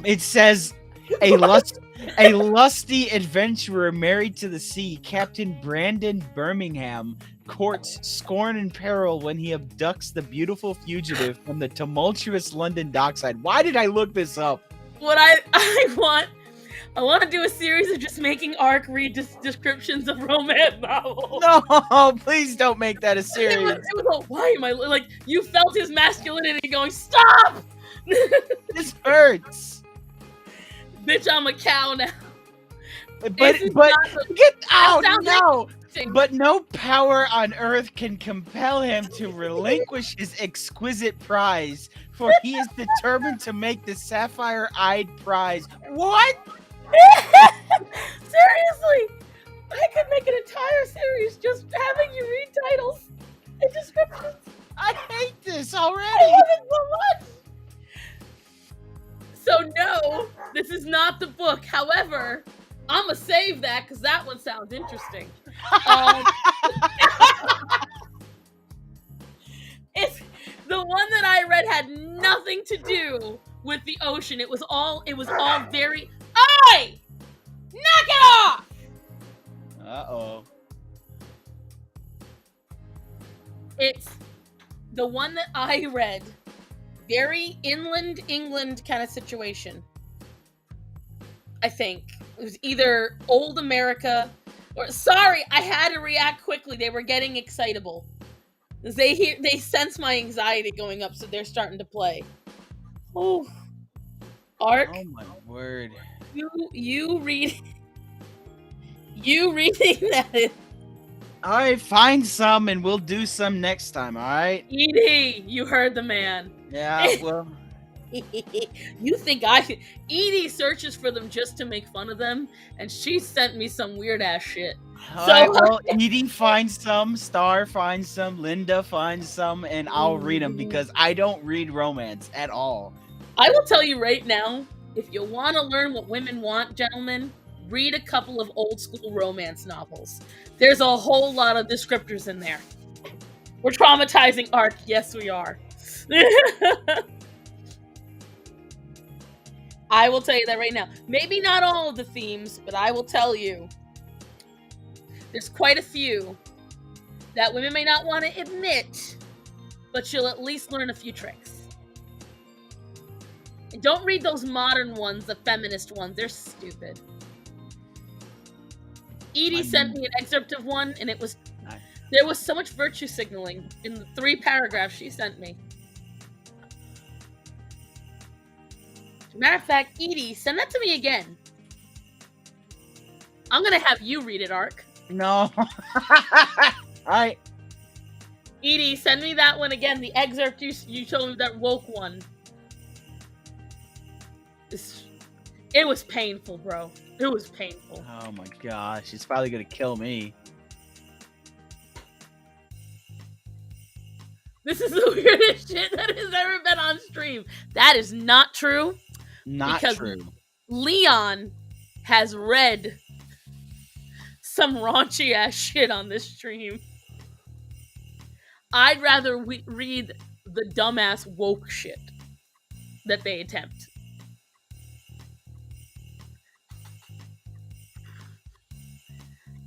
It says a lusty adventurer married to the sea, Captain Brandon Birmingham, courts scorn and peril when he abducts the beautiful fugitive from the tumultuous London dockside. Why did I look this up? What I want to do a series of just making Ark read descriptions of romance novels. No, please don't make that a series. It was why am I like? You felt his masculinity going, stop! This hurts. Bitch, I'm a cow now. But get out! No. But no power on earth can compel him to relinquish his exquisite prize, for he is determined to make the sapphire-eyed prize. What? Seriously, I could make an entire series just having you read titles and descriptions. I hate this already. I love it so much. So no, this is not the book. However, I'm gonna save that because that one sounds interesting. It's the one that I read had nothing to do with the ocean. It was all very. Oi! Knock it off! Uh-oh. It's the one that I read. Very inland England kind of situation. I think. It was either old America or... Sorry, I had to react quickly. They were getting excitable. They sense my anxiety going up, so they're starting to play. Oh. Ark. Oh my word. You reading that? Alright, find some and we'll do some next time, alright? Edie, you heard the man. Yeah, well. You think Edie searches for them just to make fun of them, and she sent me some weird ass shit. Alright, well, Edie finds some, Star finds some, Linda finds some, and I'll read them because I don't read romance at all. I will tell you right now, if you want to learn what women want, gentlemen, read a couple of old school romance novels. There's a whole lot of descriptors in there. We're traumatizing Ark. Yes, we are. I will tell you that right now. Maybe not all of the themes, but I will tell you. There's quite a few that women may not want to admit, but you'll at least learn a few tricks. And don't read those modern ones, the feminist ones. They're stupid. Edie sent me an excerpt of one, and it was... There was so much virtue signaling in the 3 paragraphs she sent me. Matter of fact, Edie, send that to me again. I'm gonna have you read it, Ark. No. Alright. Edie, send me that one again. The excerpt you told me, that woke one. It was painful, bro. It was painful. Oh my gosh, it's probably gonna kill me. This is the weirdest shit that has ever been on stream. That is not true. Not because true. Leon has read some raunchy ass shit on this stream. I'd rather read the dumbass woke shit that they attempt.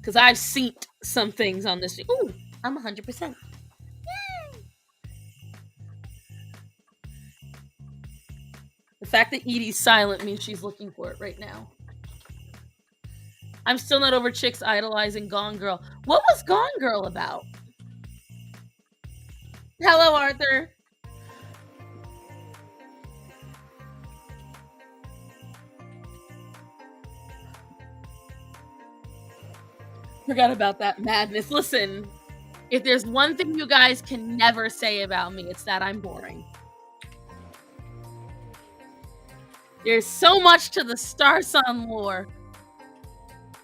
Because I've seen some things on this. Ooh, I'm 100%. The fact that Edie's silent means she's looking for it right now. I'm still not over chicks idolizing Gone Girl. What was Gone Girl about? Hello, Arthur. Forgot about that madness. Listen, if there's one thing you guys can never say about me, it's that I'm boring. There's so much to the Star Sun lore.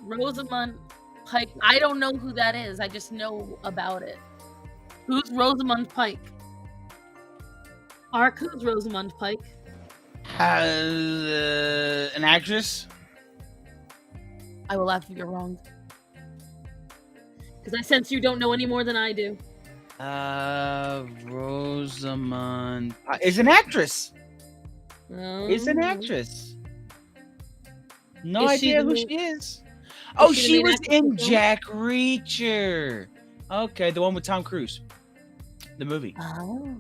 Rosamund Pike. I don't know who that is. I just know about it. Who's Rosamund Pike? Ark, who's Rosamund Pike? An actress? I will laugh if you're wrong. Because I sense you don't know any more than I do. Rosamund is an actress. Is an actress. No idea who she is. Oh, she was in Jack Reacher. Okay, the one with Tom Cruise. The movie. Oh.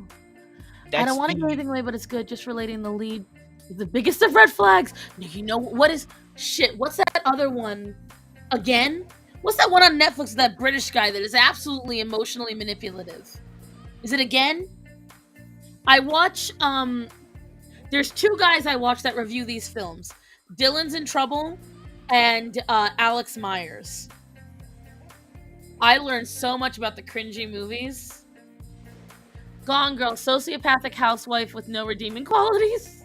I don't want to give anything away, but it's good. Just relating the lead. The biggest of red flags. You know what is... Shit, what's that other one? Again? What's that one on Netflix, that British guy that is absolutely emotionally manipulative? Is it Again? I watch, there's two guys I watch that review these films. Dylan's in Trouble and Alex Myers. I learned so much about the cringy movies. Gone Girl, sociopathic housewife with no redeeming qualities.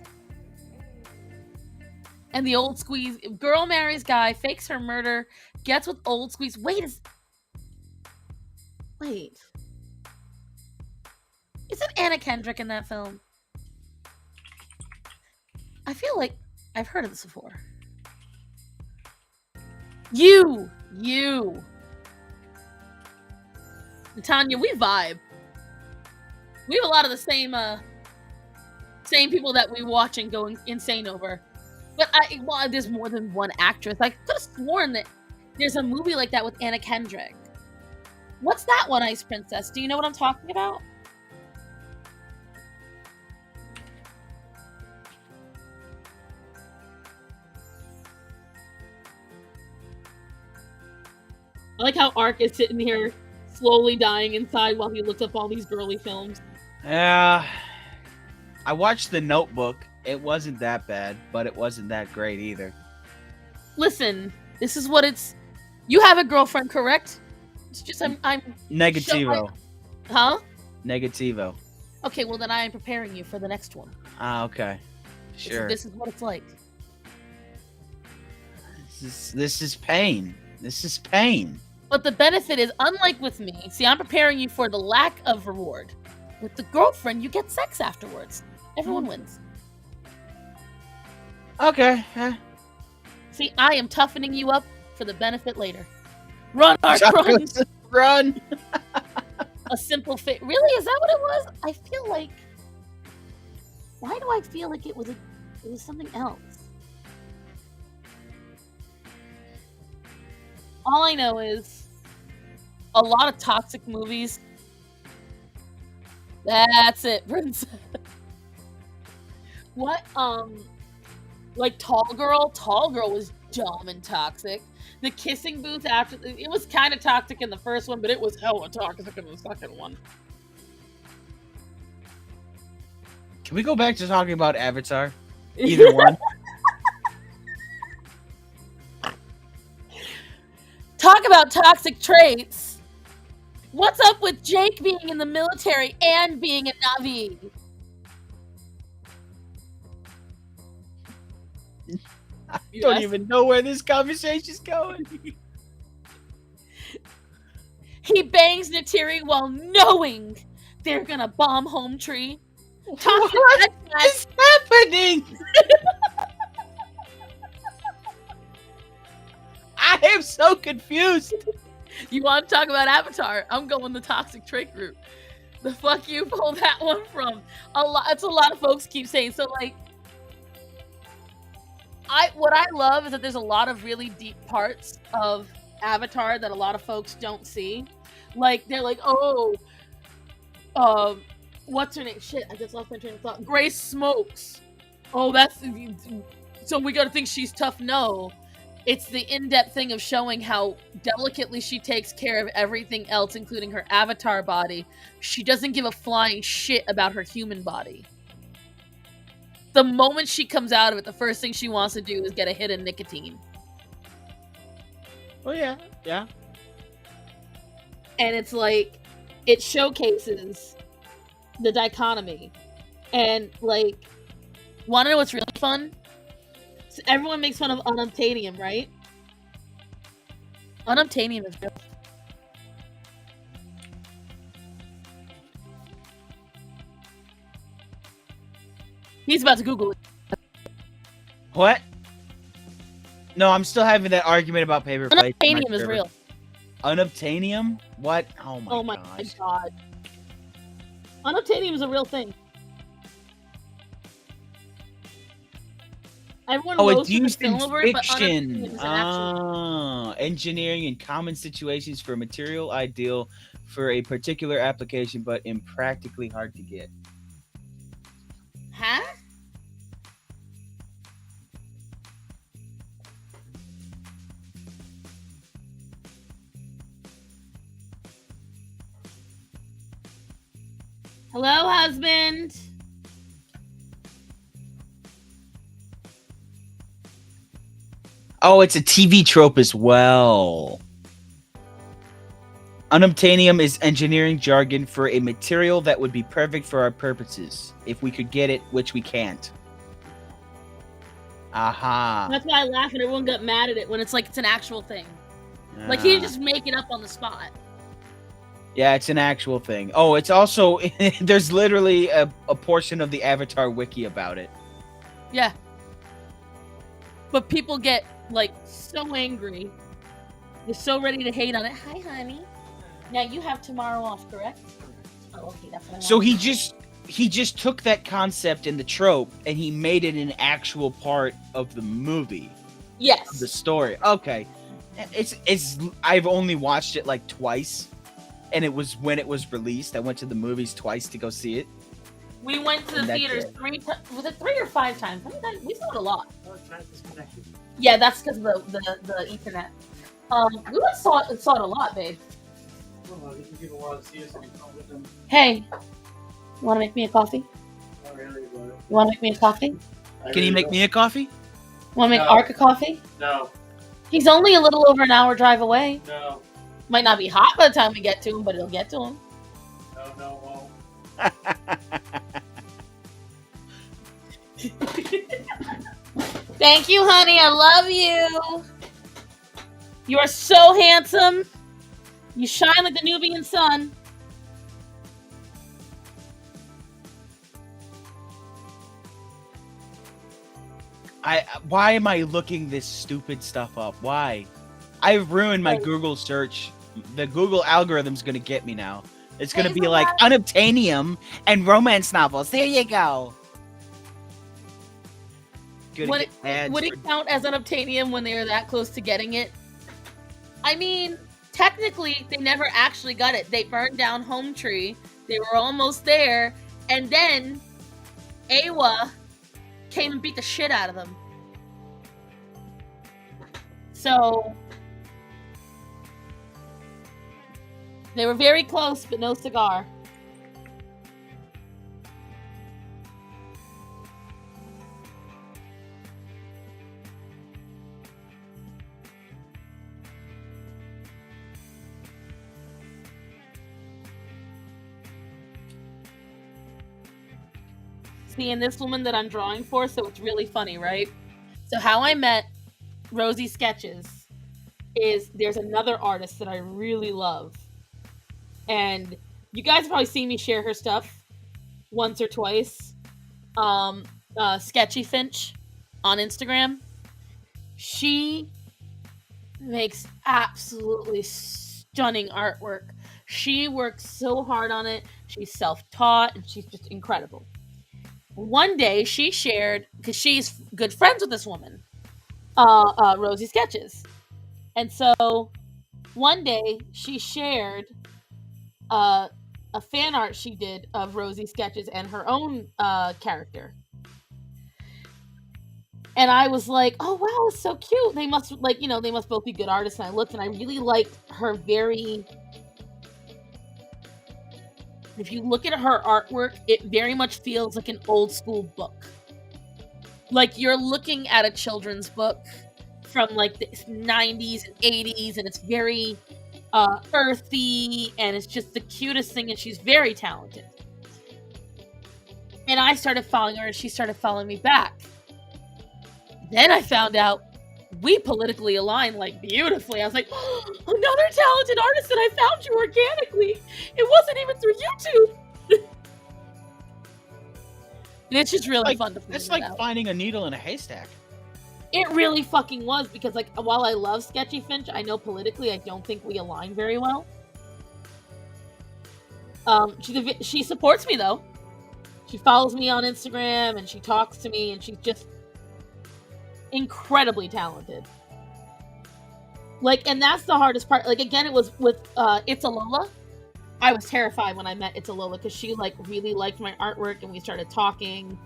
And the old squeeze. Girl marries guy, fakes her murder, gets with old squeeze. Wait. Isn't Anna Kendrick in that film? I feel like I've heard of this before. You. Tanya, we vibe. We have a lot of the same people that we watch and go insane over. But there's more than one actress. I could have sworn that there's a movie like that with Anna Kendrick. What's that one, Ice Princess? Do you know what I'm talking about? I like how Ark is sitting here slowly dying inside while he looks up all these girly films. Yeah. I watched The Notebook. It wasn't that bad, but it wasn't that great either. Listen, this is what it's... You have a girlfriend, correct? It's just I'm Negativo. Huh? Negativo. Okay, well then I am preparing you for the next one. Ah, okay. Sure. This is what it's like. This is pain. This is pain. But the benefit is, unlike with me, see, I'm preparing you for the lack of reward. With the girlfriend, you get sex afterwards. Everyone wins. Okay. See, I am toughening you up for the benefit later. Run, Ark, run! Run! A simple fit. Really? Is that what it was? I feel like... Why do I feel like it was something else? All I know is a lot of toxic movies. That's it, Princess. What? Like Tall Girl? Tall Girl was dumb and toxic. The kissing booth after... It was kind of toxic in the first one, but it was hella toxic in the second one. Can we go back to talking about Avatar? Either one. Talk about toxic traits. What's up with Jake being in the military and being a Navi? I don't even know where this conversation's going. He bangs Natiri while knowing they're gonna bomb Home Tree. What is happening? I am so confused. You want to talk about Avatar? I'm going the toxic trait route. The fuck you pulled that one from? It's a lot of folks keep saying. So like, what I love is that there's a lot of really deep parts of Avatar that a lot of folks don't see. Like they're like, oh, what's her name? Shit, I just lost my train of thought. Grace Smokes. Oh, so we gotta think she's tough. No. It's the in-depth thing of showing how delicately she takes care of everything else, including her avatar body. She doesn't give a flying shit about her human body. The moment she comes out of it, the first thing she wants to do is get a hit of nicotine. Oh, yeah. Yeah. And it's like, it showcases the dichotomy. And, like, want to know what's really fun? So everyone makes fun of unobtainium, right? Unobtainium is real. He's about to Google it. What? No, I'm still having that argument about paper plates. Unobtainium is real. Unobtainium? What? Oh my god. Unobtainium is a real thing. Everyone it's used in fiction. But Engineering in common situations for a material ideal for a particular application, but impractically hard to get. Huh? Hello, husband. Oh, it's a TV trope as well. Unobtainium is engineering jargon for a material that would be perfect for our purposes, if we could get it, which we can't. Aha. That's why I laugh and everyone got mad at it when it's like it's an actual thing. Like he didn't just make it up on the spot. Yeah, it's an actual thing. Oh, it's also there's literally a portion of the Avatar wiki about it. Yeah. But people get like so angry. They're so ready to hate on it. Hi, honey. Now you have tomorrow off, correct? Oh, okay, that's what I want. So he just took that concept in the trope and he made it an actual part of the movie. Yes. Of the story. Okay. It's I've only watched it like twice, and it was when it was released. I went to the movies twice to go see it. We went to the theaters 3 times. Was it 3 or 5 times? How many times? We saw it a lot. Yeah, that's because of the Ethernet. We saw it a lot, babe. Hey, you want to make me a coffee? You want to make me a coffee? Can you make me a coffee? Want to make Ark a coffee? No. He's only a little over an hour drive away. No. Might not be hot by the time we get to him, but it'll get to him. No, Thank you, honey. I love you. You are so handsome. You shine like the Nubian sun. Why am I looking this stupid stuff up? Why? I've ruined my Google search. The Google algorithm's gonna get me now. It's gonna be like unobtainium and romance novels. There you go. Would it count as unobtainium when they were that close to getting it? I mean, technically, they never actually got it. They burned down Home Tree. They were almost there, and then Awa came and beat the shit out of them. So they were very close, but no cigar. seeing this woman that I'm drawing for, so it's really funny, right? So how I met Rosie Sketches is there's another artist that I really love. And you guys have probably seen me share her stuff once or twice. Sketchy Finch on Instagram. She makes absolutely stunning artwork. She works so hard on it. She's self-taught and she's just incredible. One day she shared, because she's good friends with this woman, Rosie Sketches. And so one day she shared a fan art she did of Rosie Sketches and her own character. And I was like, oh wow, it's so cute. They must they must both be good artists. And I looked and I really liked her if you look at her artwork, it very much feels like an old school book. Like you're looking at a children's book from like the 90s and 80s, and it's very earthy, and it's just the cutest thing, and she's very talented. And I started following her, and she started following me back. Then I found out we politically align like beautifully. I was like, oh, another talented artist that I found you organically. It wasn't even through YouTube. And it's just really fun to find. It's like finding a needle in a haystack. It really fucking was, because like while I love Sketchy Finch, I know politically I don't think we align very well. She supports me though. She follows me on Instagram and she talks to me, and she's just incredibly talented. Like, and that's the hardest part. Like, again, it was with It's a Lola. I was terrified when I met It's a Lola because she like really liked my artwork, and we started talking,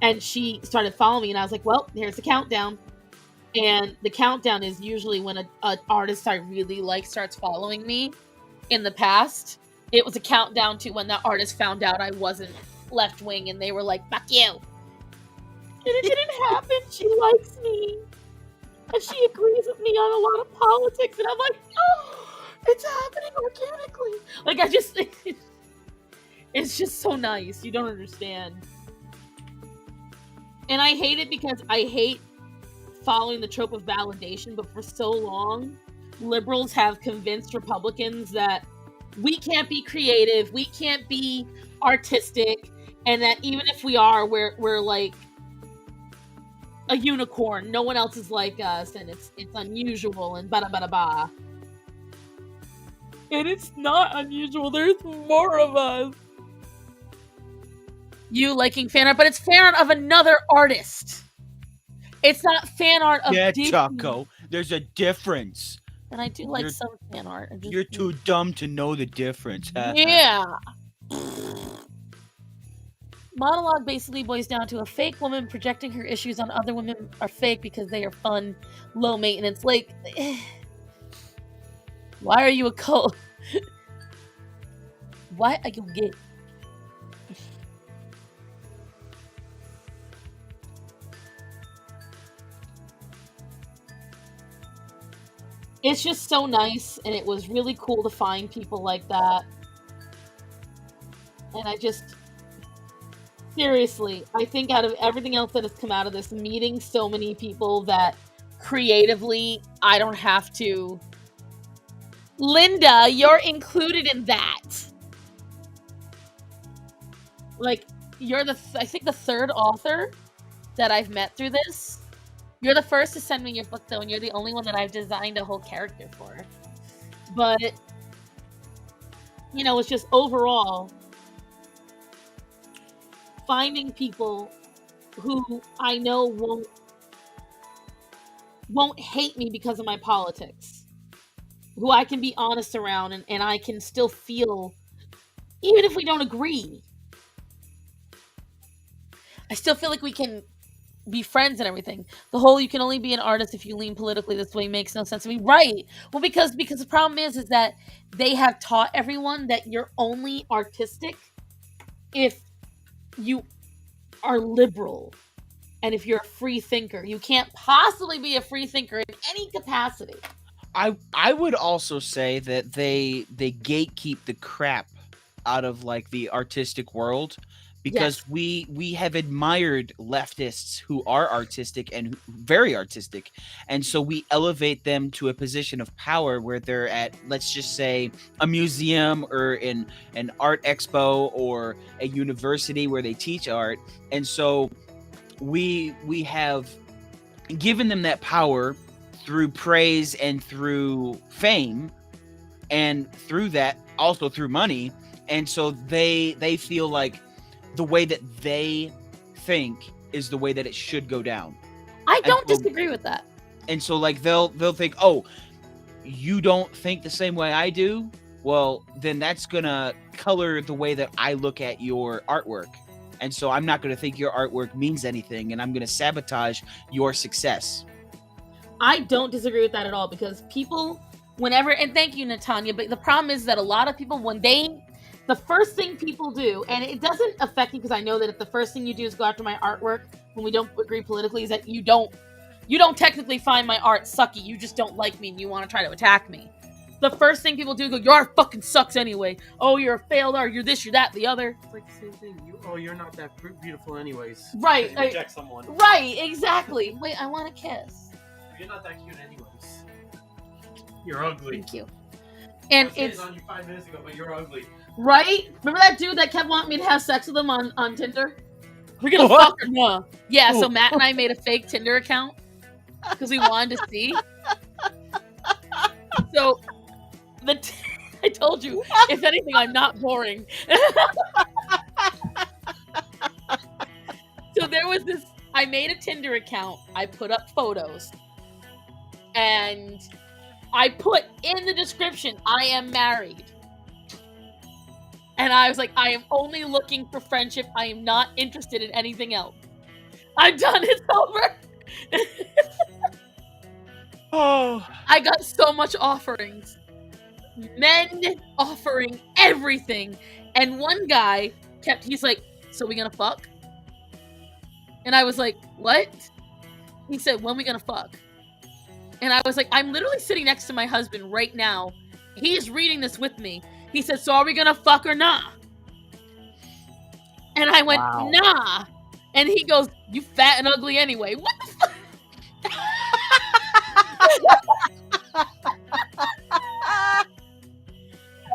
and she started following me, and I was like, well, here's the countdown. And the countdown is usually when an artist I really like starts following me. In the past, it was a countdown to when that artist found out I wasn't left wing, and they were like, fuck you. And it didn't happen. She likes me. And she agrees with me on a lot of politics. And I'm like, oh, it's happening organically. Like, it's just so nice. You don't understand. And I hate it because I hate following the trope of validation. But for so long, liberals have convinced Republicans that we can't be creative, we can't be artistic, and that even if we are, we're like a unicorn. No one else is like us, and it's unusual, and bada bada ba. And it's not unusual. There's more of us. You liking fan art, but it's fan art of another artist. It's not fan art of Disney. Choco. There's a difference. And I do like some fan art. You're too dumb to know the difference. Yeah. Monologue basically boils down to a fake woman projecting her issues on other women are fake because they are fun, low maintenance. Like, why are you a cult? Why are you gay? It's just so nice, and it was really cool to find people like that. And I just... seriously, I think out of everything else that has come out of this, meeting so many people that creatively I don't have to... Linda, you're included in that. Like, you're I think the third author that I've met through this. You're the first to send me your book, though, and you're the only one that I've designed a whole character for. But, you know, it's just overall finding people who I know won't hate me because of my politics, who I can be honest around, and I can still feel, even if we don't agree, I still feel like we can be friends and everything. The whole you can only be an artist if you lean politically this way makes no sense to me. Right. Well, because the problem is that they have taught everyone that you're only artistic if you are liberal and if you're a free thinker. You can't possibly be a free thinker in any capacity. I would also say that they gatekeep the crap out of like the artistic world, because Yes. we have admired leftists who are artistic and very artistic, and so we elevate them to a position of power where they're at, let's just say, a museum or in an art expo or a university where they teach art, and so we have given them that power through praise and through fame, and through that also through money, and so they feel like the way that they think is the way that it should go down. I don't so- disagree with that. And so like they'll think, oh, you don't think the same way I do, well then that's gonna color the way that I look at your artwork, and so I'm not gonna think your artwork means anything, and I'm gonna sabotage your success. I don't disagree with that at all, because people, whenever, and thank you, Natanya, but the problem is that a lot of people, the first thing people do, and it doesn't affect me because I know that if the first thing you do is go after my artwork when we don't agree politically, is that you don't technically find my art sucky, you just don't like me and you want to try to attack me. The first thing people do is go, your art fucking sucks anyway. Oh, you're a failed art, you're this, you're that, the other. It's like the same thing. You're not that beautiful anyways. Right. You reject someone. Right, exactly. Wait, I want a kiss. You're not that cute anyways. You're ugly. Thank you. And I was it's on you 5 minutes ago, but you're ugly. right. Remember that dude that kept wanting me to have sex with him on Tinder? We're gonna fuck or no? Yeah. So Matt and I made a fake Tinder account because we wanted to see. So I told you, if anything, I'm not boring. So there was this. I made a Tinder account. I put up photos, and I put in the description, I am married. And I was like, I am only looking for friendship. I am not interested in anything else. I'm done. It's over. Oh, I got so much offerings. Men offering everything. And one guy he's like, so we gonna fuck? And I was like, what? He said, when we gonna fuck? And I was like, I'm literally sitting next to my husband right now. He's reading this with me. He said, so are we gonna fuck or nah? And I went, Wow. nah. And he goes, you fat and ugly anyway. What the fuck?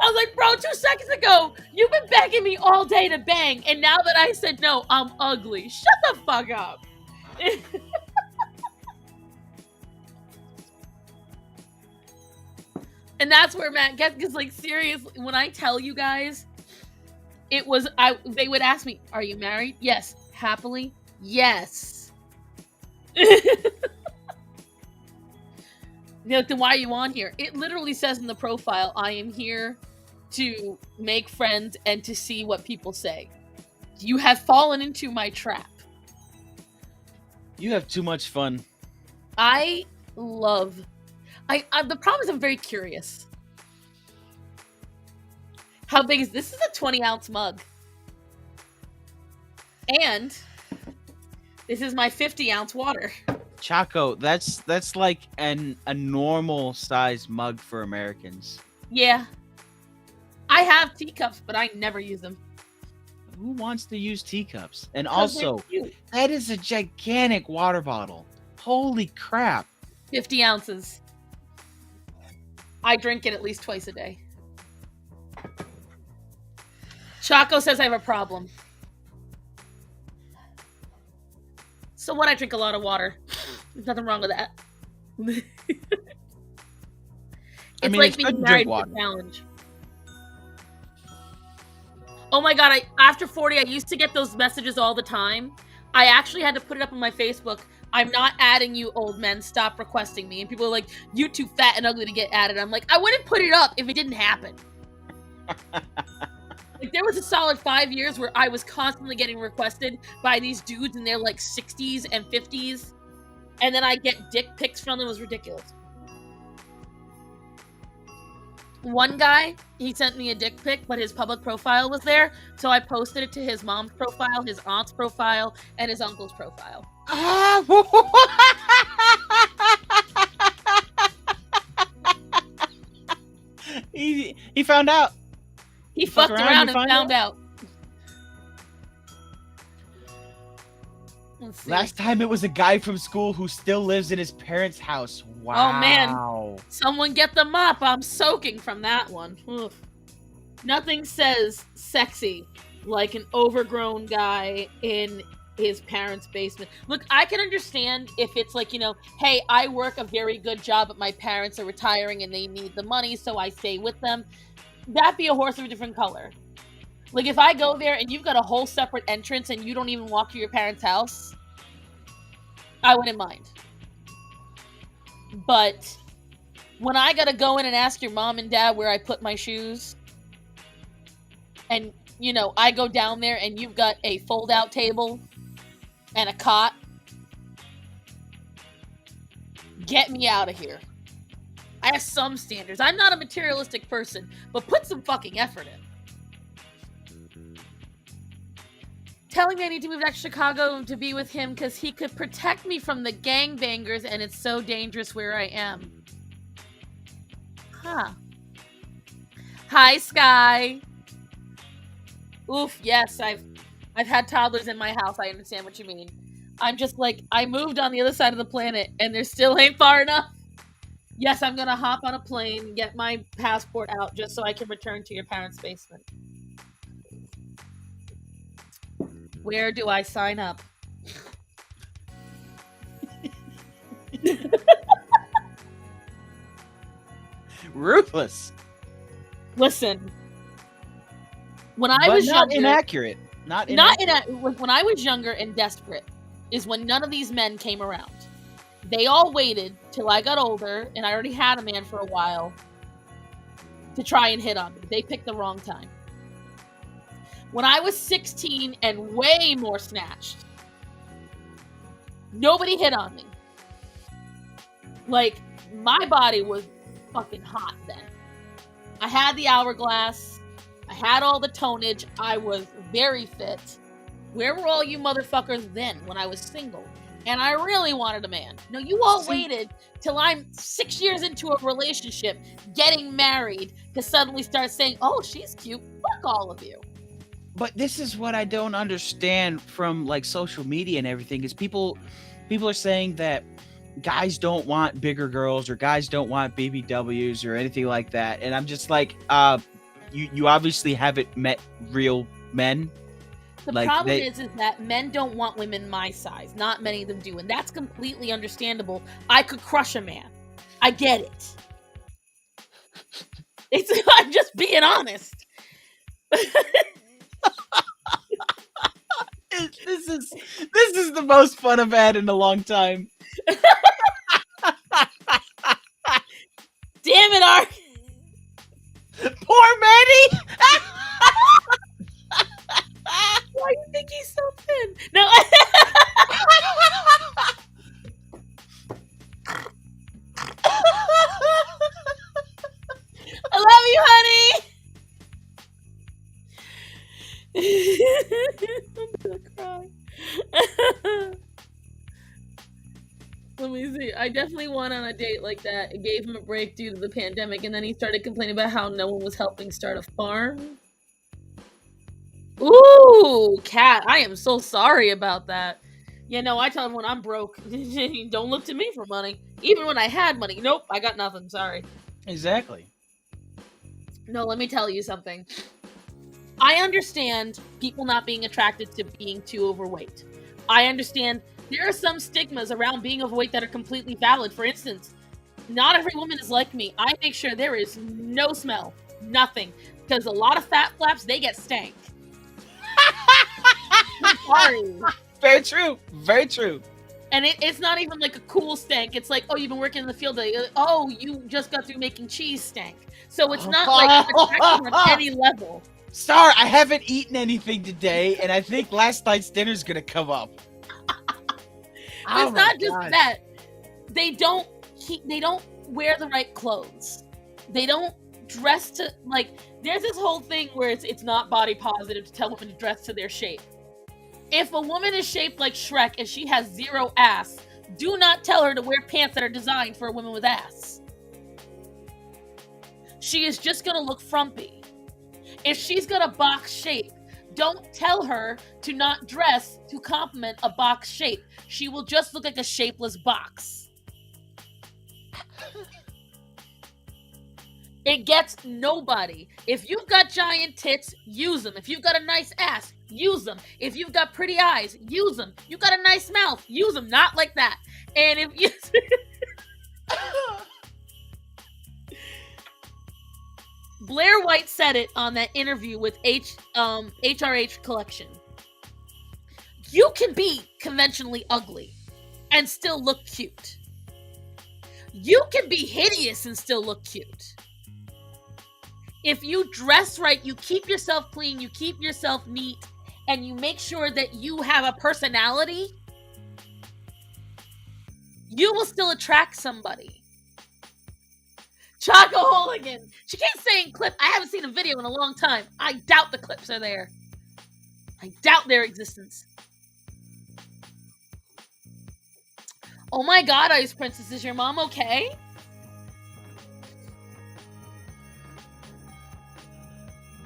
I was like, bro, 2 seconds ago, you've been begging me all day to bang. And now that I said no, I'm ugly. Shut the fuck up. And that's where Matt gets, because like seriously, when I tell you guys, it was they would ask me, "Are you married?" Yes. Happily? Yes. They're like, then why are you on here? It literally says in the profile, I am here to make friends and to see what people say. You have fallen into my trap. you have too much fun. I love. The problem is I'm very curious. How big is this? This is a 20-ounce mug. And this is my 50-ounce water. Chaco, that's like a normal size mug for Americans. Yeah. I have teacups, but I never use them. Who wants to use teacups? And 'Cause they're also, cute. that is a gigantic water bottle. Holy crap. 50 ounces. I drink it at least twice a day. Chaco says I have a problem. So what? I drink a lot of water. There's nothing wrong with that. It's like it's being good to married drink to a water. challenge. Oh my god, after 40, I used to get those messages all the time. I actually had to put it up on my Facebook. I'm not adding you, old men. Stop requesting me. And people are like, you too fat and ugly to get added. I'm like, I wouldn't put it up if it didn't happen. Like, there was a solid 5 years where I was constantly getting requested by these dudes in their like 60s and 50s. And then I get dick pics from them. It was ridiculous. One guy, he sent me a dick pic, but his public profile was there. So I posted it to his mom's profile, his aunt's profile, and his uncle's profile. He found out. He Fuck fucked around, around you and find found out. Let's see. Last time it was a guy from school who still lives in his parents' house. Wow. Oh, man. Someone get the mop. I'm soaking from that one. Oof. Nothing says sexy like an overgrown guy in his parents' basement. Look, I can understand if it's like, hey, I work a very good job, but my parents are retiring and they need the money, so I stay with them. That'd be a horse of a different color. Like, if I go there and you've got a whole separate entrance and you don't even walk to your parents' house, I wouldn't mind. But when I gotta go in and ask your mom and dad where I put my shoes, and, I go down there and you've got a fold-out table and a cot, get me out of here. I have some standards. I'm not a materialistic person, but put some fucking effort in. Telling me I need to move back to Chicago to be with him because he could protect me from the gangbangers and it's so dangerous where I am. Huh. Hi, Sky. Oof, yes, I've had toddlers in my house. I understand what you mean. I'm just like, I moved on the other side of the planet and there still ain't far enough. Yes, I'm gonna hop on a plane, get my passport out just so I can return to your parents' basement. Where do I sign up? Ruthless. Listen. When I was not younger, inaccurate. when I was younger and desperate is when none of these men came around. They all waited till I got older and I already had a man for a while to try and hit on me. They picked the wrong time. When I was 16 and way more snatched, nobody hit on me. Like, my body was fucking hot then. I had the hourglass. I had all the tonnage. I was very fit. Where were all you motherfuckers then when I was single? And I really wanted a man. No, you all waited till I'm 6 years into a relationship, getting married, to suddenly start saying, oh, she's cute. Fuck all of you. But this is what I don't understand from like social media and everything is people are saying that guys don't want bigger girls or guys don't want BBWs or anything like that. And I'm just like, you obviously haven't met real men. The problem is that men don't want women my size. Not many of them do. And that's completely understandable. I could crush a man. I get it. I'm just being honest. This is the most fun I've had in a long time. Damn it, Ark! Poor Manny! Why do you think he's so thin? No. I love you, honey. I'm gonna cry. Let me see. I definitely went on a date like that. It gave him a break due to the pandemic, and then he started complaining about how no one was helping start a farm. Ooh, Kat, I am so sorry about that. I tell him when I'm broke, don't look to me for money. Even when I had money, nope, I got nothing, sorry. Exactly. No, let me tell you something. I understand people not being attracted to being too overweight. I understand there are some stigmas around being overweight that are completely valid. For instance, not every woman is like me. I make sure there is no smell, nothing. Because a lot of fat flaps, they get stank. I'm sorry. Very true. Very true. And it's not even like a cool stank. It's like, oh, you've been working in the field. Oh, you just got through making cheese stank. So it's not like attractive on any level. Sorry, I haven't eaten anything today, and I think last night's dinner's gonna come up. It's not just that. They don't wear the right clothes. They don't dress to, like, there's this whole thing where it's not body positive to tell women to dress to their shape. If a woman is shaped like Shrek and she has zero ass, do not tell her to wear pants that are designed for a woman with ass. She is just gonna look frumpy. If she's got a box shape, Don't tell her to not dress to complement a box shape. She will just look like a shapeless box. It gets nobody. If you've got giant tits, use them. If you've got a nice ass, use them. If you've got pretty eyes, use them. You've got a nice mouth, use them. Not like that. And if you... Blair White said it on that interview with HRH Collection. You can be conventionally ugly and still look cute. You can be hideous and still look cute. If you dress right, you keep yourself clean, you keep yourself neat, and you make sure that you have a personality, you will still attract somebody. Choco Hooligan. She keeps saying clip. I haven't seen a video in a long time. I doubt the clips are there. I doubt their existence. Oh my god, Ice Princess, is your mom okay?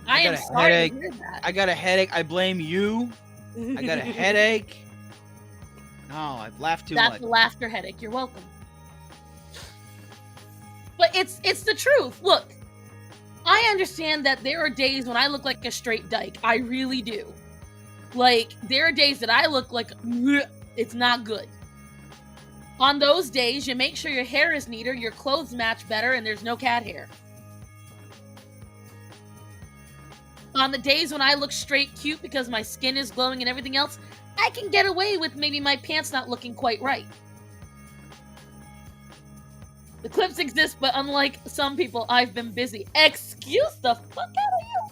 I am sorry to hear that. I got a headache. I blame you. I got a headache. No, I've laughed too much. That's the laughter headache. You're welcome. But it's the truth. Look, I understand that there are days when I look like a straight dyke. I really do. Like, there are days that I look like it's not good. On those days, you make sure your hair is neater, your clothes match better, and there's no cat hair. On the days when I look straight cute because my skin is glowing and everything else, I can get away with maybe my pants not looking quite right. The clips exist, but unlike some people, I've been busy. Excuse the fuck out of you!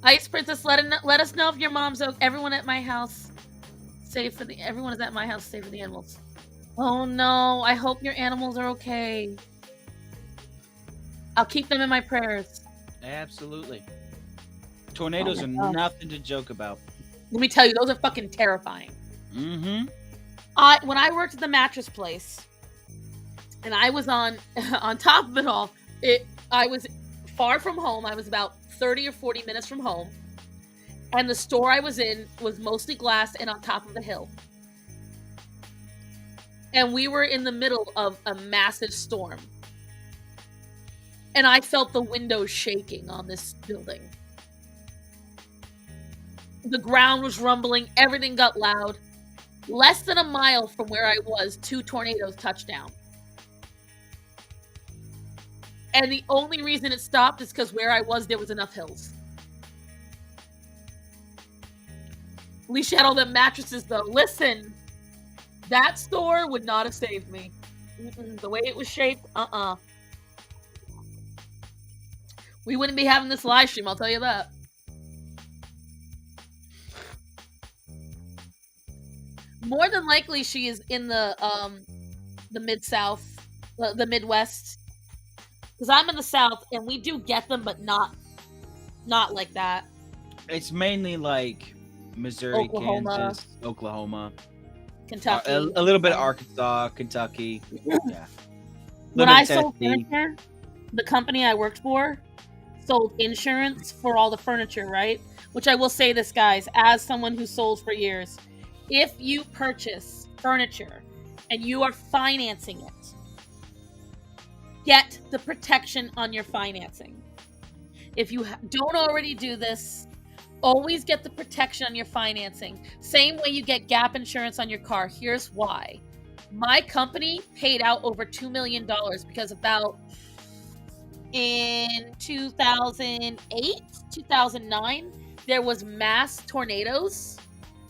Ice Princess, let us know if your mom's okay. Everyone at my house, everyone is at my house, save for the animals. Oh no, I hope your animals are okay. I'll keep them in my prayers. Absolutely. Tornadoes are nothing to joke about. Let me tell you, those are fucking terrifying. Mm-hmm. When I worked at the mattress place, and I was on top of it all, I was far from home. I was about 30 or 40 minutes from home. And the store I was in was mostly glass and on top of the hill. And we were in the middle of a massive storm. And I felt the windows shaking on this building. The ground was rumbling. Everything got loud. Less than a mile from where I was, 2 tornadoes touched down. And the only reason it stopped is because where I was, there was enough hills. At least you had all the mattresses, though. Listen, that store would not have saved me. The way it was shaped, we wouldn't be having this live stream, I'll tell you that. More than likely, she is in the Mid-South, the Midwest. Because I'm in the South, and we do get them, but not like that. It's mainly like Missouri, Oklahoma. Kansas, Oklahoma, Kentucky. a little bit of Arkansas, Kentucky. Yeah. When I sold furniture, the company I worked for sold insurance for all the furniture, right? Which I will say this, guys, as someone who sold for years, if you purchase furniture and you are financing it, get the protection on your financing. If you don't already do this, always get the protection on your financing. Same way you get gap insurance on your car. Here's why. My company paid out over $2 million because about in 2008, 2009, there was mass tornadoes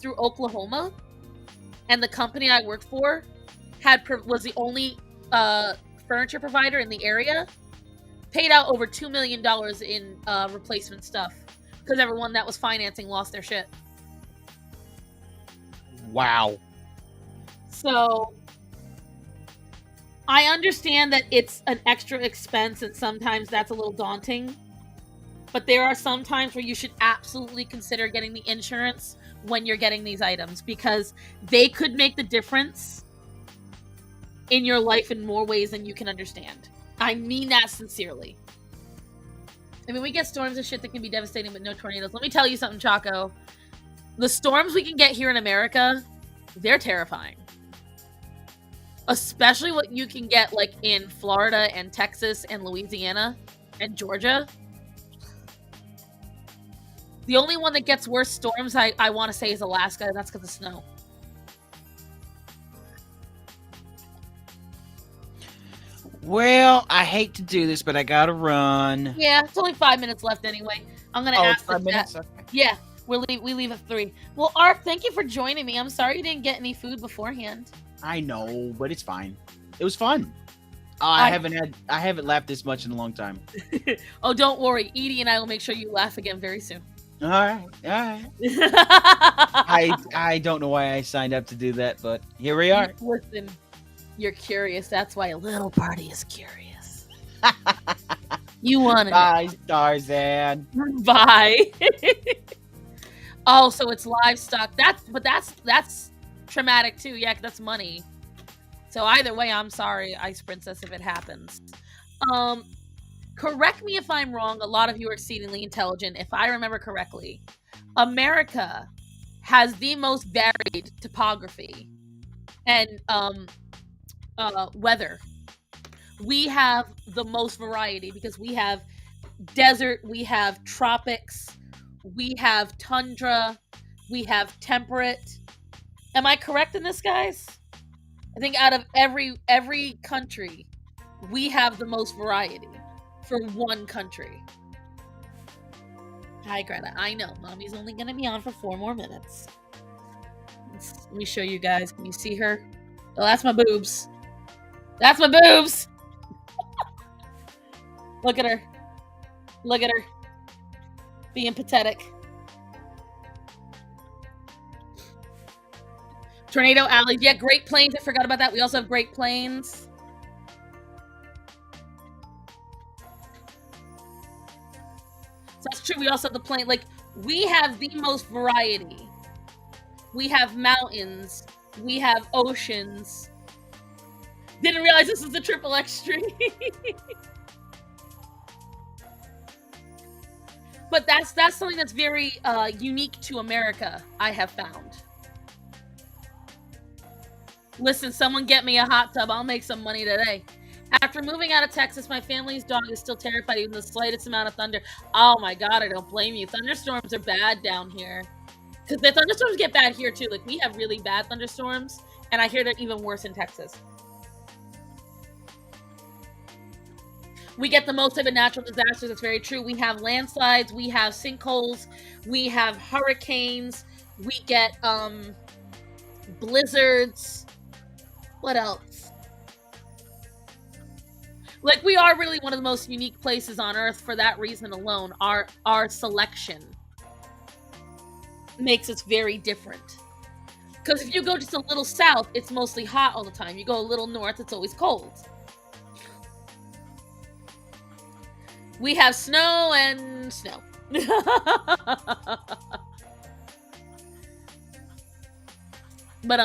through Oklahoma, and the company I worked for was the only furniture provider in the area. Paid out over $2 million in replacement stuff because everyone that was financing lost their shit. Wow. So I understand that it's an extra expense and sometimes that's a little daunting, but there are some times where you should absolutely consider getting the insurance when you're getting these items because they could make the difference in your life in more ways than you can understand. I mean that sincerely. I mean, we get storms and shit that can be devastating, but no tornadoes. Let me tell you something, Chaco. The storms we can get here in America, they're terrifying. Especially what you can get, like, in Florida and Texas and Louisiana and Georgia. The only one that gets worse storms, I want to say, is Alaska, and that's because of snow. Well, I hate to do this, but I gotta run. Yeah, it's only 5 minutes left anyway. I'm gonna ask. 5 minutes? Okay. Yeah, we leave at 3. Well, Ark, thank you for joining me. I'm sorry you didn't get any food beforehand. I know, but it's fine. It was fun. I haven't laughed this much in a long time. Oh, don't worry. Edie and I will make sure you laugh again very soon. All right. I don't know why I signed up to do that, but here we are. Listen, you're curious. That's why a little party is curious. You want it. Bye, Tarzan. Bye. Oh, so it's livestock. That's traumatic too. Yeah, that's money. So either way, I'm sorry, Ice Princess, if it happens. Correct me if I'm wrong. A lot of you are exceedingly intelligent. If I remember correctly, America has the most varied topography and weather. We have the most variety because we have desert, we have tropics, we have tundra, we have temperate. Am I correct in this, guys? I think out of every country, we have the most variety for one country. Hi, Greta. I know. Mommy's only going to be on for 4 more minutes. Let me show you guys. Can you see her? Oh, that's my boobs. That's my boobs! Look at her. Look at her. Being pathetic. Tornado Alley. Yeah, Great Plains. I forgot about that. We also have Great Plains. So that's true. We also have the plain. Like, we have the most variety. We have mountains. We have oceans. Didn't realize this was the triple extreme. But that's something that's very unique to America, I have found. Listen, someone get me a hot tub. I'll make some money today. After moving out of Texas, my family's dog is still terrified even the slightest amount of thunder. Oh my god, I don't blame you. Thunderstorms are bad down here. Because the thunderstorms get bad here too. Like, we have really bad thunderstorms, and I hear they're even worse in Texas. We get the most type of natural disasters. It's very true. We have landslides. We have sinkholes. We have hurricanes. We get blizzards. What else? Like, we are really one of the most unique places on Earth for that reason alone. Our selection makes us very different. Because if you go just a little south, it's mostly hot all the time. You go a little north, it's always cold. We have snow and snow. But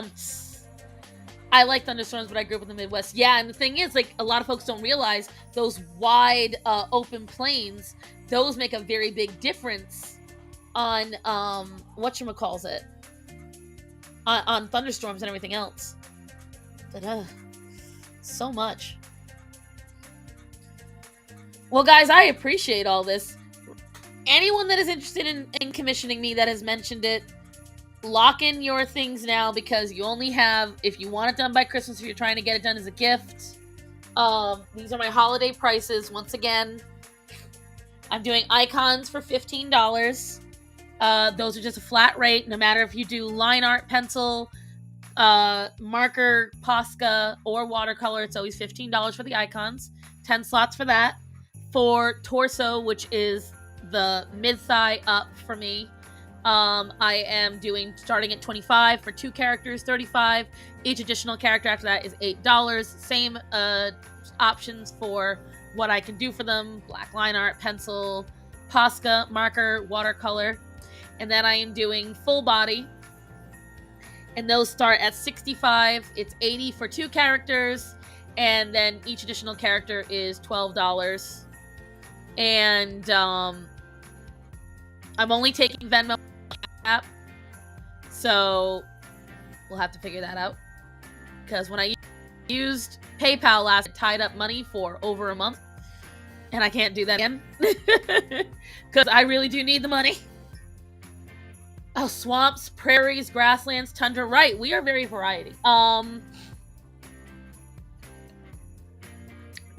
I like thunderstorms, but I grew up in the Midwest. Yeah, and the thing is, like, a lot of folks don't realize those wide open plains, those make a very big difference on whatchamacallit, on thunderstorms and everything else. But so much. Well, guys, I appreciate all this. Anyone that is interested in commissioning me that has mentioned it, lock in your things now, because you only have, if you want it done by Christmas, if you're trying to get it done as a gift. These are my holiday prices. Once again, I'm doing icons for $15. Those are just a flat rate, no matter if you do line art, pencil, marker, Posca, or watercolor. It's always $15 for the icons. 10 slots for that. For torso, which is the mid-thigh up for me, I am doing starting at $25 for 2 characters, $35. Each additional character after that is $8. Same options for what I can do for them: black line art, pencil, Posca, marker, watercolor. And then I am doing full body, and those start at $65. It's $80 for 2 characters, and then each additional character is $12. And I'm only taking Venmo app, so we'll have to figure that out. Because when I used PayPal last, I tied up money for over a month, and I can't do that again because I really do need the money. Oh, swamps, prairies, grasslands, tundra. Right, we are very variety.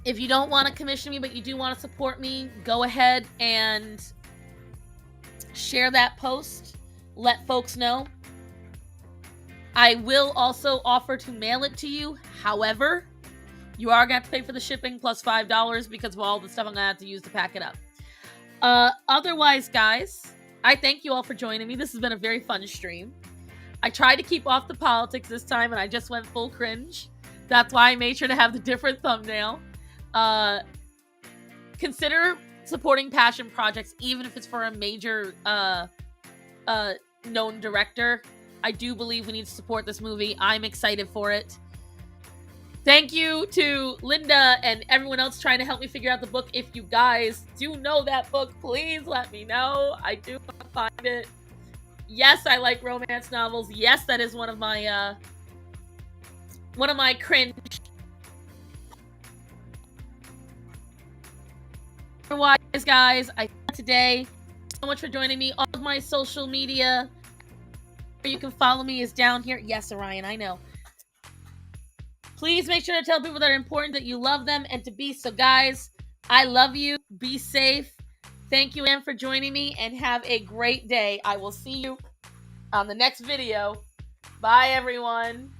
If you don't want to commission me, but you do want to support me, go ahead and share that post. Let folks know. I will also offer to mail it to you. However, you are going to have to pay for the shipping plus $5 because of all the stuff I'm going to have to use to pack it up. Otherwise, guys, I thank you all for joining me. This has been a very fun stream. I tried to keep off the politics this time, and I just went full cringe. That's why I made sure to have the different thumbnail. Consider supporting passion projects, even if it's for a major known director. I do believe we need to support this movie. I'm excited for it. Thank you to Linda and everyone else trying to help me figure out the book. If you guys do know that book, please let me know. I do want to find it. Yes, I like romance novels. Yes, that is one of my cringe. Otherwise, guys, I today so much for joining me. All of my social media where you can follow me is down here. Yes, Orion, I know. Please make sure to tell people that are important that you love them and to be. So, guys, I love you. Be safe. Thank you, Anne, for joining me, and have a great day. I will see you on the next video. Bye, everyone.